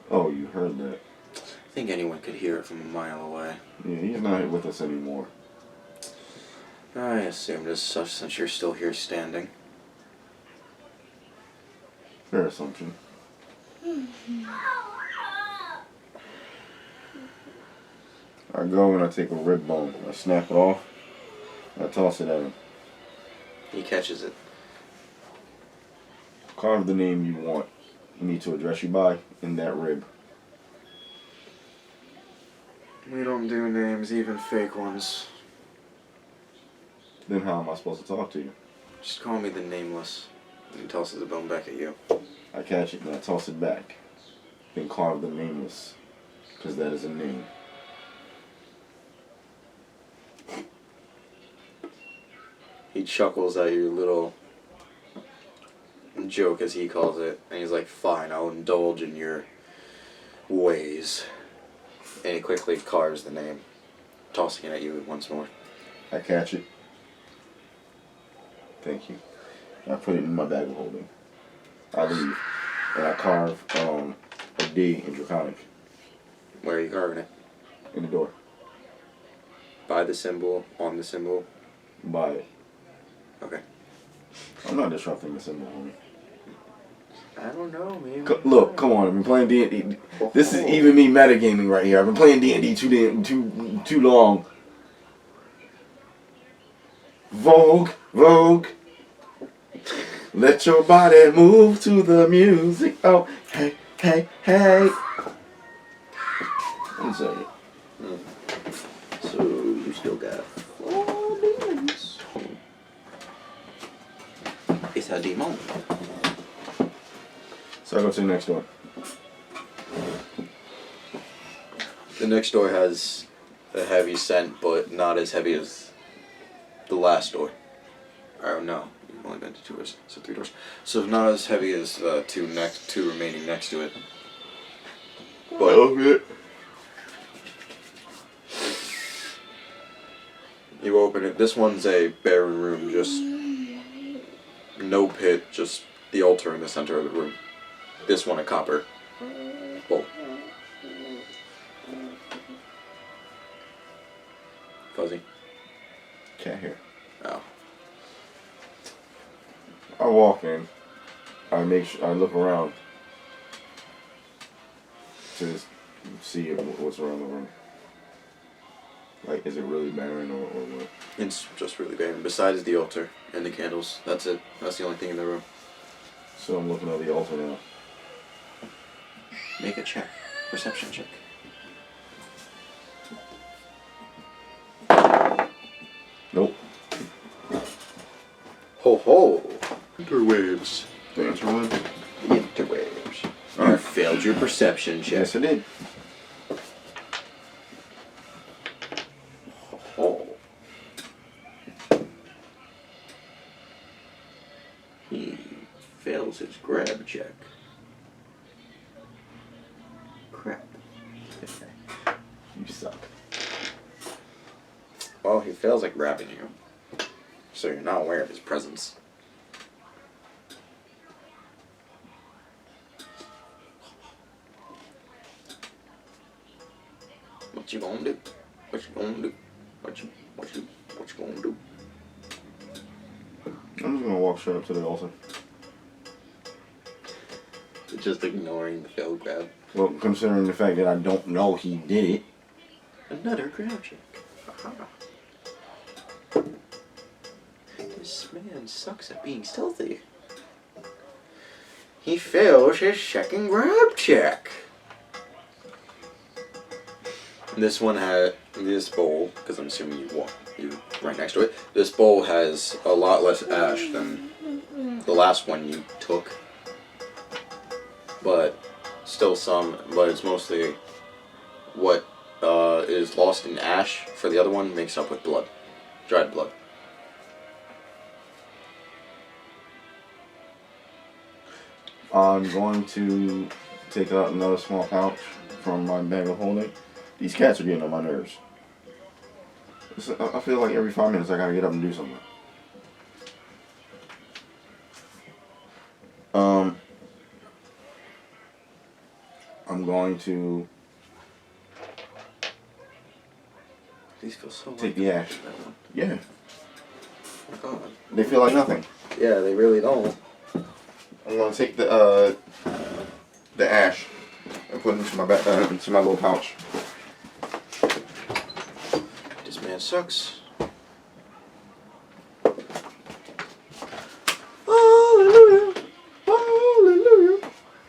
[SPEAKER 2] Oh, you heard that.
[SPEAKER 1] I think anyone could hear it from a mile away.
[SPEAKER 2] Yeah, he's not with us anymore.
[SPEAKER 1] I assumed as such since you're still here standing.
[SPEAKER 2] Fair assumption. I go and I take a rib bone. I snap it off. I toss it at him.
[SPEAKER 1] He catches it.
[SPEAKER 2] Carve the name you want me to address you by in that rib.
[SPEAKER 1] We don't do names, even fake ones.
[SPEAKER 2] Then how am I supposed to talk to you?
[SPEAKER 1] Just call me the Nameless. And he tosses the bone back at you.
[SPEAKER 2] I catch it and I toss it back. Then carve the nameless. Because that is a name.
[SPEAKER 1] He chuckles at your little joke, as he calls it, and he's like, "Fine, I'll indulge in your ways." And he quickly carves the name, tossing it at you once more.
[SPEAKER 2] I catch it. Thank you. I put it in my bag of holding. I leave. And I carve a D in Draconic
[SPEAKER 1] Where are you carving it?
[SPEAKER 2] in the door.
[SPEAKER 1] By the symbol, on the symbol.
[SPEAKER 2] By it.
[SPEAKER 1] Okay.
[SPEAKER 2] I'm not disrupting the symbol, homie.
[SPEAKER 1] I don't know, man.
[SPEAKER 2] Look, come on. I've been playing D&D. This is even me metagaming right here. I've been playing D&D too long. Vogue, Vogue. Let your body move to the music. Oh, hey, hey, hey. 1 second.
[SPEAKER 1] So you still got 4 demons. It's a demon.
[SPEAKER 2] So I go to the next door.
[SPEAKER 1] The next door has a heavy scent, but not as heavy as the last door. Or no, you've only been to 2 doors, so 3 doors. So not as heavy as the 2 remaining next to it. But
[SPEAKER 2] Okay.
[SPEAKER 1] you open it. This one's a barren room, just no pit, just the altar in the center of the room. This one a copper bowl. Fuzzy.
[SPEAKER 2] Can't hear.
[SPEAKER 1] Oh.
[SPEAKER 2] I walk in. I look around to see what's around the room. Like, is it really barren or what?
[SPEAKER 1] It's just really barren. Besides the altar and the candles, that's it. That's the only thing in the room.
[SPEAKER 2] So I'm looking at the altar now.
[SPEAKER 1] Make a check. Perception check.
[SPEAKER 2] Nope.
[SPEAKER 1] Ho ho! Interwaves.
[SPEAKER 2] The answer was?
[SPEAKER 1] Interwaves. You failed your perception check.
[SPEAKER 2] Yes, I did.
[SPEAKER 1] Oh. He fails his grab check. Crap.
[SPEAKER 2] You suck.
[SPEAKER 1] Well, he fails at grabbing you. So you're not aware of his presence. What you gonna do? What you gonna do? What you gonna do?
[SPEAKER 2] I'm just gonna walk straight up to the altar.
[SPEAKER 1] Just ignoring the failed grab.
[SPEAKER 2] Well, considering the fact that I don't know he did it.
[SPEAKER 1] Another grab check. Aha. This man sucks at being stealthy. He fails his second grab check. This one had this bowl, because I'm assuming you right next to it. This bowl has a lot less ash than the last one you took, but still some. But it's mostly what is lost in ash for the other one makes up with blood, dried blood.
[SPEAKER 2] I'm going to take out another small pouch from my bag of holding. These cats are getting on my nerves. I feel like every 5 minutes I gotta get up and do something. I'm going to
[SPEAKER 1] These feel so
[SPEAKER 2] take the ash. Yeah,
[SPEAKER 1] God.
[SPEAKER 2] they feel like nothing.
[SPEAKER 1] Yeah, they really don't.
[SPEAKER 2] I'm gonna take the ash and put it into my little pouch.
[SPEAKER 1] This man sucks. Hallelujah! Hallelujah!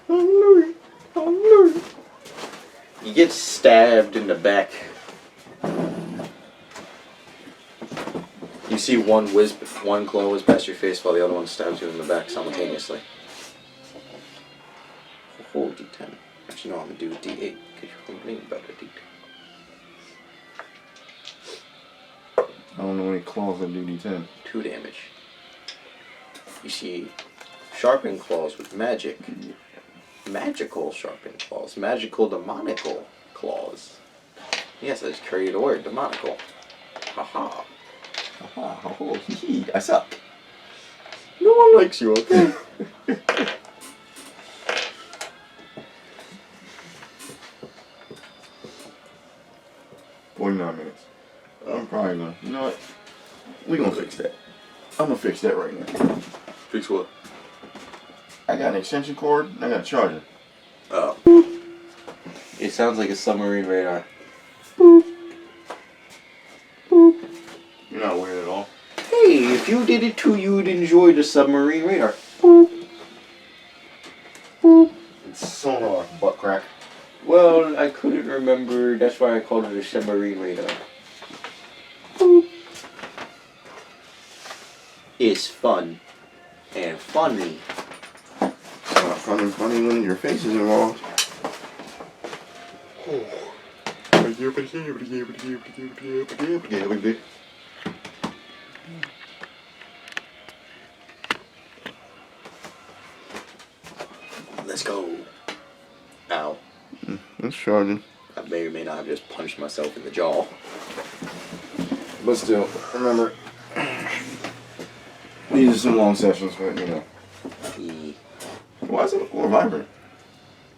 [SPEAKER 1] Hallelujah! Hallelujah! You get stabbed in the back. You see one claw whiz past your face while the other one stabs you in the back simultaneously. Oh, D10. Actually, no, I'm gonna do a D8 because you're complaining about a D10.
[SPEAKER 2] I don't know any claws that do D10.
[SPEAKER 1] 2 damage. You see sharpened claws with magic. Magical sharpened claws. Magical demonical claws. Yes, I just created a word. Demonical. Haha.
[SPEAKER 2] Haha, oh, hee hee, I suck.
[SPEAKER 1] No one likes you, okay?
[SPEAKER 2] 49 minutes. I'm probably gonna, you know what? We gonna fix that. I'm gonna fix that right now.
[SPEAKER 1] Fix what?
[SPEAKER 2] I got an extension cord and I got a charger.
[SPEAKER 1] Oh. It sounds like a submarine radar.
[SPEAKER 2] You're not weird at all.
[SPEAKER 1] Hey, if you did it too, you would enjoy the submarine radar. Boop.
[SPEAKER 2] It's sonar, butt crack.
[SPEAKER 1] Well, I couldn't remember. That's why I called it a submarine radar. It's fun and funny.
[SPEAKER 2] It's not fun and funny when your face is involved.
[SPEAKER 1] Let's go. Ow.
[SPEAKER 2] It's charging.
[SPEAKER 1] I may or may not have just punched myself in the jaw.
[SPEAKER 2] But still, remember, these are some long sessions, but you know. Why is it more vibrant?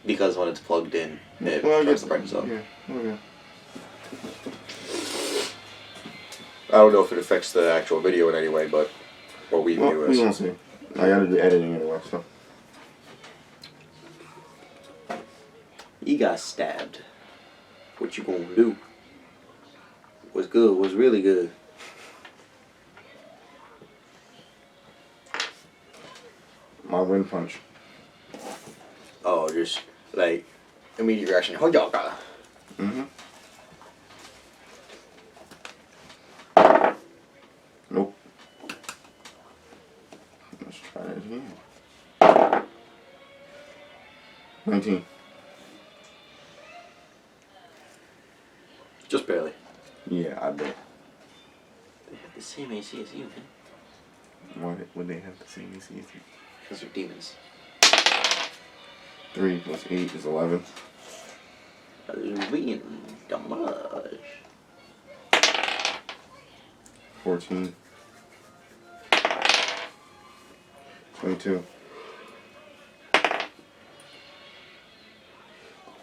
[SPEAKER 1] Because when it's plugged in, it
[SPEAKER 2] Well,
[SPEAKER 1] turns the brightness up.
[SPEAKER 2] Yeah, okay.
[SPEAKER 1] I don't know if it affects the actual video in any way, but what we
[SPEAKER 2] Well,
[SPEAKER 1] do
[SPEAKER 2] we
[SPEAKER 1] is.
[SPEAKER 2] gonna see. I gotta do editing anyway, so.
[SPEAKER 1] You got stabbed. What you gonna do? What's good? What's really good?
[SPEAKER 2] My wind punch.
[SPEAKER 1] Oh, just like immediate reaction. Oh, y'all got.
[SPEAKER 2] Mm-hmm. Nope. Let's try that again. 19.
[SPEAKER 1] Just barely.
[SPEAKER 2] Yeah, I bet.
[SPEAKER 1] They have the same AC as you, man.
[SPEAKER 2] Why would they have the same AC as you?
[SPEAKER 1] Because they're demons.
[SPEAKER 2] 3 plus 8 is 11.
[SPEAKER 1] Being damage.
[SPEAKER 2] 14. 22.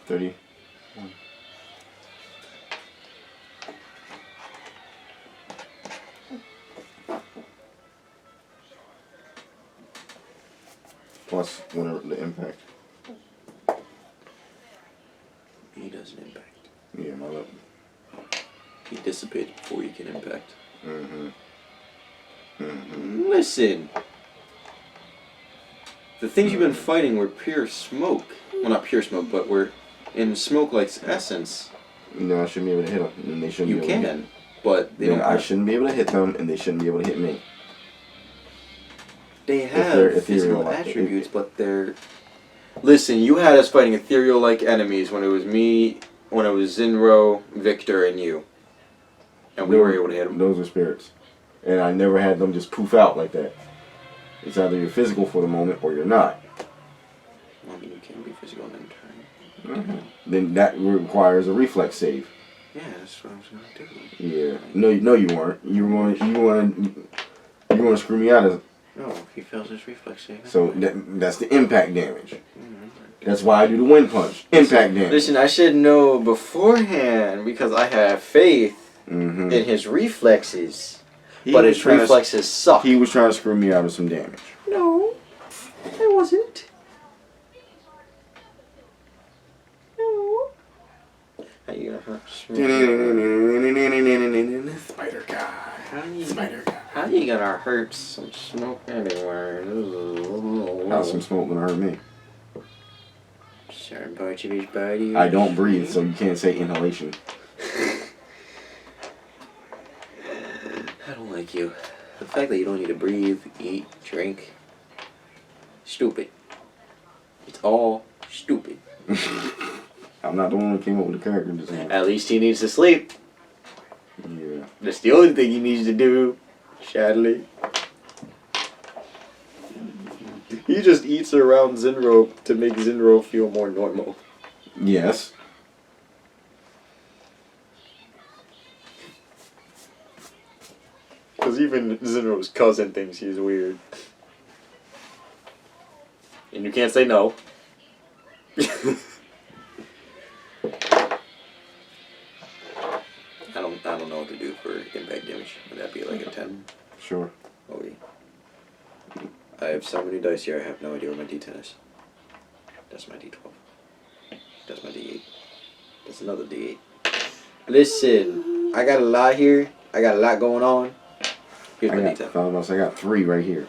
[SPEAKER 2] 30. Plus whatever the impact.
[SPEAKER 1] He doesn't impact.
[SPEAKER 2] Yeah, my level.
[SPEAKER 1] He dissipated before he can impact.
[SPEAKER 2] Mm-hmm. Mm-hmm.
[SPEAKER 1] Listen. The things you've been fighting were pure smoke. Well, not pure smoke, but were in smoke-like essence.
[SPEAKER 2] No, I shouldn't be able to hit them, and they shouldn't
[SPEAKER 1] You
[SPEAKER 2] be able to hit
[SPEAKER 1] can, but they
[SPEAKER 2] Then
[SPEAKER 1] don't.
[SPEAKER 2] I shouldn't be able to hit them, and they shouldn't be able to hit me.
[SPEAKER 1] They
[SPEAKER 2] they're
[SPEAKER 1] have physical
[SPEAKER 2] ethereal,
[SPEAKER 1] attributes, but they're. Listen, you had us fighting ethereal-like enemies when it was me, when it was Zinro, Victor, and you, and we were able to hit them.
[SPEAKER 2] Those are spirits, and I never had them just poof out like that. It's either you're physical for the moment or you're not.
[SPEAKER 1] Well, I mean, you can be physical and then turn.
[SPEAKER 2] Mm-hmm. Then that requires a reflex save.
[SPEAKER 1] Yeah, that's what I was gonna do.
[SPEAKER 2] Yeah. No, you weren't. You were going to screw me out of.
[SPEAKER 1] No, if he fails his reflex save.
[SPEAKER 2] So that's the impact damage. That's why I do the wind punch. Impact damage.
[SPEAKER 1] Listen, I should know beforehand because I have faith
[SPEAKER 2] Mm-hmm.
[SPEAKER 1] in his reflexes. But his reflexes suck.
[SPEAKER 2] He was trying to screw me out of some damage.
[SPEAKER 1] No, I wasn't. No. How you gonna hurt?
[SPEAKER 2] Spider guy.
[SPEAKER 1] Spider guy. How you gonna hurt some smoke anywhere?
[SPEAKER 2] How's some smoke gonna hurt me?
[SPEAKER 1] Certain parts of his body.
[SPEAKER 2] I don't breathe, so you can't say inhalation.
[SPEAKER 1] I don't like you. The fact that you don't need to breathe, eat, drink. Stupid. It's all stupid.
[SPEAKER 2] I'm not the one who came up with the character design.
[SPEAKER 1] At least he needs to sleep.
[SPEAKER 2] Yeah.
[SPEAKER 1] That's the only thing he needs to do. Sadly. He just eats around Zinro to make Zinro feel more normal.
[SPEAKER 2] Yes.
[SPEAKER 1] Because even Zinro's cousin thinks he's weird. And you can't say no. I don't know what to do for impact damage. Would that be like a 10?
[SPEAKER 2] Sure.
[SPEAKER 1] Oh, yeah. I have so many dice here, I have no idea where my D10 is. That's my D12. That's my D8. That's another D8. Listen, I got a lot here. I got a lot going on. Here's my D10.
[SPEAKER 2] I got 3 right here.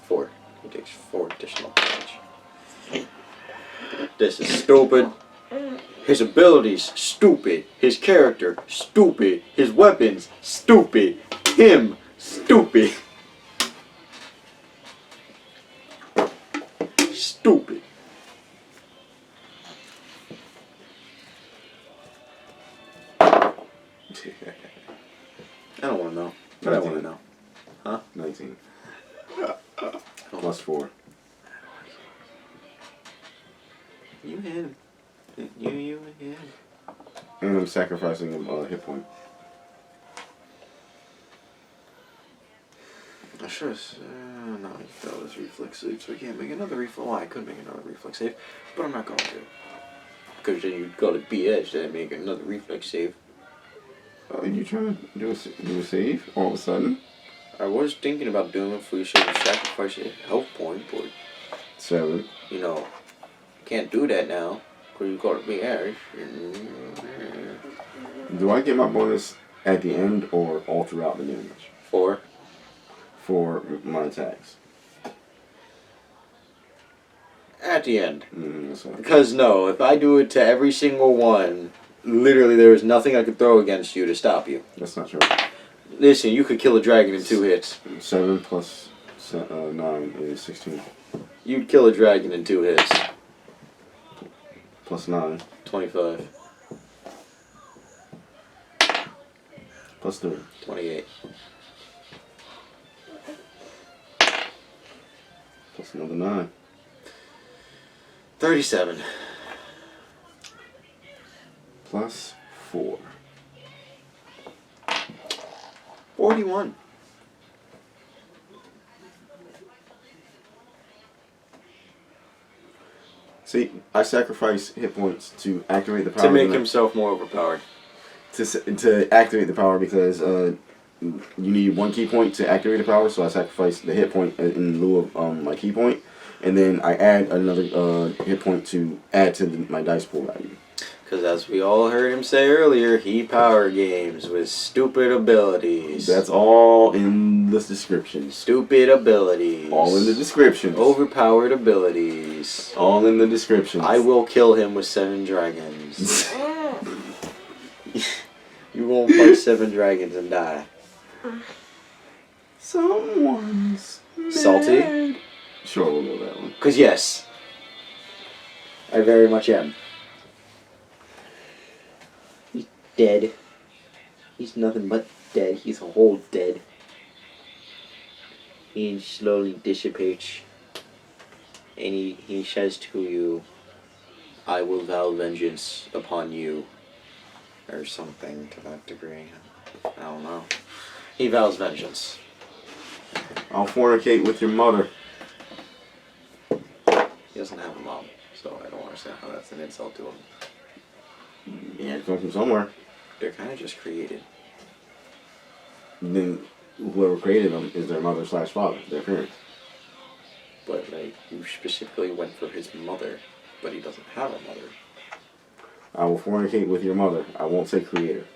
[SPEAKER 1] 4. He takes 4 additional damage. This is stupid. His abilities, stupid. His character, stupid. His weapons, stupid. Him, stupid. Stupid. I don't want to know. But I want to know. Huh?
[SPEAKER 2] 19. Plus 4.
[SPEAKER 1] You hit him. You hit him.
[SPEAKER 2] And I'm sacrificing a hit point.
[SPEAKER 1] I should have. No, you failed his reflex save, so I can't make another reflex. Well, I could make another reflex save, but I'm not going to. Because then you'd go to BS and make another reflex save.
[SPEAKER 2] Are you trying to do a save all of a sudden?
[SPEAKER 1] I was thinking about doing it for you, so you sacrifice a health point, but
[SPEAKER 2] 7.
[SPEAKER 1] you know, can't do that now because you got to BS.
[SPEAKER 2] Do I get my bonus at the end or all throughout the damage?
[SPEAKER 1] 4.
[SPEAKER 2] For my attacks.
[SPEAKER 1] At the end.
[SPEAKER 2] That's what
[SPEAKER 1] Because no, if I do it to every single one, literally there is nothing I could throw against you to stop you.
[SPEAKER 2] That's not true.
[SPEAKER 1] Listen, you could kill a dragon in 2 hits.
[SPEAKER 2] 7 plus 9 is 16.
[SPEAKER 1] You'd kill a dragon in 2 hits.
[SPEAKER 2] Plus 9.
[SPEAKER 1] 25.
[SPEAKER 2] Plus 3.
[SPEAKER 1] 28.
[SPEAKER 2] Plus another 9.
[SPEAKER 1] 37.
[SPEAKER 2] Plus 4.
[SPEAKER 1] 41.
[SPEAKER 2] See, I sacrifice hit points to activate the power.
[SPEAKER 1] To make himself more overpowered.
[SPEAKER 2] To activate the power because you need 1 key point to activate the power, so I sacrifice the hit point in lieu of my key point, and then I add another hit point to add to my dice pool value.
[SPEAKER 1] Because as we all heard him say earlier, he power games with stupid abilities.
[SPEAKER 2] That's all in the description.
[SPEAKER 1] Stupid abilities.
[SPEAKER 2] All in the description.
[SPEAKER 1] Overpowered abilities.
[SPEAKER 2] All in the description.
[SPEAKER 1] I will kill him with 7 dragons. You won't fight 7 dragons and die.
[SPEAKER 2] Someone's
[SPEAKER 1] Salty?
[SPEAKER 2] mad. Sure, we'll go that one.
[SPEAKER 1] Because yes, I very much am. He's dead. He's nothing but dead. He's a whole dead. He slowly dissipates. And he says to you, I will vow vengeance upon you. Or something to that degree. I don't know. He vows vengeance.
[SPEAKER 2] I'll fornicate with your mother.
[SPEAKER 1] He doesn't have a mom, so I don't understand how that's an insult to him.
[SPEAKER 2] Yeah, it comes from somewhere.
[SPEAKER 1] They're kind of just created.
[SPEAKER 2] Then whoever created them is their mother / father, their parents.
[SPEAKER 1] But, like, you specifically went for his mother, but he doesn't have a mother.
[SPEAKER 2] I will fornicate with your mother. I won't say creator.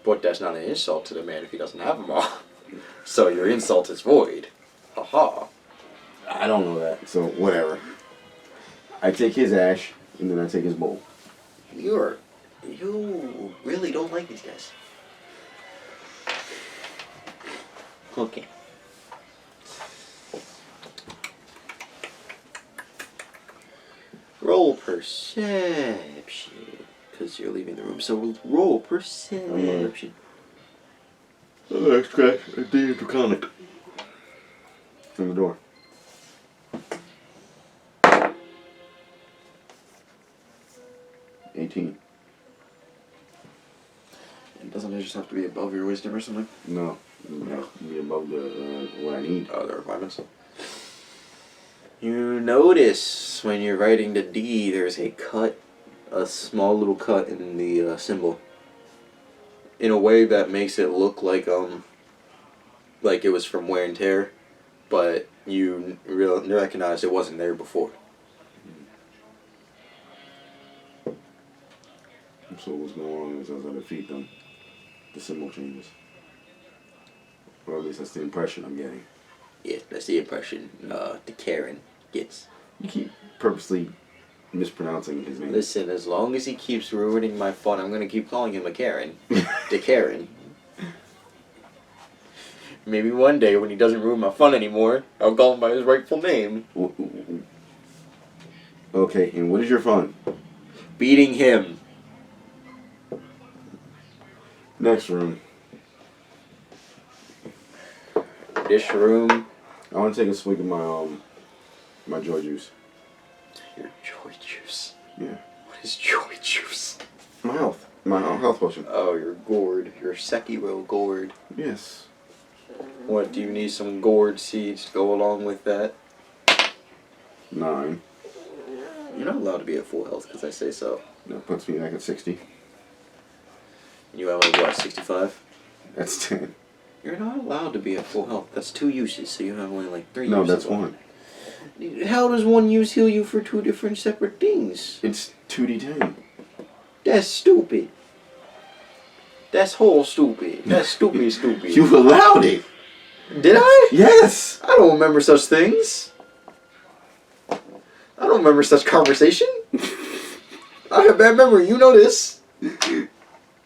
[SPEAKER 1] But that's not an insult to the man if he doesn't have a mom. So your insult is void. Haha.
[SPEAKER 2] I don't know that, so whatever. I take his ash, and then I take his bowl.
[SPEAKER 1] You really don't like these guys. Okay. Roll perception. Because you're leaving the room, so roll perception.
[SPEAKER 2] Oh, that's correct. I did DeKarrin. From the door. $18.
[SPEAKER 1] And doesn't it just have to be above your wisdom or something?
[SPEAKER 2] No. Be above the what I need.
[SPEAKER 1] Oh, the requirements. You notice when you're writing the D, there's a cut, a small little cut in the symbol, in a way that makes it look like it was from wear and tear, but you recognize it wasn't there before.
[SPEAKER 2] So what's going on is as I defeat them, the symbol changes. Or at least that's the impression I'm getting.
[SPEAKER 1] Yeah, that's the impression DeKarrin gets.
[SPEAKER 2] You keep purposely mispronouncing his name.
[SPEAKER 1] Listen, as long as he keeps ruining my fun, I'm gonna keep calling him a Karen. DeKarrin. Maybe one day when he doesn't ruin my fun anymore, I'll call him by his rightful name.
[SPEAKER 2] Okay, and what is your fun?
[SPEAKER 1] Beating him.
[SPEAKER 2] Next room.
[SPEAKER 1] This room.
[SPEAKER 2] I want to take a swig of my joy juice.
[SPEAKER 1] Your joy juice.
[SPEAKER 2] Yeah.
[SPEAKER 1] What is joy juice?
[SPEAKER 2] My health potion.
[SPEAKER 1] Oh, your gourd. Your Sekiro gourd.
[SPEAKER 2] Yes.
[SPEAKER 1] What, do you need some gourd seeds to go along with that?
[SPEAKER 2] 9.
[SPEAKER 1] You're not allowed to be at full health because I say so.
[SPEAKER 2] That puts me back at 60.
[SPEAKER 1] You have like what, 65?
[SPEAKER 2] That's 10.
[SPEAKER 1] You're not allowed to be at full health. That's 2 uses, so you have only like 3
[SPEAKER 2] No,
[SPEAKER 1] uses.
[SPEAKER 2] that's 1.
[SPEAKER 1] How does 1 use heal you for 2 different separate things?
[SPEAKER 2] It's 2d10.
[SPEAKER 1] That's stupid. That's whole stupid. That's stupid.
[SPEAKER 2] You allowed it.
[SPEAKER 1] Did I?
[SPEAKER 2] Yes.
[SPEAKER 1] I don't remember such things. I don't remember such conversation. I have bad memory. You know this.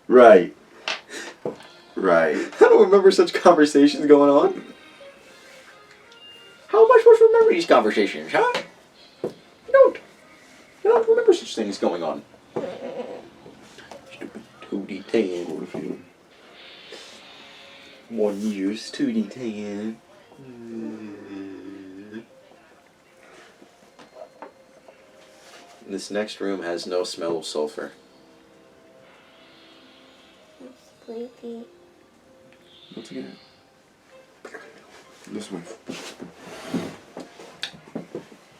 [SPEAKER 2] Right. Right.
[SPEAKER 1] I don't remember such conversations going on. How am I supposed to remember these conversations, huh? You don't remember such things going on. Stupid 2d10. 1 use 2d10. This next room has no smell of sulfur.
[SPEAKER 3] I'm sleepy.
[SPEAKER 2] What's again? This one.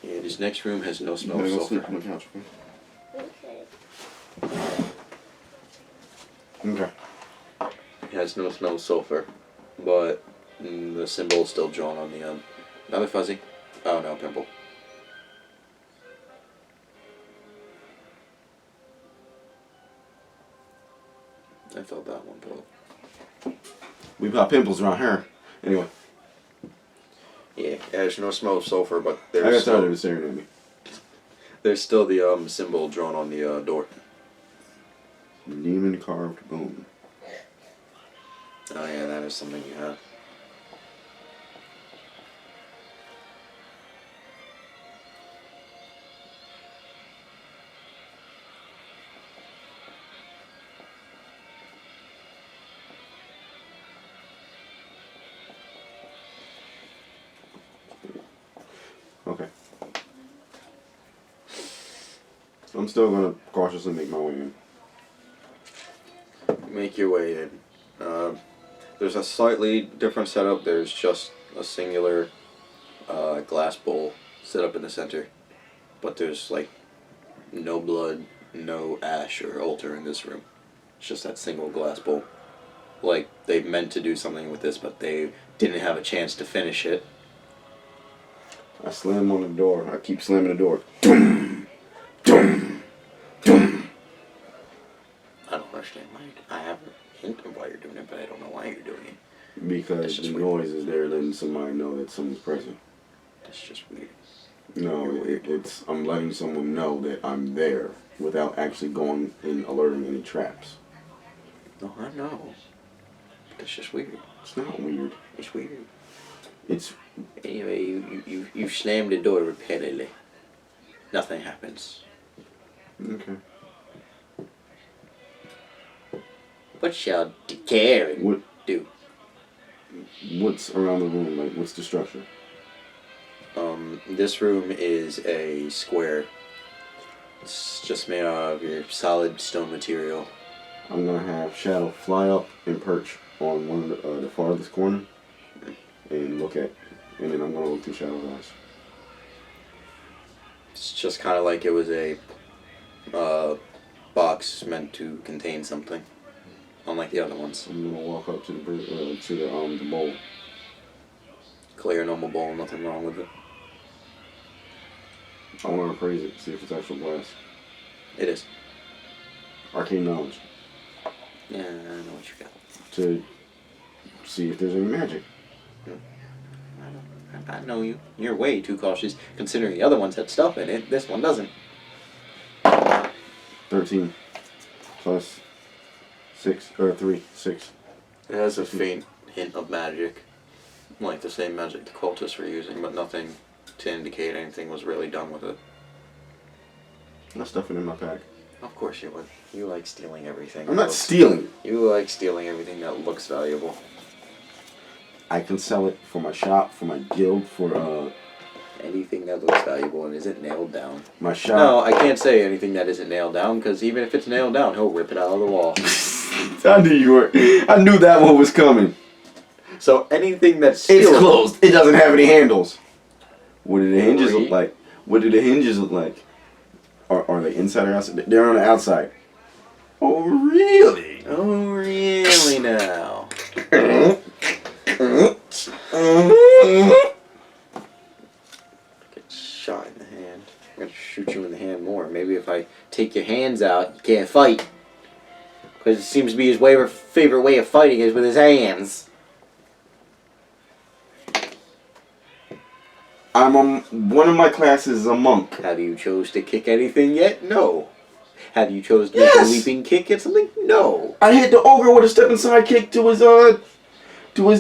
[SPEAKER 1] Yeah, this next room has no smell
[SPEAKER 2] I'm
[SPEAKER 1] of
[SPEAKER 2] gonna go sleep
[SPEAKER 1] sulfur.
[SPEAKER 2] on the couch.
[SPEAKER 3] Okay.
[SPEAKER 2] Okay.
[SPEAKER 1] It has no smell of sulfur, but the symbol is still drawn on the another fuzzy. Oh no, pimple. I felt that one pull.
[SPEAKER 2] We got pimples around here. Anyway.
[SPEAKER 1] Yeah, it has no smell of sulfur, but
[SPEAKER 2] I got
[SPEAKER 1] there's
[SPEAKER 2] tired of
[SPEAKER 1] still,
[SPEAKER 2] it staring at me.
[SPEAKER 1] there's still the symbol drawn on the door.
[SPEAKER 2] Demon carved bone.
[SPEAKER 1] Oh yeah, that is something you have.
[SPEAKER 2] Okay. I'm still gonna cautiously make my way in.
[SPEAKER 1] Make your way in. There's a slightly different setup. There's just a singular glass bowl set up in the center, but there's like no blood, no ash or altar in this room. It's just that single glass bowl. Like they meant to do something with this, but they didn't have a chance to finish it.
[SPEAKER 2] I slam on the door. I keep slamming the door. Doom, doom, doom.
[SPEAKER 1] I don't understand why. I have a hint of why you're doing it, but I don't know why you're doing it.
[SPEAKER 2] Because
[SPEAKER 1] That's just
[SPEAKER 2] the
[SPEAKER 1] weird.
[SPEAKER 2] noise is there, letting somebody know that someone's present.
[SPEAKER 1] That's just weird.
[SPEAKER 2] No,
[SPEAKER 1] You're weird.
[SPEAKER 2] it's I'm letting someone know that I'm there without actually going and alerting any traps.
[SPEAKER 1] No, I know. That's just weird.
[SPEAKER 2] It's not weird.
[SPEAKER 1] It's weird.
[SPEAKER 2] It's
[SPEAKER 1] Anyway, you slammed the door repeatedly. Nothing happens.
[SPEAKER 2] okay.
[SPEAKER 1] What shall DeKarrin
[SPEAKER 2] What
[SPEAKER 1] do?
[SPEAKER 2] what's around the room? Like what's the structure?
[SPEAKER 1] This room is a square. It's just made out of your solid stone material.
[SPEAKER 2] I'm gonna have Shadow fly up and perch on one of the farthest corner and look at, and then I'm gonna look through Shadow's eyes.
[SPEAKER 1] It's just kind of like it was a box meant to contain something, unlike the other ones.
[SPEAKER 2] I'm gonna walk up to the bowl.
[SPEAKER 1] Clear, normal bowl, nothing wrong with it.
[SPEAKER 2] I want to appraise it, see if it's actual glass.
[SPEAKER 1] It is.
[SPEAKER 2] Arcane knowledge
[SPEAKER 1] Yeah, I know what you got.
[SPEAKER 2] to see if there's any magic.
[SPEAKER 1] I I know you. You're way too cautious, considering the other ones had stuff in it. This one doesn't.
[SPEAKER 2] 13 plus 6 or 3, 6.
[SPEAKER 1] It has a faint hint of magic, like the same magic the cultists were using, but nothing to indicate anything was really done with it.
[SPEAKER 2] I'm stuffing in my pack.
[SPEAKER 1] Of course you would. You like stealing everything.
[SPEAKER 2] I'm not stealing.
[SPEAKER 1] You like stealing everything that looks valuable.
[SPEAKER 2] I can sell it for my shop, for my guild, for
[SPEAKER 1] Anything that looks valuable and isn't nailed down.
[SPEAKER 2] my shop.
[SPEAKER 1] No, I can't say anything that isn't nailed down, because even if it's nailed down, he'll rip it out of the wall.
[SPEAKER 2] I knew you were. I knew that one was coming.
[SPEAKER 1] So anything that's
[SPEAKER 2] It's closed. It doesn't have any handles. What do the hinges look like? What do the hinges look like? Are they inside or outside? They're on the outside. Oh, really?
[SPEAKER 1] Oh, really now? Get shot in the hand. I'm gonna shoot you in the hand more. Maybe if I take your hands out, you can't fight. Because it seems to be his favorite way of fighting is with his hands.
[SPEAKER 2] One of my classes is a monk.
[SPEAKER 1] Have you chose to kick anything yet? No. Have you chose to make
[SPEAKER 2] Yes!
[SPEAKER 1] a leaping kick at something? No.
[SPEAKER 2] I hit the ogre with a stepping side kick to his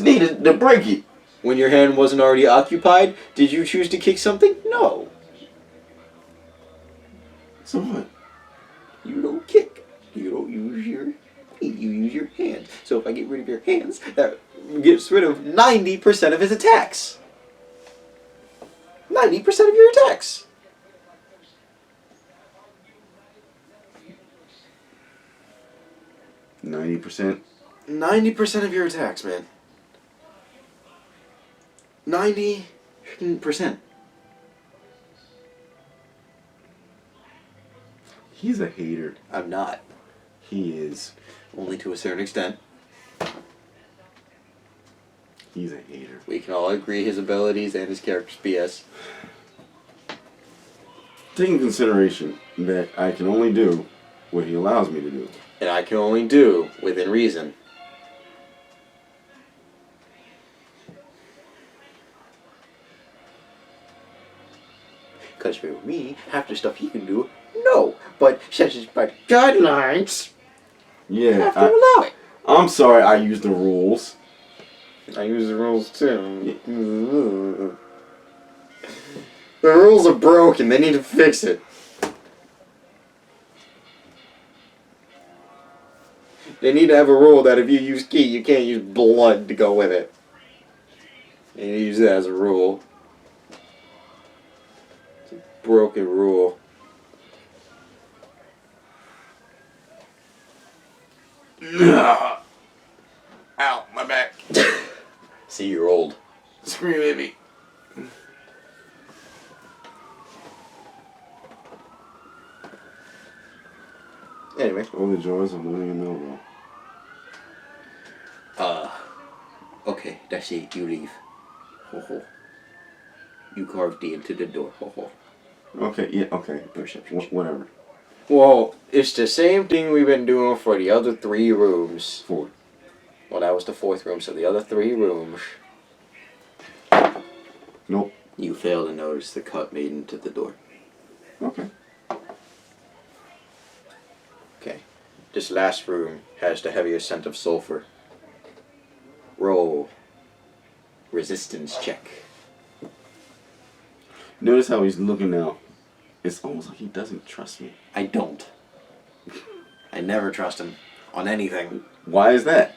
[SPEAKER 2] knee to break it.
[SPEAKER 1] When your hand wasn't already occupied, did you choose to kick something? No.
[SPEAKER 2] So what?
[SPEAKER 1] You don't kick. You don't use your feet. You use your hands. So if I get rid of your hands, that gets rid of 90% of his attacks. 90% of your attacks.
[SPEAKER 2] %.
[SPEAKER 1] 90% of your attacks, man. 90%.
[SPEAKER 2] He's a hater.
[SPEAKER 1] I'm not.
[SPEAKER 2] He is.
[SPEAKER 1] Only to a certain extent.
[SPEAKER 2] He's a hater.
[SPEAKER 1] We can all agree his abilities and his character's BS.
[SPEAKER 2] Taking consideration that I can only do what he allows me to do.
[SPEAKER 1] And I can only do within reason. Because for me, half the stuff he can do, no. But since it's by guidelines, you
[SPEAKER 2] Yeah,
[SPEAKER 1] have to allow it.
[SPEAKER 2] I'm sorry I used the rules.
[SPEAKER 1] I use the rules too. The rules are broken. They need to fix it. They need to have a rule that if you use ki, you can't use blood to go with it. You need to use it as a rule. It's a broken rule.
[SPEAKER 2] Ow, my back.
[SPEAKER 1] See, you're old.
[SPEAKER 2] Scream at me.
[SPEAKER 1] Anyway.
[SPEAKER 2] All the joys of living in Millville.
[SPEAKER 1] Okay, that's it. You leave. Ho ho. You carve D into the door. Ho ho.
[SPEAKER 2] Okay, yeah, okay.
[SPEAKER 1] Perception.
[SPEAKER 2] Whatever.
[SPEAKER 1] Well, it's the same thing we've been doing for the other 3 rooms.
[SPEAKER 2] 4.
[SPEAKER 1] Well, that was the 4th room, so the other 3 rooms.
[SPEAKER 2] Nope.
[SPEAKER 1] You fail to notice the cut made into the door.
[SPEAKER 2] Okay.
[SPEAKER 1] Okay. This last room has the heaviest scent of sulfur. Roll. Resistance check.
[SPEAKER 2] Notice how he's looking now. It's almost like he doesn't trust me.
[SPEAKER 1] I don't. I never trust him on anything.
[SPEAKER 2] Why is that?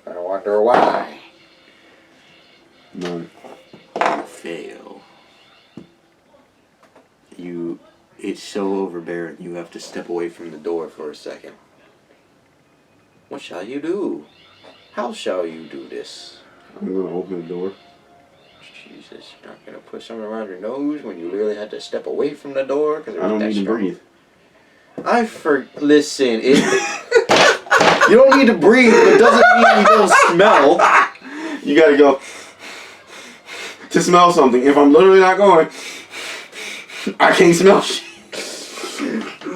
[SPEAKER 1] I wonder why.
[SPEAKER 2] None.
[SPEAKER 1] You fail. It's so overbearing you have to step away from the door for a second. What shall you do? How shall you do this?
[SPEAKER 2] I'm gonna open the door.
[SPEAKER 1] Jesus, you're not gonna put something around your nose when you really had to step away from the door? Cause
[SPEAKER 2] I don't need to breathe.
[SPEAKER 1] Listen, you don't need to breathe, but it doesn't mean you don't smell.
[SPEAKER 2] You gotta go to smell something. If I'm literally not going, I can't smell shit.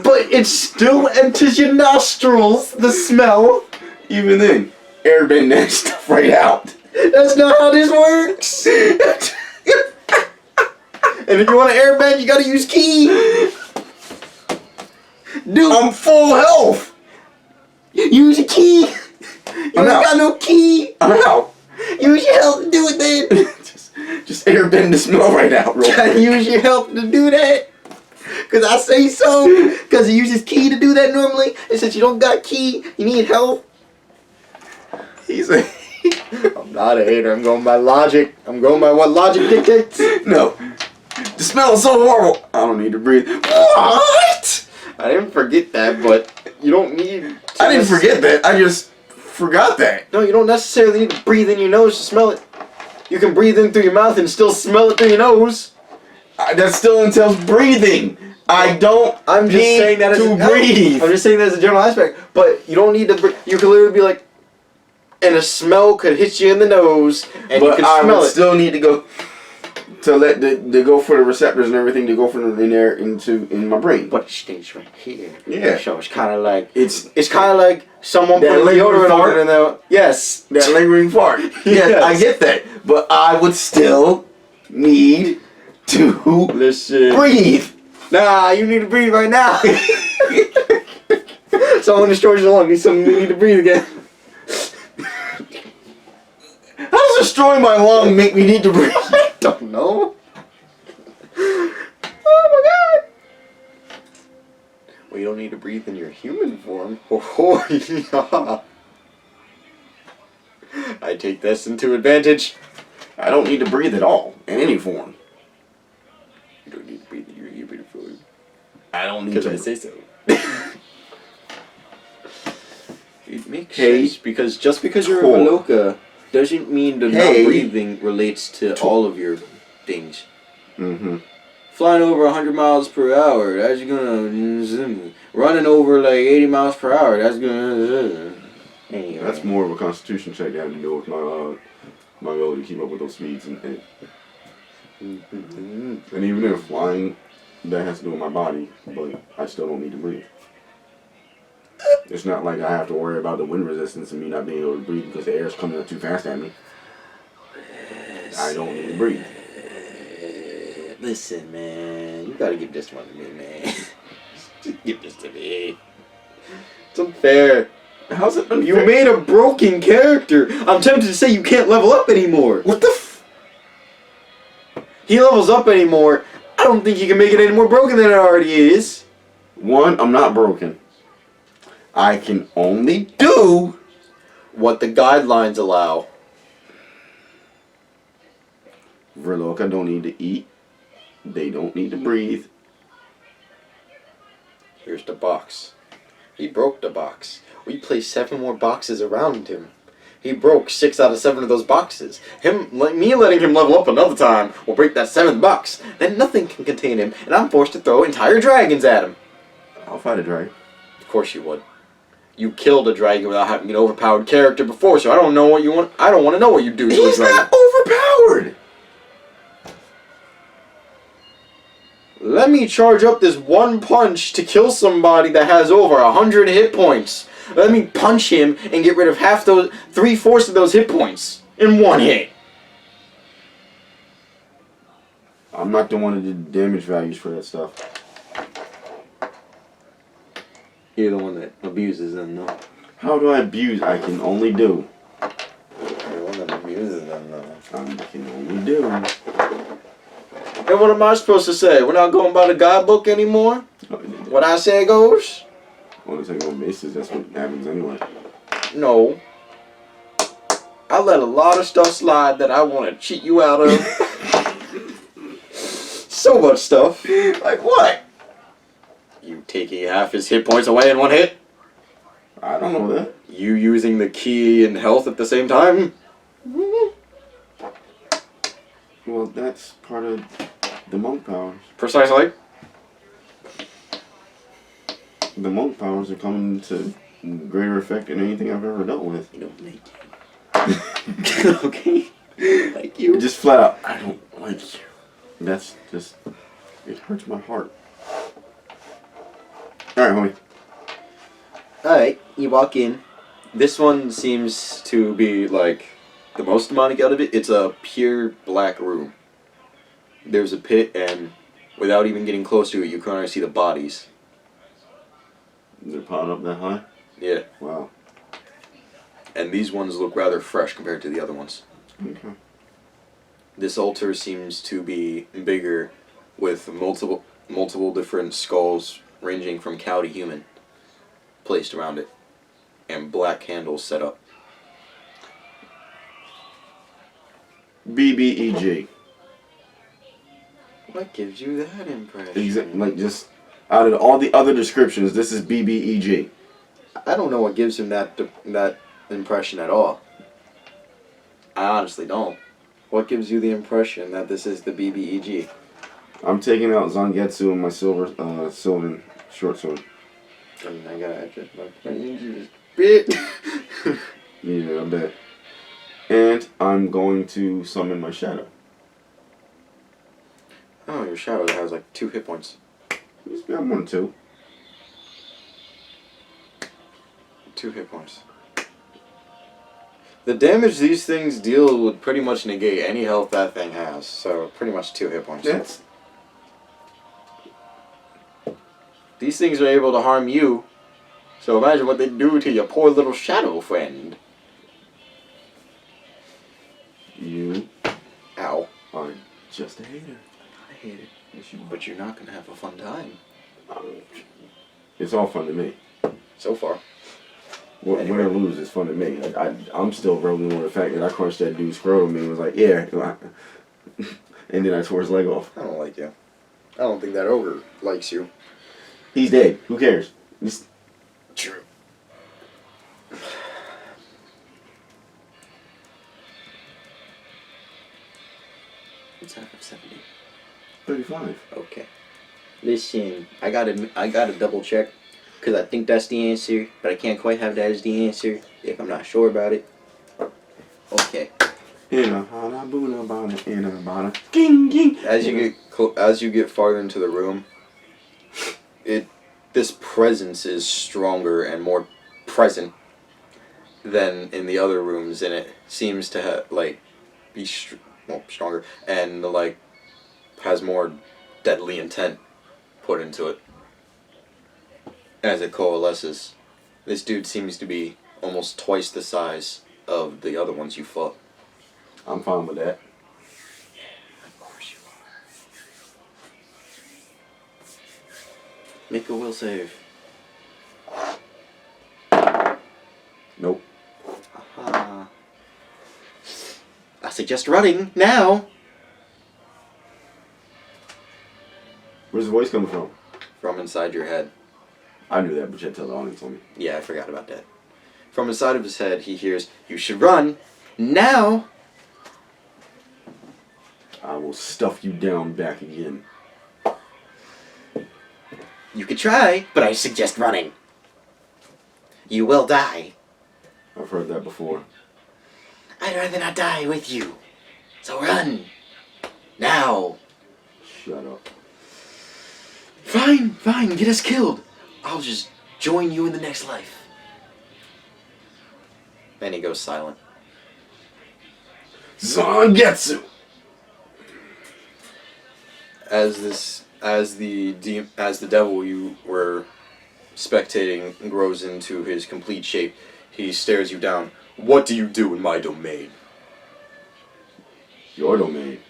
[SPEAKER 1] But it still enters your nostrils, the smell.
[SPEAKER 2] Even then, airbend that stuff right out.
[SPEAKER 1] That's not how this works. And if you want to airbend, you gotta use ki. Dude,
[SPEAKER 2] I'm full health.
[SPEAKER 1] use your ki. You ain't got no ki.
[SPEAKER 2] I'm out.
[SPEAKER 1] Use your health to do it then.
[SPEAKER 2] Just airbend the smell right out, real
[SPEAKER 1] Gotta
[SPEAKER 2] quick.
[SPEAKER 1] use your health to do that. Cause I say so. Cause he uses ki to do that normally. And since you don't got ki, you need health.
[SPEAKER 2] He's a...
[SPEAKER 1] I'm not a hater. I'm going by logic. I'm going by what logic dictates.
[SPEAKER 2] No. The smell is so horrible. I don't need to breathe. What?
[SPEAKER 1] I didn't forget that, but you don't need.
[SPEAKER 2] I didn't forget that. I just forgot that.
[SPEAKER 1] No, you don't necessarily need to breathe in your nose to smell it. You can breathe in through your mouth and still smell it through your nose.
[SPEAKER 2] That still entails breathing. I don't
[SPEAKER 1] I'm just
[SPEAKER 2] need
[SPEAKER 1] saying that as
[SPEAKER 2] to
[SPEAKER 1] a,
[SPEAKER 2] breathe.
[SPEAKER 1] I'm just saying that as a general aspect. But you don't need to. You could literally be like, and a smell could hit you in the nose, and you
[SPEAKER 2] But
[SPEAKER 1] can
[SPEAKER 2] I
[SPEAKER 1] smell
[SPEAKER 2] would
[SPEAKER 1] it.
[SPEAKER 2] still need to go to let the go for the receptors and everything to go from in there in my brain.
[SPEAKER 1] But it stinks right here.
[SPEAKER 2] Yeah.
[SPEAKER 1] So it's kind of like
[SPEAKER 2] It's
[SPEAKER 1] kind of like someone
[SPEAKER 2] That
[SPEAKER 1] putting
[SPEAKER 2] lingering
[SPEAKER 1] deodorant
[SPEAKER 2] fart?
[SPEAKER 1] on it in there. Yes.
[SPEAKER 2] that lingering fart. Yes, I get that. But I would still need to
[SPEAKER 1] Listen.
[SPEAKER 2] breathe.
[SPEAKER 1] Nah, you need to breathe right now. Someone destroys your lungs. You need to breathe again.
[SPEAKER 2] How does destroying my lung make me need to breathe?
[SPEAKER 1] I don't know. Oh my god. Well, you don't need to breathe in your human form. Oh, yeah. I take this into advantage.
[SPEAKER 2] I don't need to breathe at all in any form.
[SPEAKER 1] You don't need to breathe in your human form.
[SPEAKER 2] I don't need
[SPEAKER 1] Because
[SPEAKER 2] to.
[SPEAKER 1] I say so. It makes
[SPEAKER 2] Hey,
[SPEAKER 1] sense because just because you're
[SPEAKER 2] Tor.
[SPEAKER 1] a Veloka doesn't mean that
[SPEAKER 2] Hey,
[SPEAKER 1] not breathing relates to all of your things.
[SPEAKER 2] Mm-hmm.
[SPEAKER 1] Flying over 100 miles per hour, that's gonna running over like 80 miles per hour, that's gonna anyway.
[SPEAKER 2] That's more of a constitution check that had to do with my ability to keep up with those speeds and even if flying, that has to do with my body, but I still don't need to breathe. It's not like I have to worry about the wind resistance and me not being able to breathe because the air's coming up too fast at me. I don't need to breathe.
[SPEAKER 1] Listen, man, you gotta give this one to me, man. Just give this to me. It's unfair.
[SPEAKER 2] How's it unfair?
[SPEAKER 1] You made a broken character. I'm tempted to say you can't level up anymore.
[SPEAKER 2] What the f...
[SPEAKER 1] He levels up anymore. I don't think you can make it any more broken than it already is.
[SPEAKER 2] One, I'm not broken. I can only do
[SPEAKER 1] What the guidelines allow.
[SPEAKER 2] Verloka don't need to eat. They don't need to breathe.
[SPEAKER 1] Here's the box. He broke the box. We placed 7 more boxes around him. He broke 6 out of 7 of those boxes. Me letting him level up another time will break that 7th box. Then nothing can contain him, and I'm forced to throw entire dragons at him.
[SPEAKER 2] I'll fight a dragon.
[SPEAKER 1] Of course you would. You killed a dragon without having an overpowered character before, so I don't know what you want. I don't want to know what you do to a
[SPEAKER 2] He's
[SPEAKER 1] dragon.
[SPEAKER 2] not overpowered!
[SPEAKER 1] Let me charge up this one punch to kill somebody that has over 100 hit points. Let me punch him and get rid of 3/4 of those hit points in one hit.
[SPEAKER 2] I'm not the one to do damage values for that stuff.
[SPEAKER 1] You're the one that abuses them, no?
[SPEAKER 2] How do I abuse? I can only do.
[SPEAKER 1] You're the one that abuses them, no?
[SPEAKER 2] I can only do.
[SPEAKER 1] And what am I supposed to say? We're not going by the guidebook anymore? What I say goes?
[SPEAKER 2] On a single basis, that's what happens anyway.
[SPEAKER 1] No. I let a lot of stuff slide that I want to cheat you out of. So much stuff.
[SPEAKER 2] Like what?
[SPEAKER 1] You taking half his hit points away in one hit?
[SPEAKER 2] I don't know that.
[SPEAKER 1] You using the key and health at the same time?
[SPEAKER 2] Well, that's part of the monk powers.
[SPEAKER 1] Precisely.
[SPEAKER 2] The monk powers are coming to greater effect than anything I've ever dealt with.
[SPEAKER 1] You don't like you. Okay? Like you.
[SPEAKER 2] Just flat out, I don't like you. That's just, it hurts my heart. Alright, homie.
[SPEAKER 1] Alright, you walk in. This one seems to be like the most demonic out of it. It's a pure black room. There's a pit, and without even getting close to it, you can already see the bodies.
[SPEAKER 2] They're piling up that high?
[SPEAKER 1] Yeah.
[SPEAKER 2] Wow.
[SPEAKER 1] And these ones look rather fresh compared to the other ones.
[SPEAKER 2] Okay.
[SPEAKER 1] This altar seems to be bigger, with multiple different skulls ranging from cow to human placed around it, and black candles set up.
[SPEAKER 2] BBEG.
[SPEAKER 1] What gives you that impression?
[SPEAKER 2] Like, just out of all the other descriptions, this is BBEG.
[SPEAKER 1] I don't know what gives him that impression at all. I honestly don't. What gives you the impression that this is the BBEG?
[SPEAKER 2] I'm taking out Zangetsu and my Sylvan short sword.
[SPEAKER 1] I mean, I gotta adjust my range bit.
[SPEAKER 2] Yeah, I bet. And I'm going to summon my shadow.
[SPEAKER 1] Oh, your shadow has like 2 hit points.
[SPEAKER 2] He's got 1 or 2.
[SPEAKER 1] 2 hit points. The damage these things deal would pretty much negate any health that thing has. So pretty much 2 hit points.
[SPEAKER 2] That's...
[SPEAKER 1] These things are able to harm you. So imagine what they do to your poor little shadow friend.
[SPEAKER 2] You
[SPEAKER 1] Ow.
[SPEAKER 2] are just a hater.
[SPEAKER 1] I hate it. But you're not gonna have a fun time.
[SPEAKER 2] It's all fun to me.
[SPEAKER 1] So far.
[SPEAKER 2] Win or lose is fun to me. I'm still rolling on the fact that I crunched that dude's scrotum and was like, yeah. And then I tore his leg off.
[SPEAKER 1] I don't like you. I don't think that ogre likes you.
[SPEAKER 2] He's dead. Who cares?
[SPEAKER 1] True. What's half of 70?
[SPEAKER 2] 35.
[SPEAKER 1] Okay. Listen, I gotta double check, because I think that's the answer, but I can't quite have that as the answer if I'm not sure about it. Okay. As you get farther into the room, this presence is stronger and more present than in the other rooms, and it seems to have be stronger and has more deadly intent put into it as it coalesces. This dude seems to be almost twice the size of the other ones you fought.
[SPEAKER 2] I'm fine with that.
[SPEAKER 1] Of course you are. Make a will save.
[SPEAKER 2] Nope.
[SPEAKER 1] I suggest running now.
[SPEAKER 2] Where's the voice coming from?
[SPEAKER 1] From inside your head.
[SPEAKER 2] I knew that, but you had to tell the audience on me.
[SPEAKER 1] Yeah, I forgot about that. From inside of his head, he hears, "You should run now."
[SPEAKER 2] I will stuff you down back again.
[SPEAKER 1] You could try, but I suggest running. You will die.
[SPEAKER 2] I've heard that before.
[SPEAKER 1] I'd rather not die with you. So run. Now.
[SPEAKER 2] Shut up.
[SPEAKER 1] Fine, get us killed. I'll just join you in the next life. Then he goes silent.
[SPEAKER 2] Zangetsu!
[SPEAKER 1] As the devil you were spectating grows into his complete shape, he stares you down. What do you do in my domain?
[SPEAKER 2] Your domain.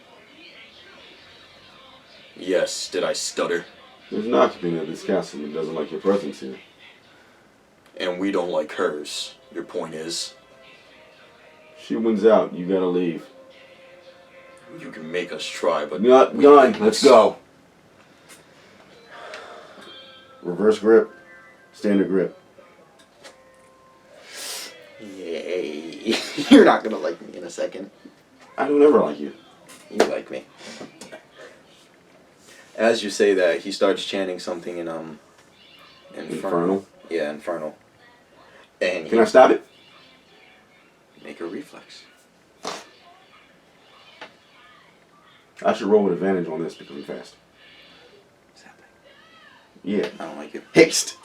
[SPEAKER 1] Yes, did I stutter?
[SPEAKER 2] There's an occupant of this castle that doesn't like your presence here.
[SPEAKER 1] And we don't like hers. Your point is?
[SPEAKER 2] She wins out. You gotta leave.
[SPEAKER 1] You can make us try, but...
[SPEAKER 2] Not done. Let's go. Reverse grip. Standard grip.
[SPEAKER 1] Yay. You're not gonna like me in a second.
[SPEAKER 2] I don't ever like you.
[SPEAKER 1] You like me. As you say that, he starts chanting something in
[SPEAKER 2] Infernal?
[SPEAKER 1] Yeah, infernal. And
[SPEAKER 2] Can I stop it?
[SPEAKER 1] Make a reflex.
[SPEAKER 2] I should roll with advantage on this because I'm fast.
[SPEAKER 1] What's happening?
[SPEAKER 2] Yeah.
[SPEAKER 1] I don't like it.
[SPEAKER 2] Haste!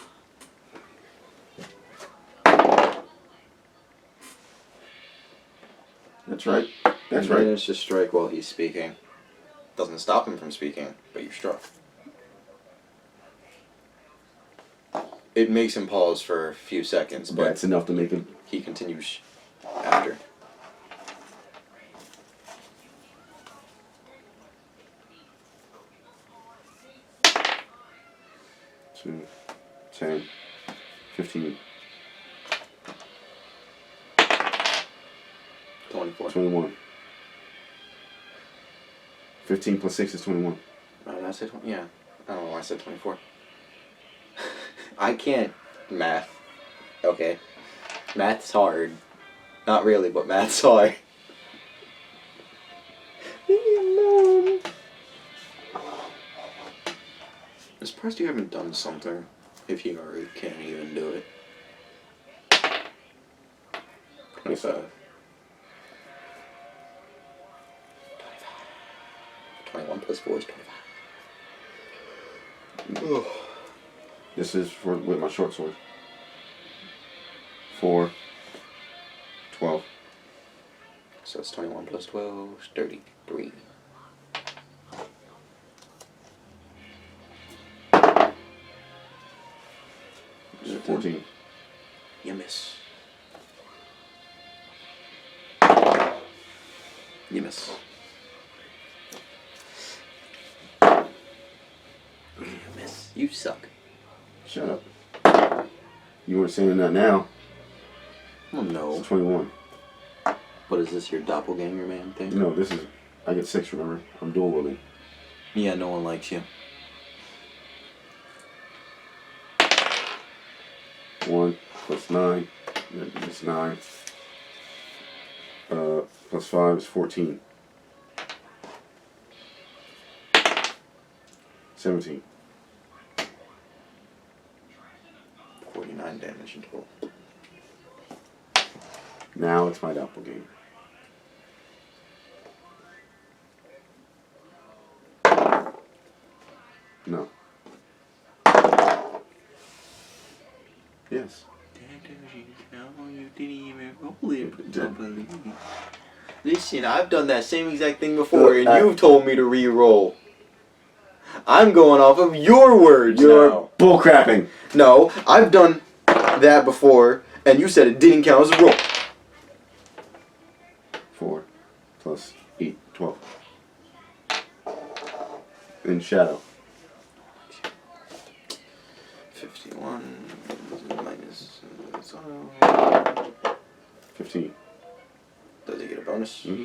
[SPEAKER 2] That's right. That's
[SPEAKER 1] You
[SPEAKER 2] right.
[SPEAKER 1] managed to strike while he's speaking. Doesn't stop him from speaking, but you struck. It makes him pause for a few seconds, but
[SPEAKER 2] That's enough to make him.
[SPEAKER 1] he continues after.
[SPEAKER 2] Two, 10, 15,
[SPEAKER 1] 24.
[SPEAKER 2] 21. 15 plus 6 is 21.
[SPEAKER 1] Did I say 20? Yeah. I don't know why I said 24. I can't math. Okay. Math's hard. Not really, but math's hard. Leave me alone. I'm surprised you haven't done something if you already can't even do it. 25. 21 plus 4 is 25.
[SPEAKER 2] This is for with my short sword. 4, 12.
[SPEAKER 1] So it's 21 plus 12 is 33.
[SPEAKER 2] This is 14.
[SPEAKER 1] You miss. You miss. You miss. You suck.
[SPEAKER 2] Shut up. You weren't saying that now.
[SPEAKER 1] Oh no.
[SPEAKER 2] It's 21.
[SPEAKER 1] What is this, your doppelganger man thing?
[SPEAKER 2] No, this is. I get 6, remember? I'm dual wielding.
[SPEAKER 1] Yeah, no one likes you.
[SPEAKER 2] 1 plus 9. That's 9. Plus 5 is 14. 17.
[SPEAKER 1] 49 damage in total.
[SPEAKER 2] Now it's my doppelganger. No. Yes.
[SPEAKER 1] You didn't even roll it properly. Listen, I've done that same exact thing before, and you've told me to re-roll. I'm going off of your words
[SPEAKER 2] You're
[SPEAKER 1] now.
[SPEAKER 2] bullcrapping.
[SPEAKER 1] No, I've done that before, and you said it didn't count as a roll.
[SPEAKER 2] 4 plus 8, 12. In shadow.
[SPEAKER 1] 51 minus
[SPEAKER 2] 15.
[SPEAKER 1] Does he get a bonus?
[SPEAKER 2] Mm-hmm.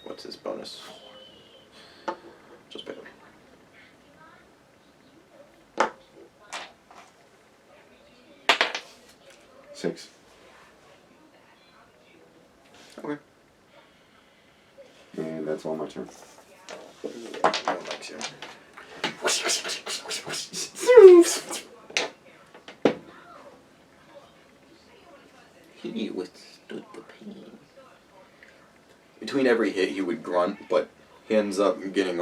[SPEAKER 1] What's his bonus? Just pick him.
[SPEAKER 2] Six.
[SPEAKER 1] Okay.
[SPEAKER 2] And that's all my turn.
[SPEAKER 1] Yeah, no one likes you. He withstood the pain. Between every hit, he would grunt, but he ends up getting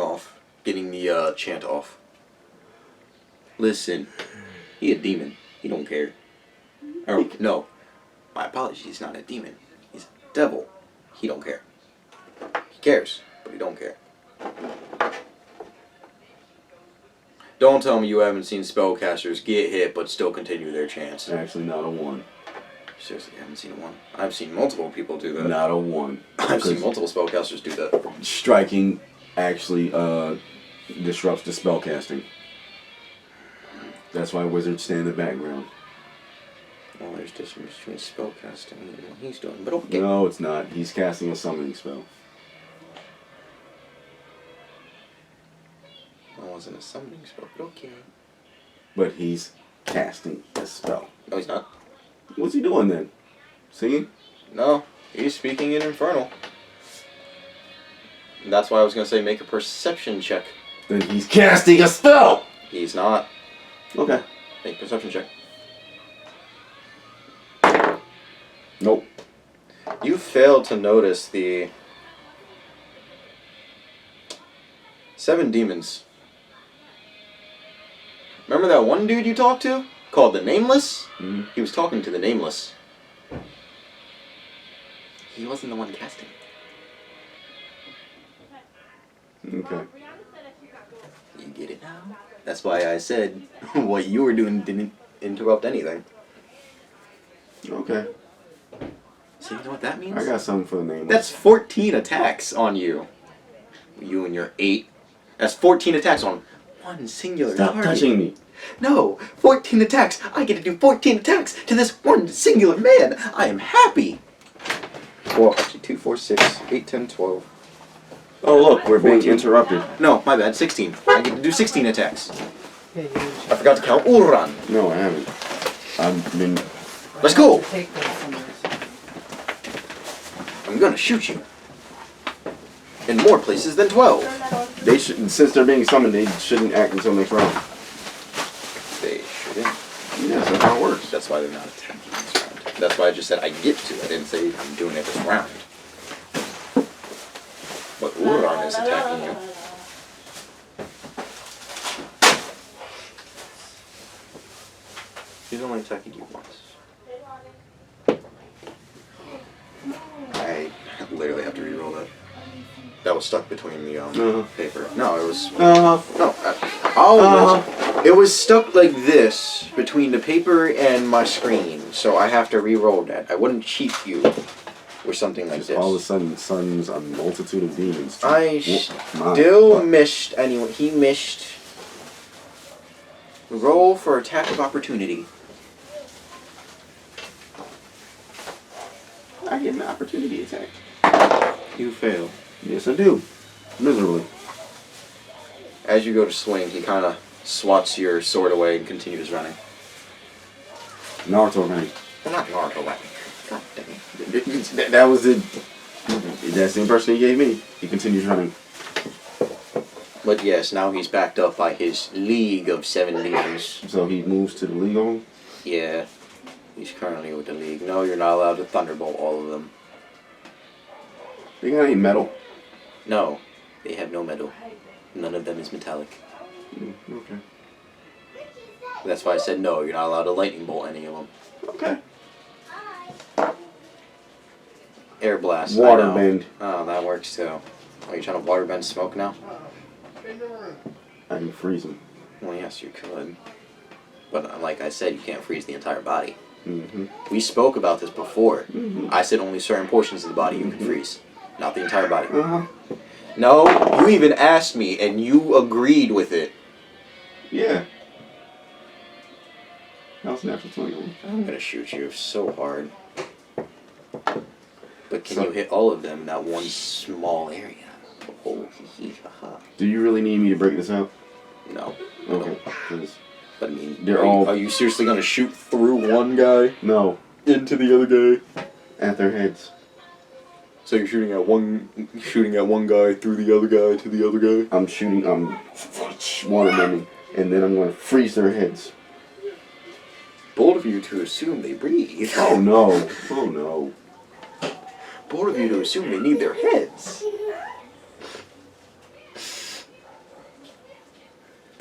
[SPEAKER 1] the chant off. Listen, he a demon. He don't care. Or, no, my apologies. He's not a demon. He's a devil. He don't care. He cares, but he don't care. Don't tell me you haven't seen spellcasters get hit but still continue their chants.
[SPEAKER 2] Actually, not a 1.
[SPEAKER 1] Seriously, you haven't seen one? I've seen multiple people do that.
[SPEAKER 2] Not a 1.
[SPEAKER 1] I've seen multiple spellcasters do that.
[SPEAKER 2] Striking actually disrupts the spellcasting. That's why wizards stay in the background.
[SPEAKER 1] Well, there's difference between spellcasting and what he's doing, but okay.
[SPEAKER 2] No, it's not. He's casting a summoning spell.
[SPEAKER 1] Well, it wasn't a summoning spell, but okay.
[SPEAKER 2] But he's casting a spell.
[SPEAKER 1] No, he's not.
[SPEAKER 2] What's he doing then? Singing?
[SPEAKER 1] No, he's speaking in Infernal. And that's why I was going to say make a perception check.
[SPEAKER 2] Then he's casting a spell!
[SPEAKER 1] He's not.
[SPEAKER 2] Okay.
[SPEAKER 1] Make a perception check.
[SPEAKER 2] Nope.
[SPEAKER 1] You failed to notice the 7 demons. Remember that one dude you talked to? Called the Nameless?
[SPEAKER 2] Mm-hmm.
[SPEAKER 1] He was talking to the Nameless. He wasn't the one casting.
[SPEAKER 2] Okay.
[SPEAKER 1] You get it now? That's why I said what you were doing didn't interrupt anything.
[SPEAKER 2] Okay.
[SPEAKER 1] So you know what that means?
[SPEAKER 2] I got something for the name.
[SPEAKER 1] That's 14 attacks on you. You and your 8. That's 14 attacks on one singular
[SPEAKER 2] Stop
[SPEAKER 1] target.
[SPEAKER 2] touching me.
[SPEAKER 1] No, 14 attacks. I get to do 14 attacks to this one singular man. I am happy. Well, actually, 2, 4, 6, 8, 10, 12.
[SPEAKER 2] Oh, look, we're being
[SPEAKER 1] 14.
[SPEAKER 2] interrupted.
[SPEAKER 1] No, my bad, 16. I get to do 16 attacks.
[SPEAKER 4] Yeah, you
[SPEAKER 1] I forgot to count Uran.
[SPEAKER 2] No, I haven't. I've been.
[SPEAKER 1] Let's go.
[SPEAKER 4] take them from this.
[SPEAKER 1] I'm gonna shoot you. In more places than 12.
[SPEAKER 2] They should, since they're being summoned, they shouldn't act until next round.
[SPEAKER 1] They shouldn't.
[SPEAKER 2] Yes, that's how it works.
[SPEAKER 1] That's why they're not attacking this round. That's why I just said I get to. I didn't say I'm doing it this round. But Uran is attacking you. He's only attacking you once. I literally have to re-roll that. That was stuck between the paper. No, it was. No. It was stuck like this between the paper and my screen, so I have to re-roll that. I wouldn't cheat you or something like
[SPEAKER 2] Just
[SPEAKER 1] this.
[SPEAKER 2] all of a sudden, sons a multitude of demons.
[SPEAKER 1] I
[SPEAKER 2] My
[SPEAKER 1] still
[SPEAKER 2] butt.
[SPEAKER 1] missed. Anyway, he missed. Roll for attack of opportunity.
[SPEAKER 2] I get an opportunity attack.
[SPEAKER 1] You fail.
[SPEAKER 2] Yes, I do. Miserably.
[SPEAKER 1] As you go to swing, he kind of swats your sword away and continues running.
[SPEAKER 2] Naruto running.
[SPEAKER 1] Well, not Naruto running. God dang it.
[SPEAKER 2] That was it. That same person he gave me. He continues running.
[SPEAKER 1] But yes, now he's backed up by his league of 7 demons.
[SPEAKER 2] So he moves to the legal.
[SPEAKER 1] Yeah, he's currently with the league. No, you're not allowed to thunderbolt all of them.
[SPEAKER 2] They got any metal?
[SPEAKER 1] No, they have no metal. None of them is metallic.
[SPEAKER 2] Okay.
[SPEAKER 1] That's why I said no, you're not allowed to lightning bolt any of them.
[SPEAKER 2] Okay.
[SPEAKER 1] Air blast.
[SPEAKER 2] Water
[SPEAKER 1] I know.
[SPEAKER 2] bend.
[SPEAKER 1] Oh, that works too. Are you trying to water bend smoke now?
[SPEAKER 2] I can freeze him.
[SPEAKER 1] Well, yes, you could. But like I said, you can't freeze the entire body.
[SPEAKER 2] Mm-hmm.
[SPEAKER 1] We spoke about this before.
[SPEAKER 2] Mm-hmm.
[SPEAKER 1] I said only certain portions of the body you can freeze, not the entire body.
[SPEAKER 2] Uh-huh.
[SPEAKER 1] No, you even asked me, and you agreed with it.
[SPEAKER 2] Yeah. That was natural 20.
[SPEAKER 1] I'm gonna shoot you so hard. But can
[SPEAKER 2] So-
[SPEAKER 1] you hit all of them in that one small area? Oh, hee hee ha ha.
[SPEAKER 2] Do you really need me to break this out?
[SPEAKER 1] No. I
[SPEAKER 2] Okay.
[SPEAKER 1] don't.
[SPEAKER 2] 'Cause-
[SPEAKER 1] But I mean,
[SPEAKER 2] They're
[SPEAKER 1] are
[SPEAKER 2] all-
[SPEAKER 1] you seriously gonna shoot through one guy
[SPEAKER 2] no.
[SPEAKER 1] into the other guy?
[SPEAKER 2] At their heads.
[SPEAKER 1] So you're shooting at one guy through the other guy to the other guy?
[SPEAKER 2] I'm shooting, water bending. And then I'm going to freeze their heads.
[SPEAKER 1] Bold of you to assume they breathe.
[SPEAKER 2] Oh no. Oh no.
[SPEAKER 1] Bold of you to assume they need their heads.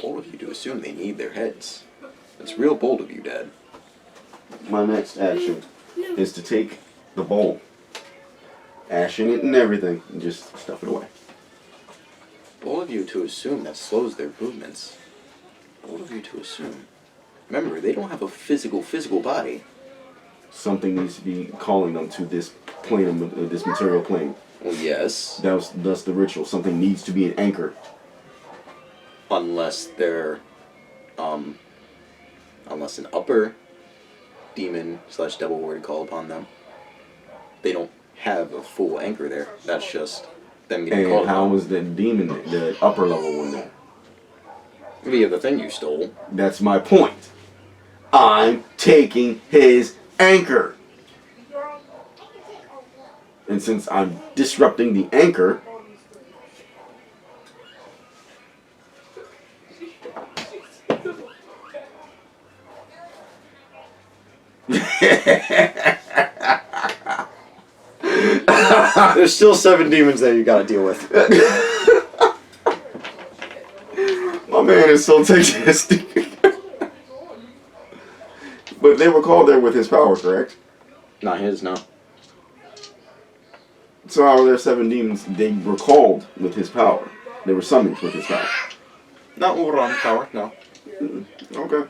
[SPEAKER 1] Bold of you to assume they need their heads. That's real bold of you, Dad.
[SPEAKER 2] My next action is to take the bowl, ash in it and everything, and just stuff it away.
[SPEAKER 1] Bold of you to assume that slows their movements. Bold of you to assume. Remember, they don't have a physical body.
[SPEAKER 2] Something needs to be calling them to this plane of this material plane.
[SPEAKER 1] Well, yes.
[SPEAKER 2] Thus the ritual. Something needs to be an anchor.
[SPEAKER 1] Unless they're, unless an upper demon / devil were to call upon them. They don't have a full anchor there. That's just them getting
[SPEAKER 2] And
[SPEAKER 1] called
[SPEAKER 2] how
[SPEAKER 1] upon.
[SPEAKER 2] was the demon, the upper level one there?
[SPEAKER 1] Via the thing you stole.
[SPEAKER 2] That's my point. I'm taking his anchor. And since I'm disrupting the anchor,
[SPEAKER 1] There's still 7 demons there you gotta deal with.
[SPEAKER 2] my man is so taking. But they were called there with his power, correct?
[SPEAKER 1] Not his, no.
[SPEAKER 2] So how are there 7 demons? They were called with his power. They were summoned with his power.
[SPEAKER 1] Not Oran's power, no.
[SPEAKER 2] Okay.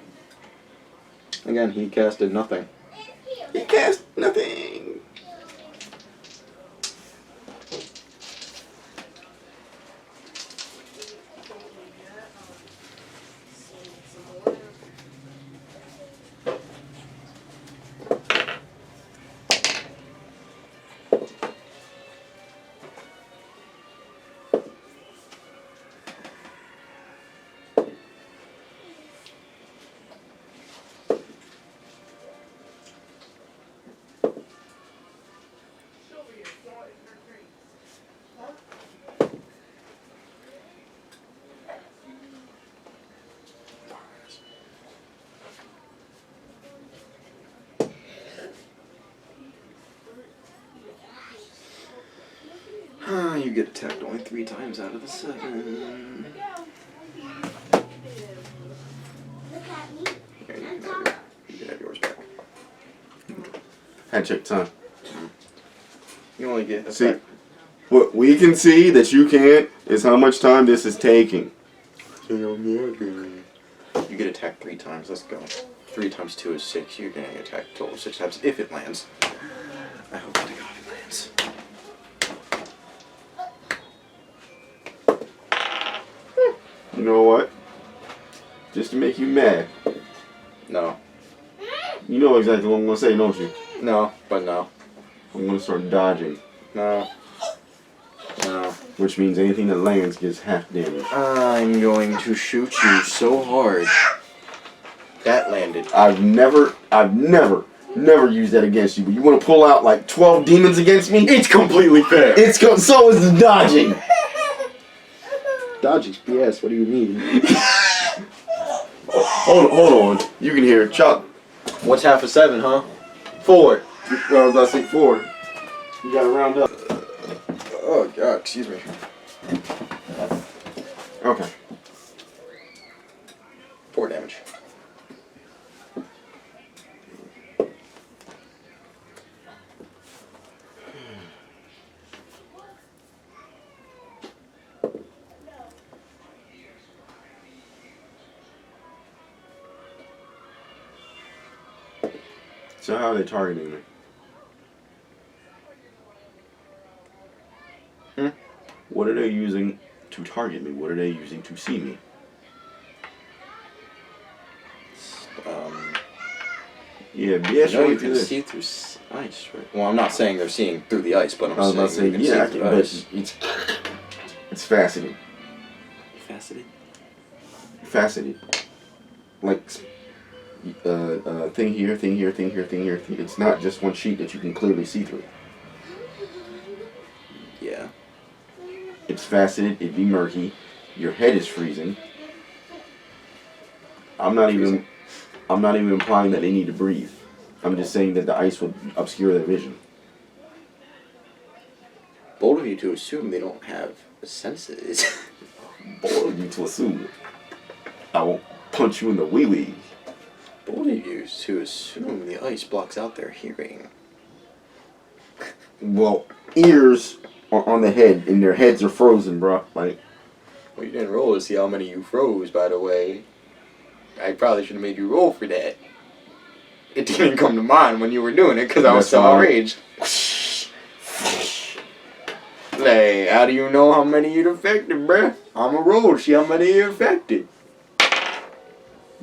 [SPEAKER 1] Again, he casted nothing.
[SPEAKER 2] He cast nothing.
[SPEAKER 1] You get attacked only 3 times out of the 7. Here, you can have yours back.
[SPEAKER 2] Had to check time.
[SPEAKER 1] You only get
[SPEAKER 2] See, what we can see that you can't is how much time this is taking.
[SPEAKER 1] You get attacked 3 times. Let's go. 3 times 2 is 6. You're getting attacked a total of 6 times if it lands. I hope to God it lands.
[SPEAKER 2] You know what? Just to make you mad.
[SPEAKER 1] No.
[SPEAKER 2] You know exactly what I'm going to say, don't you?
[SPEAKER 1] No, but no.
[SPEAKER 2] I'm going to start dodging.
[SPEAKER 1] No. No.
[SPEAKER 2] Which means anything that lands gets half damage.
[SPEAKER 1] I'm going to shoot you so hard. That landed.
[SPEAKER 2] I've never used that against you. But you want to pull out like 12 demons against me?
[SPEAKER 1] It's completely fair.
[SPEAKER 2] So is the dodging.
[SPEAKER 1] Dodging's BS. What do you mean?
[SPEAKER 2] Hold on. You can hear it. Chuck.
[SPEAKER 1] What's half of 7, huh? 4.
[SPEAKER 2] I was about to say 4. You got to round up.
[SPEAKER 1] Oh God, excuse me.
[SPEAKER 2] Okay.
[SPEAKER 1] 4 damage.
[SPEAKER 2] So how are they targeting me? What are they using to target me? What are they using to see me? Yeah, BS.
[SPEAKER 1] No, you can see through ice, right? Well, I'm not saying they're seeing through the ice, but I'm saying you can see through ice.
[SPEAKER 2] It's faceted.
[SPEAKER 1] Faceted?
[SPEAKER 2] Faceted. Like, thing here, thing here, thing here, thing here. It's not just one sheet that you can clearly see through.
[SPEAKER 1] Yeah.
[SPEAKER 2] It's faceted, it'd be murky, your head is freezing. I'm not even implying that they need to breathe. I'm just saying that the ice would obscure their vision.
[SPEAKER 1] Bold of you to assume they don't have senses.
[SPEAKER 2] Bold of you to assume. I won't punch you in the wee-wee.
[SPEAKER 1] Bold of you to assume the ice blocks out their hearing.
[SPEAKER 2] Well, ears are on the head, and their heads are frozen, bro. Like,
[SPEAKER 1] Well, you didn't roll to see how many you froze, by the way. I probably should have made you roll for that. It didn't come to mind when you were doing it, because I was so outraged. Like, how do you know how many you'd affected, bruh? I'm a roll to see how many you affected.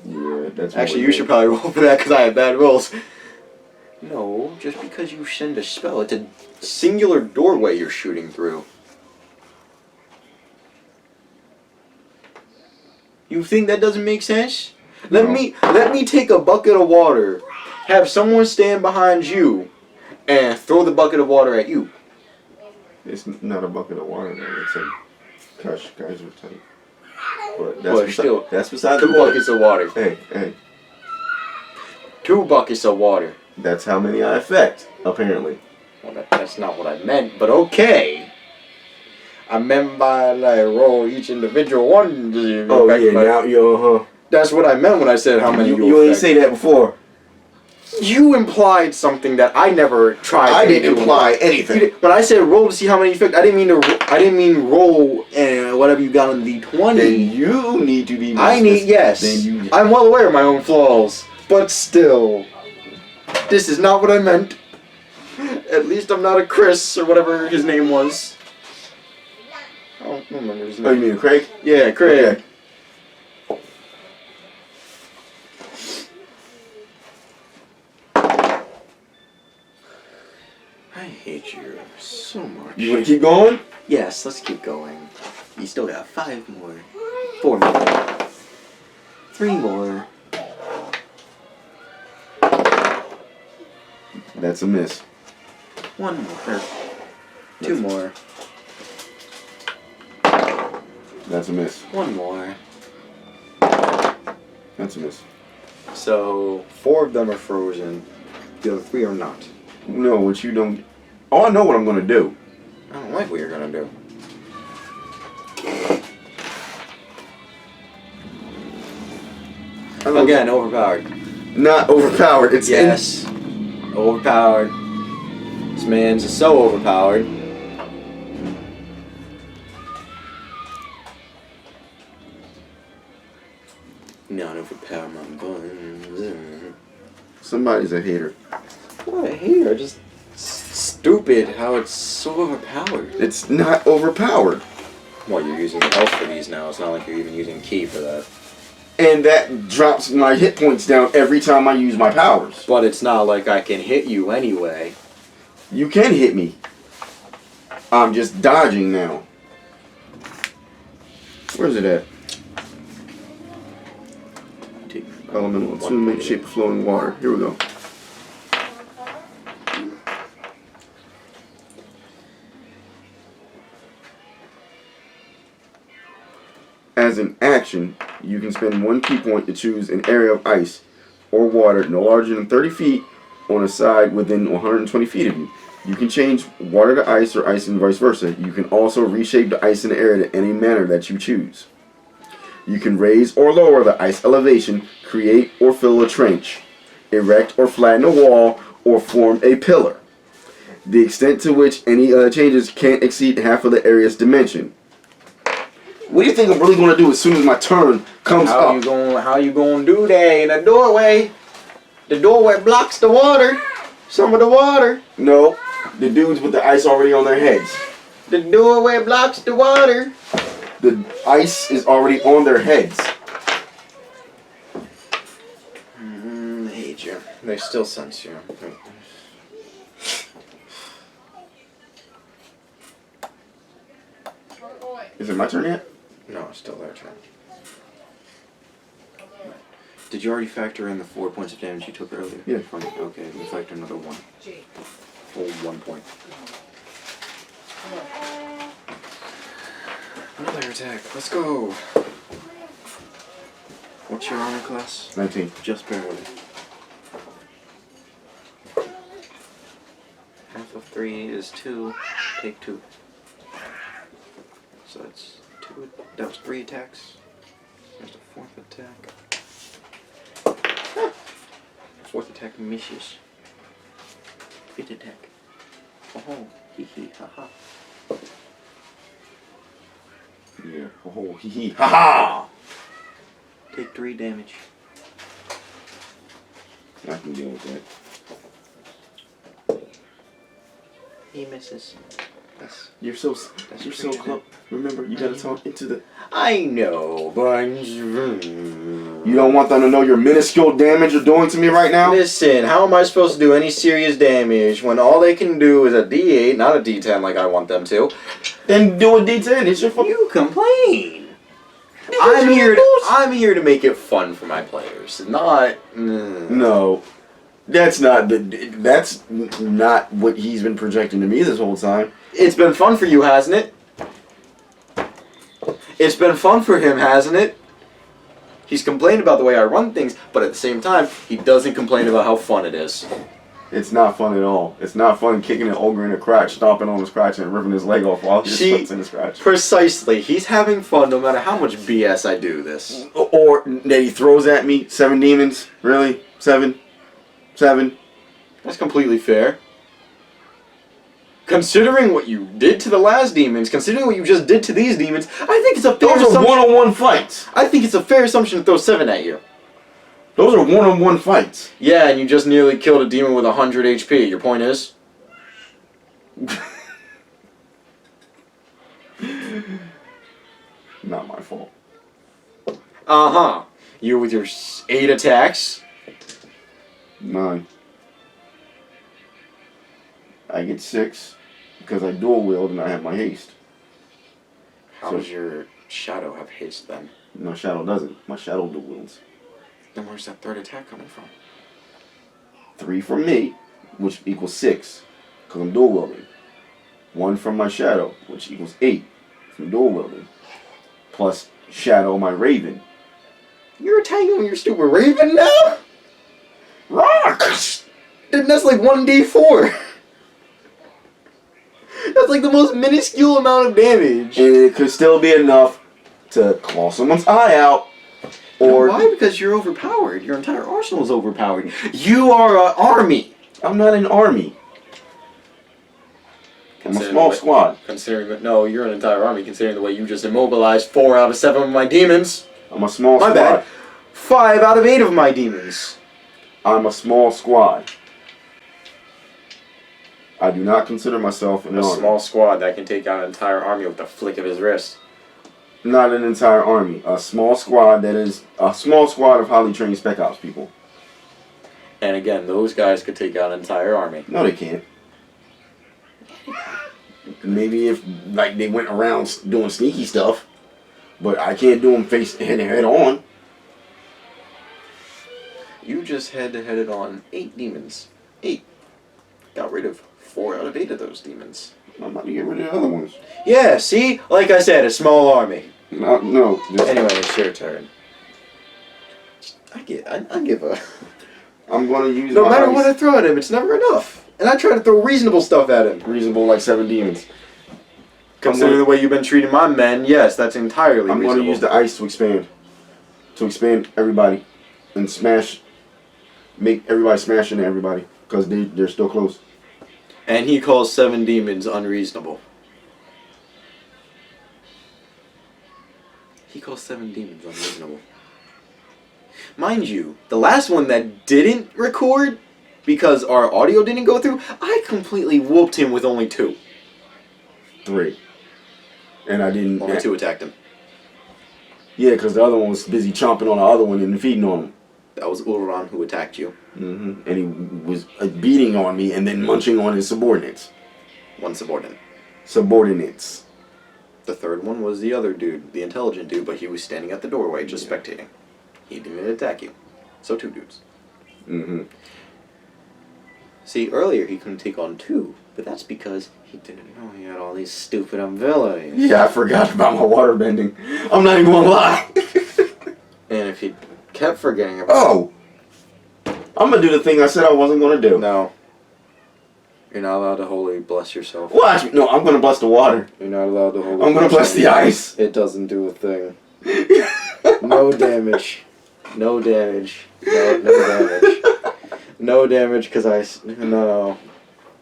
[SPEAKER 2] yeah, that's
[SPEAKER 1] Actually, you should probably roll for that, because I have bad rolls. No, just because you send a spell, it's a singular doorway you're shooting through. You think that doesn't make sense? Let me take a bucket of water, have someone stand behind you, and throw the bucket of water at you.
[SPEAKER 2] It's not a bucket of water, though. It's a... Gosh, guys are tight. But that's beside the
[SPEAKER 1] 2
[SPEAKER 2] point.
[SPEAKER 1] buckets of water.
[SPEAKER 2] Hey.
[SPEAKER 1] 2 buckets of water.
[SPEAKER 2] That's how many I affect, apparently.
[SPEAKER 1] Well, that's not what I meant, but okay. I meant by like roll each individual one.
[SPEAKER 2] Oh yeah, now
[SPEAKER 1] That's what I meant when I said how many you
[SPEAKER 2] ain't
[SPEAKER 1] affect.
[SPEAKER 2] say that before.
[SPEAKER 1] You implied something that I never tried.
[SPEAKER 2] I didn't imply anything.
[SPEAKER 1] When I said roll to see how many you fixed, I didn't mean to. I didn't mean roll and whatever you got on the 20.
[SPEAKER 2] Then you need to be more
[SPEAKER 1] I need yes.
[SPEAKER 2] Then you.
[SPEAKER 1] I'm well aware of my own flaws, but still, this is not what I meant. At least I'm not a Chris or whatever his name was. I don't remember his name.
[SPEAKER 2] Oh, you mean Craig?
[SPEAKER 1] Yeah, Craig.
[SPEAKER 2] Okay.
[SPEAKER 1] I hate you so much.
[SPEAKER 2] You want to keep going?
[SPEAKER 1] Yes, let's keep going. You still got 5 more. 4 more. 3 more.
[SPEAKER 2] That's a miss.
[SPEAKER 1] 1 more. 2 more.
[SPEAKER 2] That's a miss.
[SPEAKER 1] 1 more.
[SPEAKER 2] That's a miss.
[SPEAKER 1] So 4 of them are frozen. The other 3 are not.
[SPEAKER 2] No, what you don't. Oh, I know what I'm gonna do.
[SPEAKER 1] I don't like what you're gonna do. Again, overpowered.
[SPEAKER 2] Not overpowered. It's
[SPEAKER 1] Yes. Overpowered. This man's so overpowered. Not overpowered my buns.
[SPEAKER 2] Somebody's a hater.
[SPEAKER 1] What a hater. Just stupid how it's so overpowered.
[SPEAKER 2] It's not overpowered.
[SPEAKER 1] Well, you're using health for these now. It's not like you're even using key for that.
[SPEAKER 2] And that drops my hit points down every time I use my powers.
[SPEAKER 1] But it's not like I can hit you anyway.
[SPEAKER 2] You can hit me. I'm just dodging now. Where's it at? Elemental attunement, shape of flowing water. Here we go. As an action, you can spend 1 key point to choose an area of ice or water no larger than 30 feet on a side within 120 feet of you. You can change water to ice or ice and vice versa. You can also reshape the ice in the area to any manner that you choose. You can raise or lower the ice elevation, create or fill a trench, erect or flatten a wall, or form a pillar. The extent to which any changes can't exceed half of the area's dimension. What do you think I'm really going to do as soon as my turn comes
[SPEAKER 1] How
[SPEAKER 2] up?
[SPEAKER 1] you gonna do that in a doorway? The doorway blocks the water. Some of the water.
[SPEAKER 2] No, the dudes with the ice already on their heads.
[SPEAKER 1] The doorway blocks the water.
[SPEAKER 2] The ice is already on their heads.
[SPEAKER 1] I hate you. They still sense you.
[SPEAKER 2] Is it my turn yet?
[SPEAKER 1] No, it's still their turn. Did you already factor in the 4 points of damage you took earlier?
[SPEAKER 2] Yeah.
[SPEAKER 1] Okay, we factor another 1. Full 1 point. Another attack. Let's go. What's your armor class?
[SPEAKER 2] 19.
[SPEAKER 1] Just barely. Half of 3 is 2. Take 2. So that's 2. That was 3 attacks. There's the 4th attack. 4th attack misses. 5th attack. Oh, hee hee, haha.
[SPEAKER 2] Yeah. Oh, hee hee. Ha ha!
[SPEAKER 1] Take 3 damage.
[SPEAKER 2] I can deal with that.
[SPEAKER 1] He misses. That's
[SPEAKER 2] You're so
[SPEAKER 1] That's
[SPEAKER 2] you're so
[SPEAKER 1] pretty
[SPEAKER 2] close. Remember, you gotta talk into the.
[SPEAKER 1] I know, but
[SPEAKER 2] You don't want them to know your minuscule damage you're doing to me right now.
[SPEAKER 1] listen. How am I supposed to do any serious damage when all they can do is a D8, not a D10 like I want them to?
[SPEAKER 2] Then do a D10. It's your fault.
[SPEAKER 1] You complain. I'm here to make it fun for my players, not.
[SPEAKER 2] No, that's not what he's been projecting to me this whole time.
[SPEAKER 1] It's been fun for you, hasn't it? It's been fun for him, hasn't it? He's complained about the way I run things, but at the same time, he doesn't complain about how fun it is.
[SPEAKER 2] It's not fun at all. It's not fun kicking an ogre in the crotch, stomping on his crotch, and ripping his leg off while his foot's in his crotch.
[SPEAKER 1] Precisely. He's having fun no matter how much BS I do this.
[SPEAKER 2] Or that he throws at me 7 demons. Really? 7? 7.
[SPEAKER 1] That's completely fair. Considering what you did to the last demons, considering what you just did to these demons, I think it's a fair
[SPEAKER 2] Those are
[SPEAKER 1] assumption.
[SPEAKER 2] one-on-one fights.
[SPEAKER 1] I think it's a fair assumption to throw 7 at you.
[SPEAKER 2] Those are one-on-one fights.
[SPEAKER 1] Yeah, and you just nearly killed a demon with 100 HP. Your point is?
[SPEAKER 2] Not my fault.
[SPEAKER 1] Uh-huh. You with your 8 attacks.
[SPEAKER 2] 9. I get 6 because I dual wield and I have my haste.
[SPEAKER 1] How
[SPEAKER 2] So-
[SPEAKER 1] does your shadow have haste then?
[SPEAKER 2] My shadow doesn't. My shadow dual wields.
[SPEAKER 1] Then where's that 3rd attack coming from?
[SPEAKER 2] 3 from me, which equals 6, because I'm dual wielding. 1 from my shadow, which equals 8 from dual wielding. Plus shadow my raven.
[SPEAKER 1] You're attacking with your stupid raven now?
[SPEAKER 2] Rock!
[SPEAKER 1] Then that's like 1d4. That's like the most minuscule amount of damage.
[SPEAKER 2] And it could still be enough to claw someone's eye out. Or
[SPEAKER 1] why? Because you're overpowered. Your entire arsenal is overpowered. You are an army.
[SPEAKER 2] I'm not an army. I'm a small squad.
[SPEAKER 1] Considering that, no, you're an entire army. Considering the way you just immobilized 4 out of 7 of my demons.
[SPEAKER 2] I'm a small
[SPEAKER 1] My
[SPEAKER 2] squad.
[SPEAKER 1] bad. 5 out of 8 of my demons.
[SPEAKER 2] I'm a small squad. I do not consider myself an
[SPEAKER 1] A
[SPEAKER 2] army.
[SPEAKER 1] small squad that can take out an entire army with the flick of his wrist.
[SPEAKER 2] Not an entire army. A small squad that is a small squad of highly trained spec ops people.
[SPEAKER 1] And again, those guys could take out an entire army.
[SPEAKER 2] No, they can't. Maybe if like they went around doing sneaky stuff, but I can't do them head on.
[SPEAKER 1] You just had to head it on 8 demons. 8. Got rid of 4 out of 8 of those demons.
[SPEAKER 2] I'm about to get rid of the other ones.
[SPEAKER 1] Yeah, see? Like I said, a small army.
[SPEAKER 2] No.
[SPEAKER 1] Anyway, it's your turn. I give a...
[SPEAKER 2] I'm gonna use
[SPEAKER 1] No
[SPEAKER 2] my
[SPEAKER 1] matter
[SPEAKER 2] ice.
[SPEAKER 1] what I throw at him, it's never enough. And I try to throw reasonable stuff at him.
[SPEAKER 2] Reasonable like 7 demons.
[SPEAKER 1] Considering the way you've been treating my men, yes, that's entirely
[SPEAKER 2] I'm
[SPEAKER 1] reasonable.
[SPEAKER 2] gonna use the ice to expand. To expand everybody. And smash. Make everybody smash into everybody. Because they're still close.
[SPEAKER 1] And he calls 7 demons unreasonable. He calls 7 demons unreasonable. Mind you, the last one that didn't record, because our audio didn't go through, I completely whooped him with only 2.
[SPEAKER 2] 3. And I didn't...
[SPEAKER 1] Only 2 attacked him.
[SPEAKER 2] Yeah, because the other one was busy chomping on the other one and feeding on him.
[SPEAKER 1] That was Ulron who attacked you.
[SPEAKER 2] And he was beating on me and then munching on his subordinates.
[SPEAKER 1] 1 subordinate.
[SPEAKER 2] Subordinates.
[SPEAKER 1] The 3rd one was the other dude, the intelligent dude, but he was standing at the doorway just spectating. He didn't attack you. So 2 dudes. See, earlier he couldn't take on 2, but that's because he didn't know he had all these stupid abilities.
[SPEAKER 2] Yeah, I forgot about my water bending. I'm not even gonna lie.
[SPEAKER 1] And if he kept forgetting about
[SPEAKER 2] Oh! I'm gonna do the thing I said I wasn't gonna do.
[SPEAKER 1] No. You're not allowed to wholly bless yourself.
[SPEAKER 2] Watch me. No, I'm gonna bless the water.
[SPEAKER 1] You're not allowed to wholly
[SPEAKER 2] I'm gonna bless the ice.
[SPEAKER 1] It doesn't do a thing. No damage. No damage. No damage. No damage because No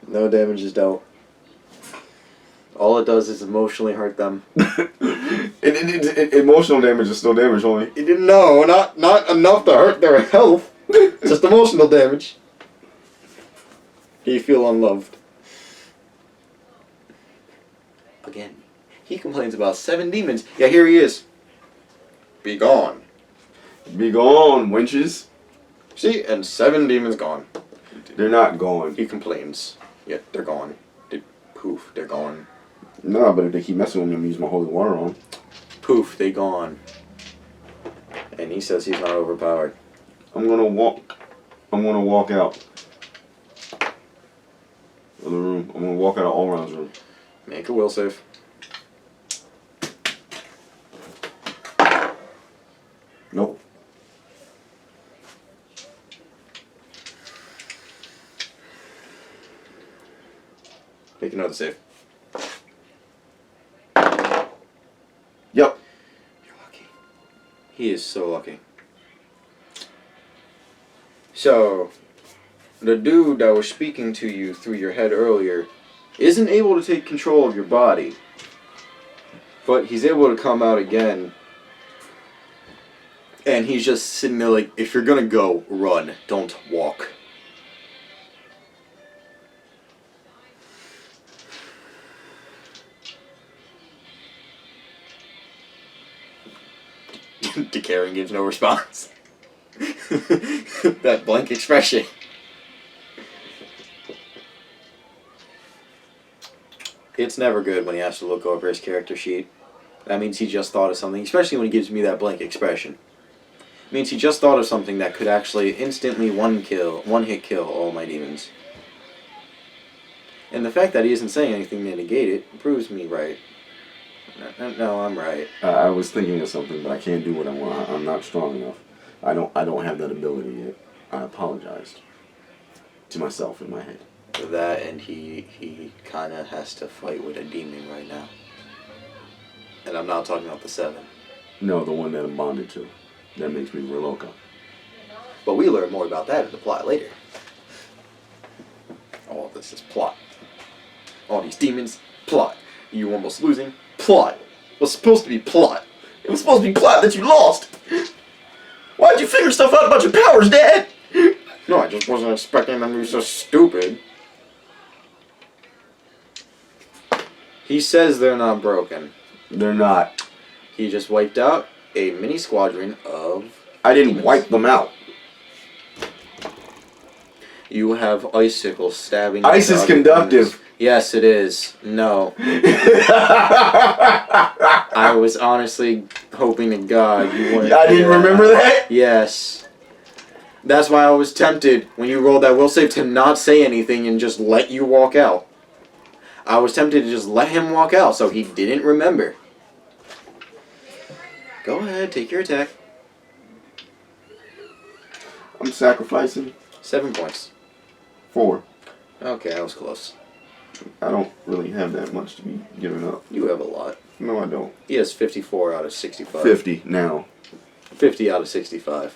[SPEAKER 1] damage is dope. All it does is emotionally hurt them.
[SPEAKER 2] Emotional damage is still damage only.
[SPEAKER 1] No, not enough to hurt their health. Just emotional damage. You feel unloved. Again, he complains about 7 demons. Yeah, here he is. Be gone.
[SPEAKER 2] Be gone, wenches.
[SPEAKER 1] See, and 7 demons gone.
[SPEAKER 2] They're not gone.
[SPEAKER 1] He complains. Yet they're gone. Poof, they're gone.
[SPEAKER 2] No, but if they keep messing with me, I'm gonna use my holy water on.
[SPEAKER 1] Poof, they gone. And he says he's not overpowered.
[SPEAKER 2] I'm gonna walk out of the room. I'm gonna walk out of all rounds room.
[SPEAKER 1] Make a will save.
[SPEAKER 2] Nope.
[SPEAKER 1] Make another save.
[SPEAKER 2] Yep.
[SPEAKER 1] You're lucky. He is so lucky. So, the dude that was speaking to you through your head earlier isn't able to take control of your body. But he's able to come out again. And he's just sitting there like, if you're gonna go, run. Don't walk. DeKarrin gives no response. That blank expression. It's never good when he has to look over his character sheet. That means he just thought of something, especially when he gives me that blank expression. It means he just thought of something that could actually instantly one-hit kill all my demons. And the fact that he isn't saying anything to negate it proves me right. No, I'm right.
[SPEAKER 2] I was thinking of something, but I can't do what I want. I'm not strong enough. I don't have that ability yet. I apologized to myself in my head.
[SPEAKER 1] For that, and he kind of has to fight with a demon right now. And I'm not talking about the 7.
[SPEAKER 2] No, the one that I'm bonded to. That makes me real loco.
[SPEAKER 1] But we learn more about that in the plot later. All of this is plot. All these demons, plot. You almost losing, plot. It was supposed to be plot. It was supposed to be plot that you lost. Why'd you figure stuff out about your powers, Dad? No, I just wasn't expecting them to be so stupid. He says they're not broken.
[SPEAKER 2] They're not.
[SPEAKER 1] He just wiped out a mini squadron of...
[SPEAKER 2] I didn't
[SPEAKER 1] demons.
[SPEAKER 2] wipe them out.
[SPEAKER 1] You have icicles stabbing...
[SPEAKER 2] Ice is conductive.
[SPEAKER 1] Demons. Yes, it is. No. I was honestly hoping to God you wouldn't...
[SPEAKER 2] I didn't remember that?
[SPEAKER 1] Yes. That's why I was tempted when you rolled that will save to not say anything and just let you walk out. I was tempted to just let him walk out so he didn't remember. Go ahead, take your attack.
[SPEAKER 2] I'm sacrificing
[SPEAKER 1] 7 points.
[SPEAKER 2] 4.
[SPEAKER 1] Okay, that was close.
[SPEAKER 2] I don't really have that much to be giving up.
[SPEAKER 1] You have a lot.
[SPEAKER 2] No, I don't.
[SPEAKER 1] He has 54 out of 65.
[SPEAKER 2] 50 now.
[SPEAKER 1] 50 out of 65.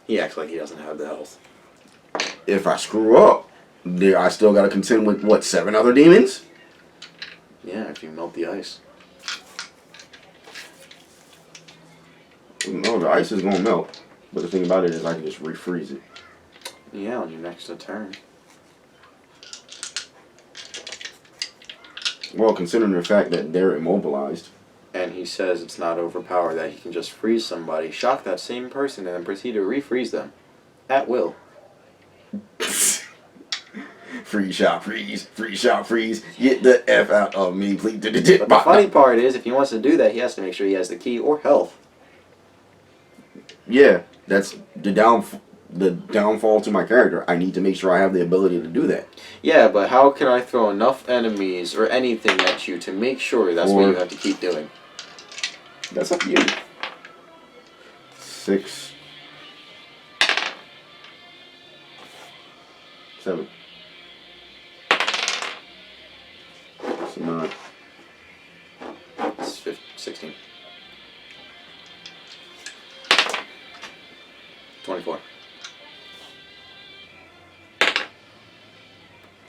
[SPEAKER 1] He acts like he doesn't have the health.
[SPEAKER 2] If I screw up, I still gotta contend with, what, 7 other demons?
[SPEAKER 1] Yeah, if you melt the ice.
[SPEAKER 2] No, the ice is gonna melt. But the thing about it is I can just refreeze it.
[SPEAKER 1] Yeah, on your next turn.
[SPEAKER 2] Well, considering the fact that they're immobilized.
[SPEAKER 1] And he says it's not overpowered, that he can just freeze somebody, shock that same person, and then proceed to refreeze them. At will.
[SPEAKER 2] Freeze, shot, freeze. Freeze, shot, freeze. Get the F out of me, please.
[SPEAKER 1] But the funny part is, if he wants to do that, he has to make sure he has the key or health.
[SPEAKER 2] Yeah, that's the downfall to my character. I need to make sure I have the ability to do that.
[SPEAKER 1] Yeah, but how can I throw enough enemies or anything at you to make sure that's what you have to keep doing?
[SPEAKER 2] That's up to you. 6. 7. So 9.
[SPEAKER 1] It's 16. 24.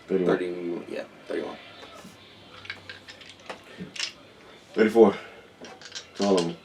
[SPEAKER 2] 31.
[SPEAKER 1] 30, yeah, 31.
[SPEAKER 2] 34. All of them.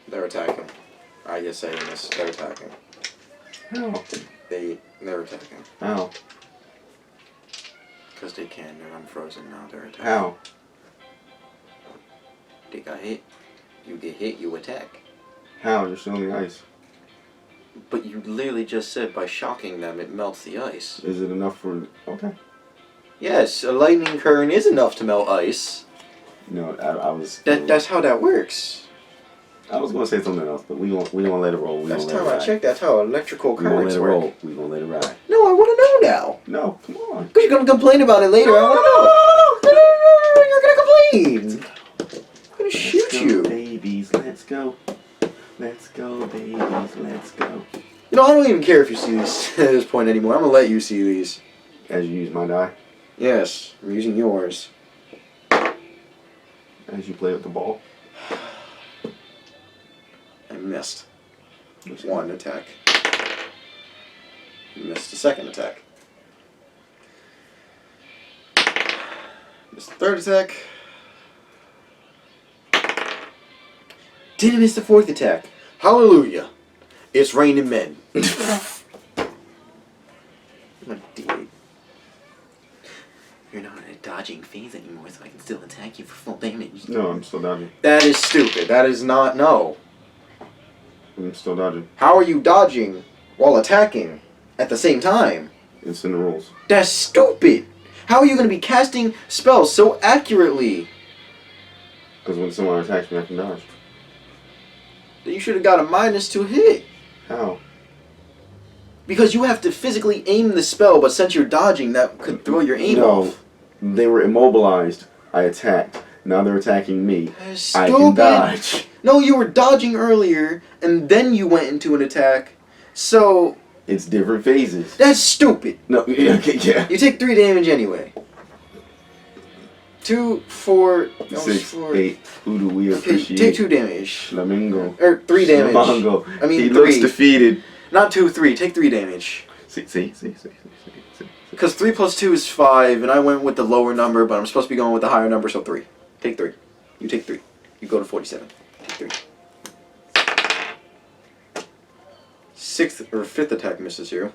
[SPEAKER 1] They're attacking. I just say this, they're attacking.
[SPEAKER 2] How?
[SPEAKER 1] They're attacking.
[SPEAKER 2] How?
[SPEAKER 1] Because they can, they're unfrozen now, they're attacking.
[SPEAKER 2] How?
[SPEAKER 1] They got hit. You get hit, you attack.
[SPEAKER 2] How? You're still on the ice.
[SPEAKER 1] But you literally just said by shocking them it melts the ice.
[SPEAKER 2] Is it enough for... Okay.
[SPEAKER 1] Yes, a lightning current is enough to melt ice.
[SPEAKER 2] No, I was...
[SPEAKER 1] That's how that works.
[SPEAKER 2] I was going to say something else, but we gonna let it roll.
[SPEAKER 1] Last time I checked, that's how electrical
[SPEAKER 2] We gonna
[SPEAKER 1] currents
[SPEAKER 2] let it
[SPEAKER 1] work.
[SPEAKER 2] roll. We gonna let it ride.
[SPEAKER 1] No, I want to know now.
[SPEAKER 2] No, come on.
[SPEAKER 1] Because you're going to complain about it later. I want to know. No, you're going to complain. I'm going to shoot you.
[SPEAKER 2] Babies, let's go. Let's go, babies, let's go.
[SPEAKER 1] You know, I don't even care if you see these at this point anymore. I'm going to let you see these.
[SPEAKER 2] As you use my die,
[SPEAKER 1] Yes, I'm using yours.
[SPEAKER 2] as you play with the ball.
[SPEAKER 1] I missed one attack. Missed the second attack. Missed the third attack. Didn't miss the fourth attack. Hallelujah. It's raining men. I'm a D8. You're not in a dodging phase anymore, so I can still attack you for full damage.
[SPEAKER 2] No, I'm still dodging.
[SPEAKER 1] That is stupid. That is not... No.
[SPEAKER 2] I'm still dodging.
[SPEAKER 1] How are you dodging while attacking at the same time?
[SPEAKER 2] It's in the rules.
[SPEAKER 1] That's stupid. How are you going to be casting spells so accurately?
[SPEAKER 2] Because when someone attacks me, I can dodge.
[SPEAKER 1] You should have got a minus to hit.
[SPEAKER 2] How?
[SPEAKER 1] Because you have to physically aim the spell, but since you're dodging, that could throw your aim off.
[SPEAKER 2] They were immobilized. I attacked. Now they're attacking me.
[SPEAKER 1] That's
[SPEAKER 2] I
[SPEAKER 1] stupid.
[SPEAKER 2] can dodge.
[SPEAKER 1] No, you were dodging earlier, and then you went into an attack. So,
[SPEAKER 2] It's different phases.
[SPEAKER 1] that's stupid.
[SPEAKER 2] No, okay, yeah.
[SPEAKER 1] You take 3 damage anyway. 2, 4,
[SPEAKER 2] 6,
[SPEAKER 1] 4.
[SPEAKER 2] 8. Who do we
[SPEAKER 1] Okay,
[SPEAKER 2] appreciate?
[SPEAKER 1] take 2 damage.
[SPEAKER 2] Flamingo.
[SPEAKER 1] Or 3 damage.
[SPEAKER 2] Flamingo.
[SPEAKER 1] I mean,
[SPEAKER 2] he
[SPEAKER 1] 3.
[SPEAKER 2] looks defeated.
[SPEAKER 1] Not 2, 3. Take 3 damage.
[SPEAKER 2] See.
[SPEAKER 1] Because 3 plus 2 is 5, and I went with the lower number, but I'm supposed to be going with the higher number, so 3. Take 3. You take 3. You go to 47. Take 3. 6th or 5th attack misses you.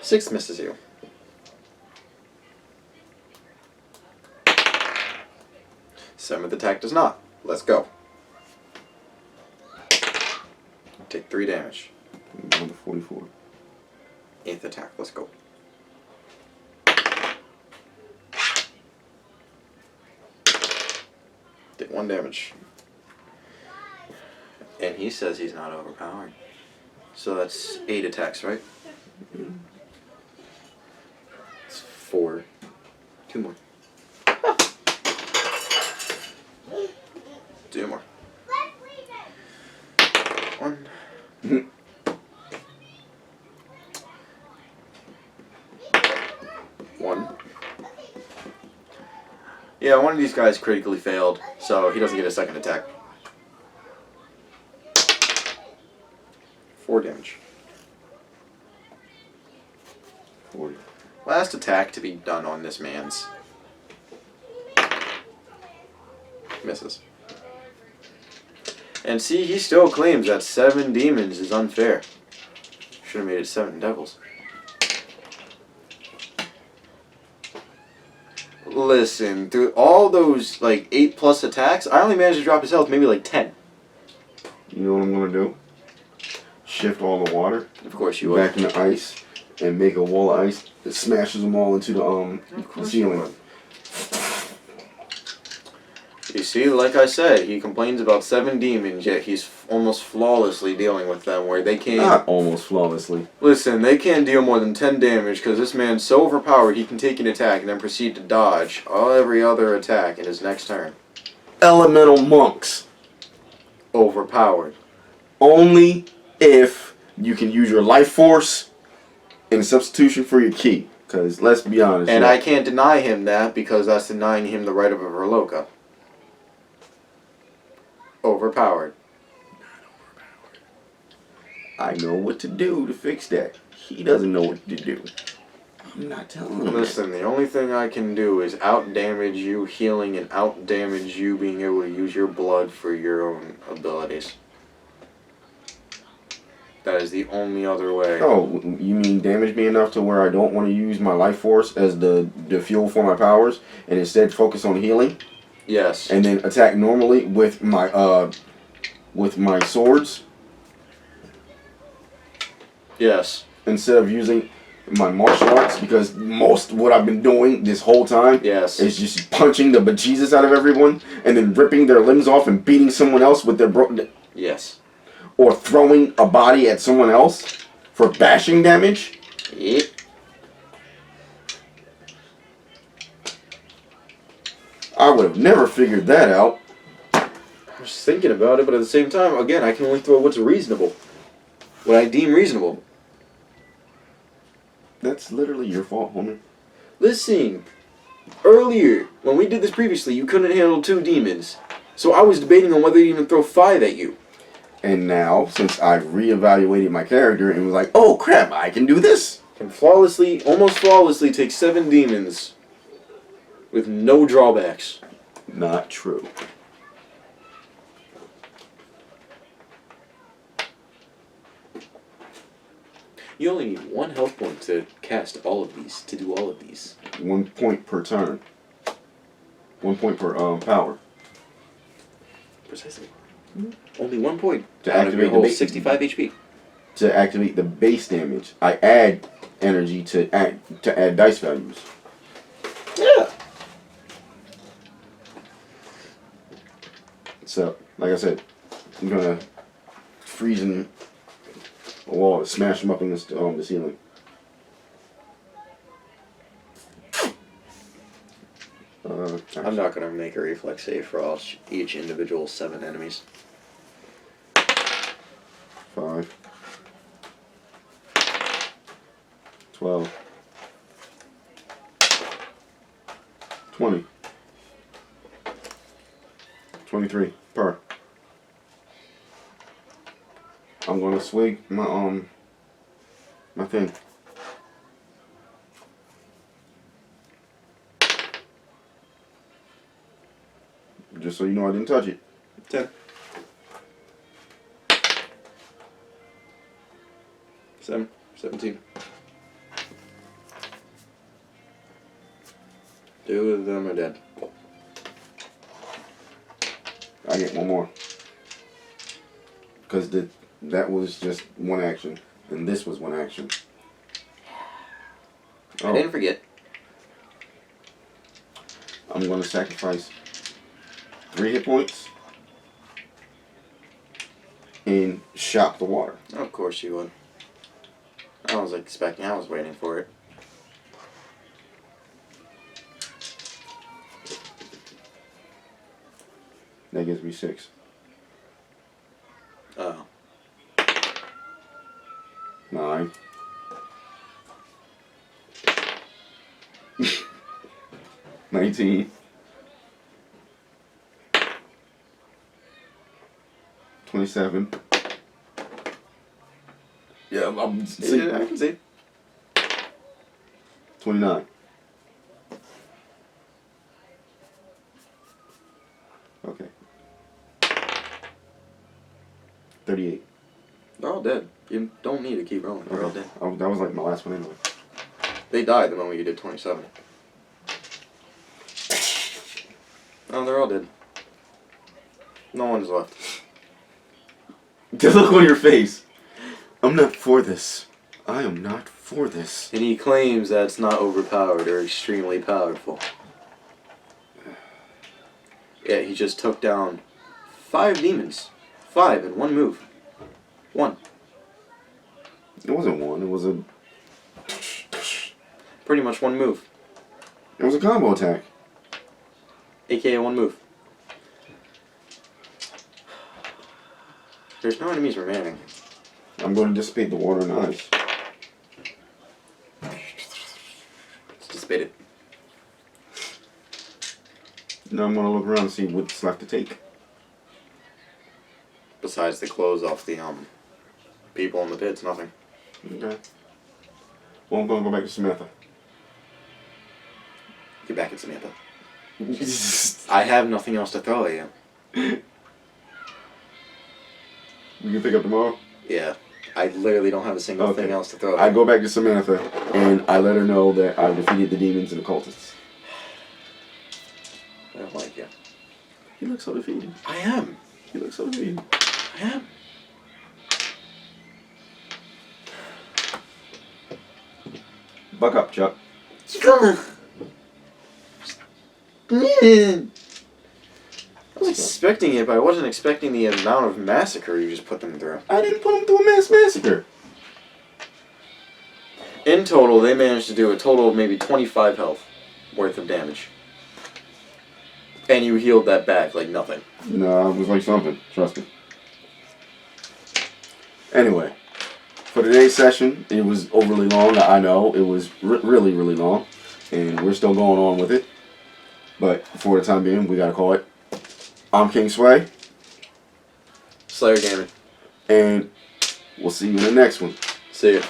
[SPEAKER 1] 6th misses you. 7th attack does not. Let's go. Take 3 damage.
[SPEAKER 2] I'm going to 44.
[SPEAKER 1] 8th attack. Let's go. Take 1 damage. And he says he's not overpowered. So that's 8 attacks, right? It's 4. 2 more. 2 more. 1. 1. Yeah, one of these guys critically failed, so he doesn't get a second attack. 4 damage.
[SPEAKER 2] 40.
[SPEAKER 1] Last attack to be done on this man's. Misses. And see, he still claims that 7 demons is unfair. Should have made it 7 devils. Listen, through all those like 8+ attacks, I only managed to drop his health maybe like 10.
[SPEAKER 2] You know what I'm going to do? Shift all the water
[SPEAKER 1] Of course you would.
[SPEAKER 2] back in the ice and make a wall of ice that smashes them all into the
[SPEAKER 1] Of course you
[SPEAKER 2] ceiling.
[SPEAKER 1] would. You see, like I said, he complains about 7 demons, yet he's almost flawlessly dealing with them, where they can't...
[SPEAKER 2] Not almost flawlessly.
[SPEAKER 1] Listen, they can't deal more than 10 damage, because this man's so overpowered he can take an attack and then proceed to dodge every other attack in his next turn.
[SPEAKER 2] Elemental monks.
[SPEAKER 1] Overpowered.
[SPEAKER 2] Only if you can use your life force in substitution for your key. Because let's be honest.
[SPEAKER 1] And I can't deny him that, because that's denying him the right of a Verloka. Overpowered.
[SPEAKER 2] I know what to do to fix that. He doesn't know what to do. I'm not telling him.
[SPEAKER 1] Listen, the only thing I can do is out-damage you healing and out-damage you being able to use your blood for your own abilities. That is the only other way.
[SPEAKER 2] Oh, you mean damage me enough to where I don't want to use my life force as the fuel for my powers and instead focus on healing?
[SPEAKER 1] Yes.
[SPEAKER 2] And then attack normally with my with my swords
[SPEAKER 1] Yes.
[SPEAKER 2] instead of using my martial arts, because most what I've been doing this whole time
[SPEAKER 1] Yes.
[SPEAKER 2] is just punching the bejesus out of everyone and then ripping their limbs off and beating someone else with their
[SPEAKER 1] Yes.
[SPEAKER 2] or throwing a body at someone else for bashing damage.
[SPEAKER 1] Yep.
[SPEAKER 2] I would have never figured that out.
[SPEAKER 1] I was just thinking about it, but at the same time, again, I can only throw what's reasonable. What I deem reasonable.
[SPEAKER 2] That's literally your fault, homie.
[SPEAKER 1] Listen, earlier, when we did this previously, you couldn't handle 2 demons. So I was debating on whether to even throw 5 at you.
[SPEAKER 2] And now, since I've reevaluated my character and was like, oh crap, I can do this.
[SPEAKER 1] Can flawlessly, almost flawlessly, take 7 demons with no drawbacks.
[SPEAKER 2] Not true.
[SPEAKER 1] You only need 1 health point to cast all of these, to do all of these.
[SPEAKER 2] 1 point per turn. 1 point per power.
[SPEAKER 1] Precisely. Only 1 point
[SPEAKER 2] To
[SPEAKER 1] out of your
[SPEAKER 2] activate the
[SPEAKER 1] whole
[SPEAKER 2] base.
[SPEAKER 1] 65 HP.
[SPEAKER 2] To activate the base damage, I add energy to add dice values.
[SPEAKER 1] Yeah.
[SPEAKER 2] So, like I said, I'm gonna freeze in a wall and smash them up in the ceiling.
[SPEAKER 1] I'm not going to make a reflex save for each individual 7 enemies.
[SPEAKER 2] 5, 12, 20, 23 per. I'm gonna swig my my thing. Just so you know, I didn't touch it.
[SPEAKER 1] 10. 7. 17. 2 of them are dead.
[SPEAKER 2] I get 1 more. Because that was just 1 action. And this was 1 action.
[SPEAKER 1] I didn't forget.
[SPEAKER 2] I'm going to sacrifice 3 hit points and shock the water.
[SPEAKER 1] Of course you would. I was waiting for it.
[SPEAKER 2] That gives me 6.
[SPEAKER 1] Oh.
[SPEAKER 2] 9. 19. 27. Yeah, I'm
[SPEAKER 1] Yeah, I can see.
[SPEAKER 2] 29. Okay. 38.
[SPEAKER 1] They're all dead. You don't need to keep rolling. They're all dead.
[SPEAKER 2] That was like my last one anyway.
[SPEAKER 1] They died the moment you did 27. Oh, they're all dead. No one's left.
[SPEAKER 2] The look on your face. I'm not for this. I am not for this.
[SPEAKER 1] And he claims that it's not overpowered or extremely powerful. Yeah, he just took down 5 demons. 5 in 1 move. 1.
[SPEAKER 2] It wasn't 1. It was a.
[SPEAKER 1] Pretty much 1 move.
[SPEAKER 2] It was a combo attack.
[SPEAKER 1] AKA 1 move. There's no enemies remaining.
[SPEAKER 2] I'm going to dissipate the water and ice.
[SPEAKER 1] It's dissipated.
[SPEAKER 2] Now I'm going to look around and see what's left to take.
[SPEAKER 1] Besides the clothes off the people in the pits, nothing.
[SPEAKER 2] Okay. Well, I'm going to go back to Samantha.
[SPEAKER 1] Get back at Samantha. I have nothing else to throw at you.
[SPEAKER 2] We can pick up tomorrow?
[SPEAKER 1] Yeah. I literally don't have a single thing else to throw at
[SPEAKER 2] I
[SPEAKER 1] you.
[SPEAKER 2] go back to Samantha and I let her know that I defeated the demons and the cultists.
[SPEAKER 1] I don't like you.
[SPEAKER 2] You look so defeated.
[SPEAKER 1] I am.
[SPEAKER 2] You look so defeated.
[SPEAKER 1] Yeah.
[SPEAKER 2] Buck up, Chuck.
[SPEAKER 1] I was expecting it, but I wasn't expecting the amount of massacre you just put them through.
[SPEAKER 2] I didn't put them through a mass massacre.
[SPEAKER 1] In total, they managed to do a total of maybe 25 health worth of damage. And you healed that back like nothing.
[SPEAKER 2] No, it was like something. Trust me. Anyway, for today's session, it was overly long. I know it was really, really long, and we're still going on with it. But for the time being, we gotta call it. I'm King Sway,
[SPEAKER 1] Slayer Gaming.
[SPEAKER 2] and we'll see you in the next one.
[SPEAKER 1] See ya.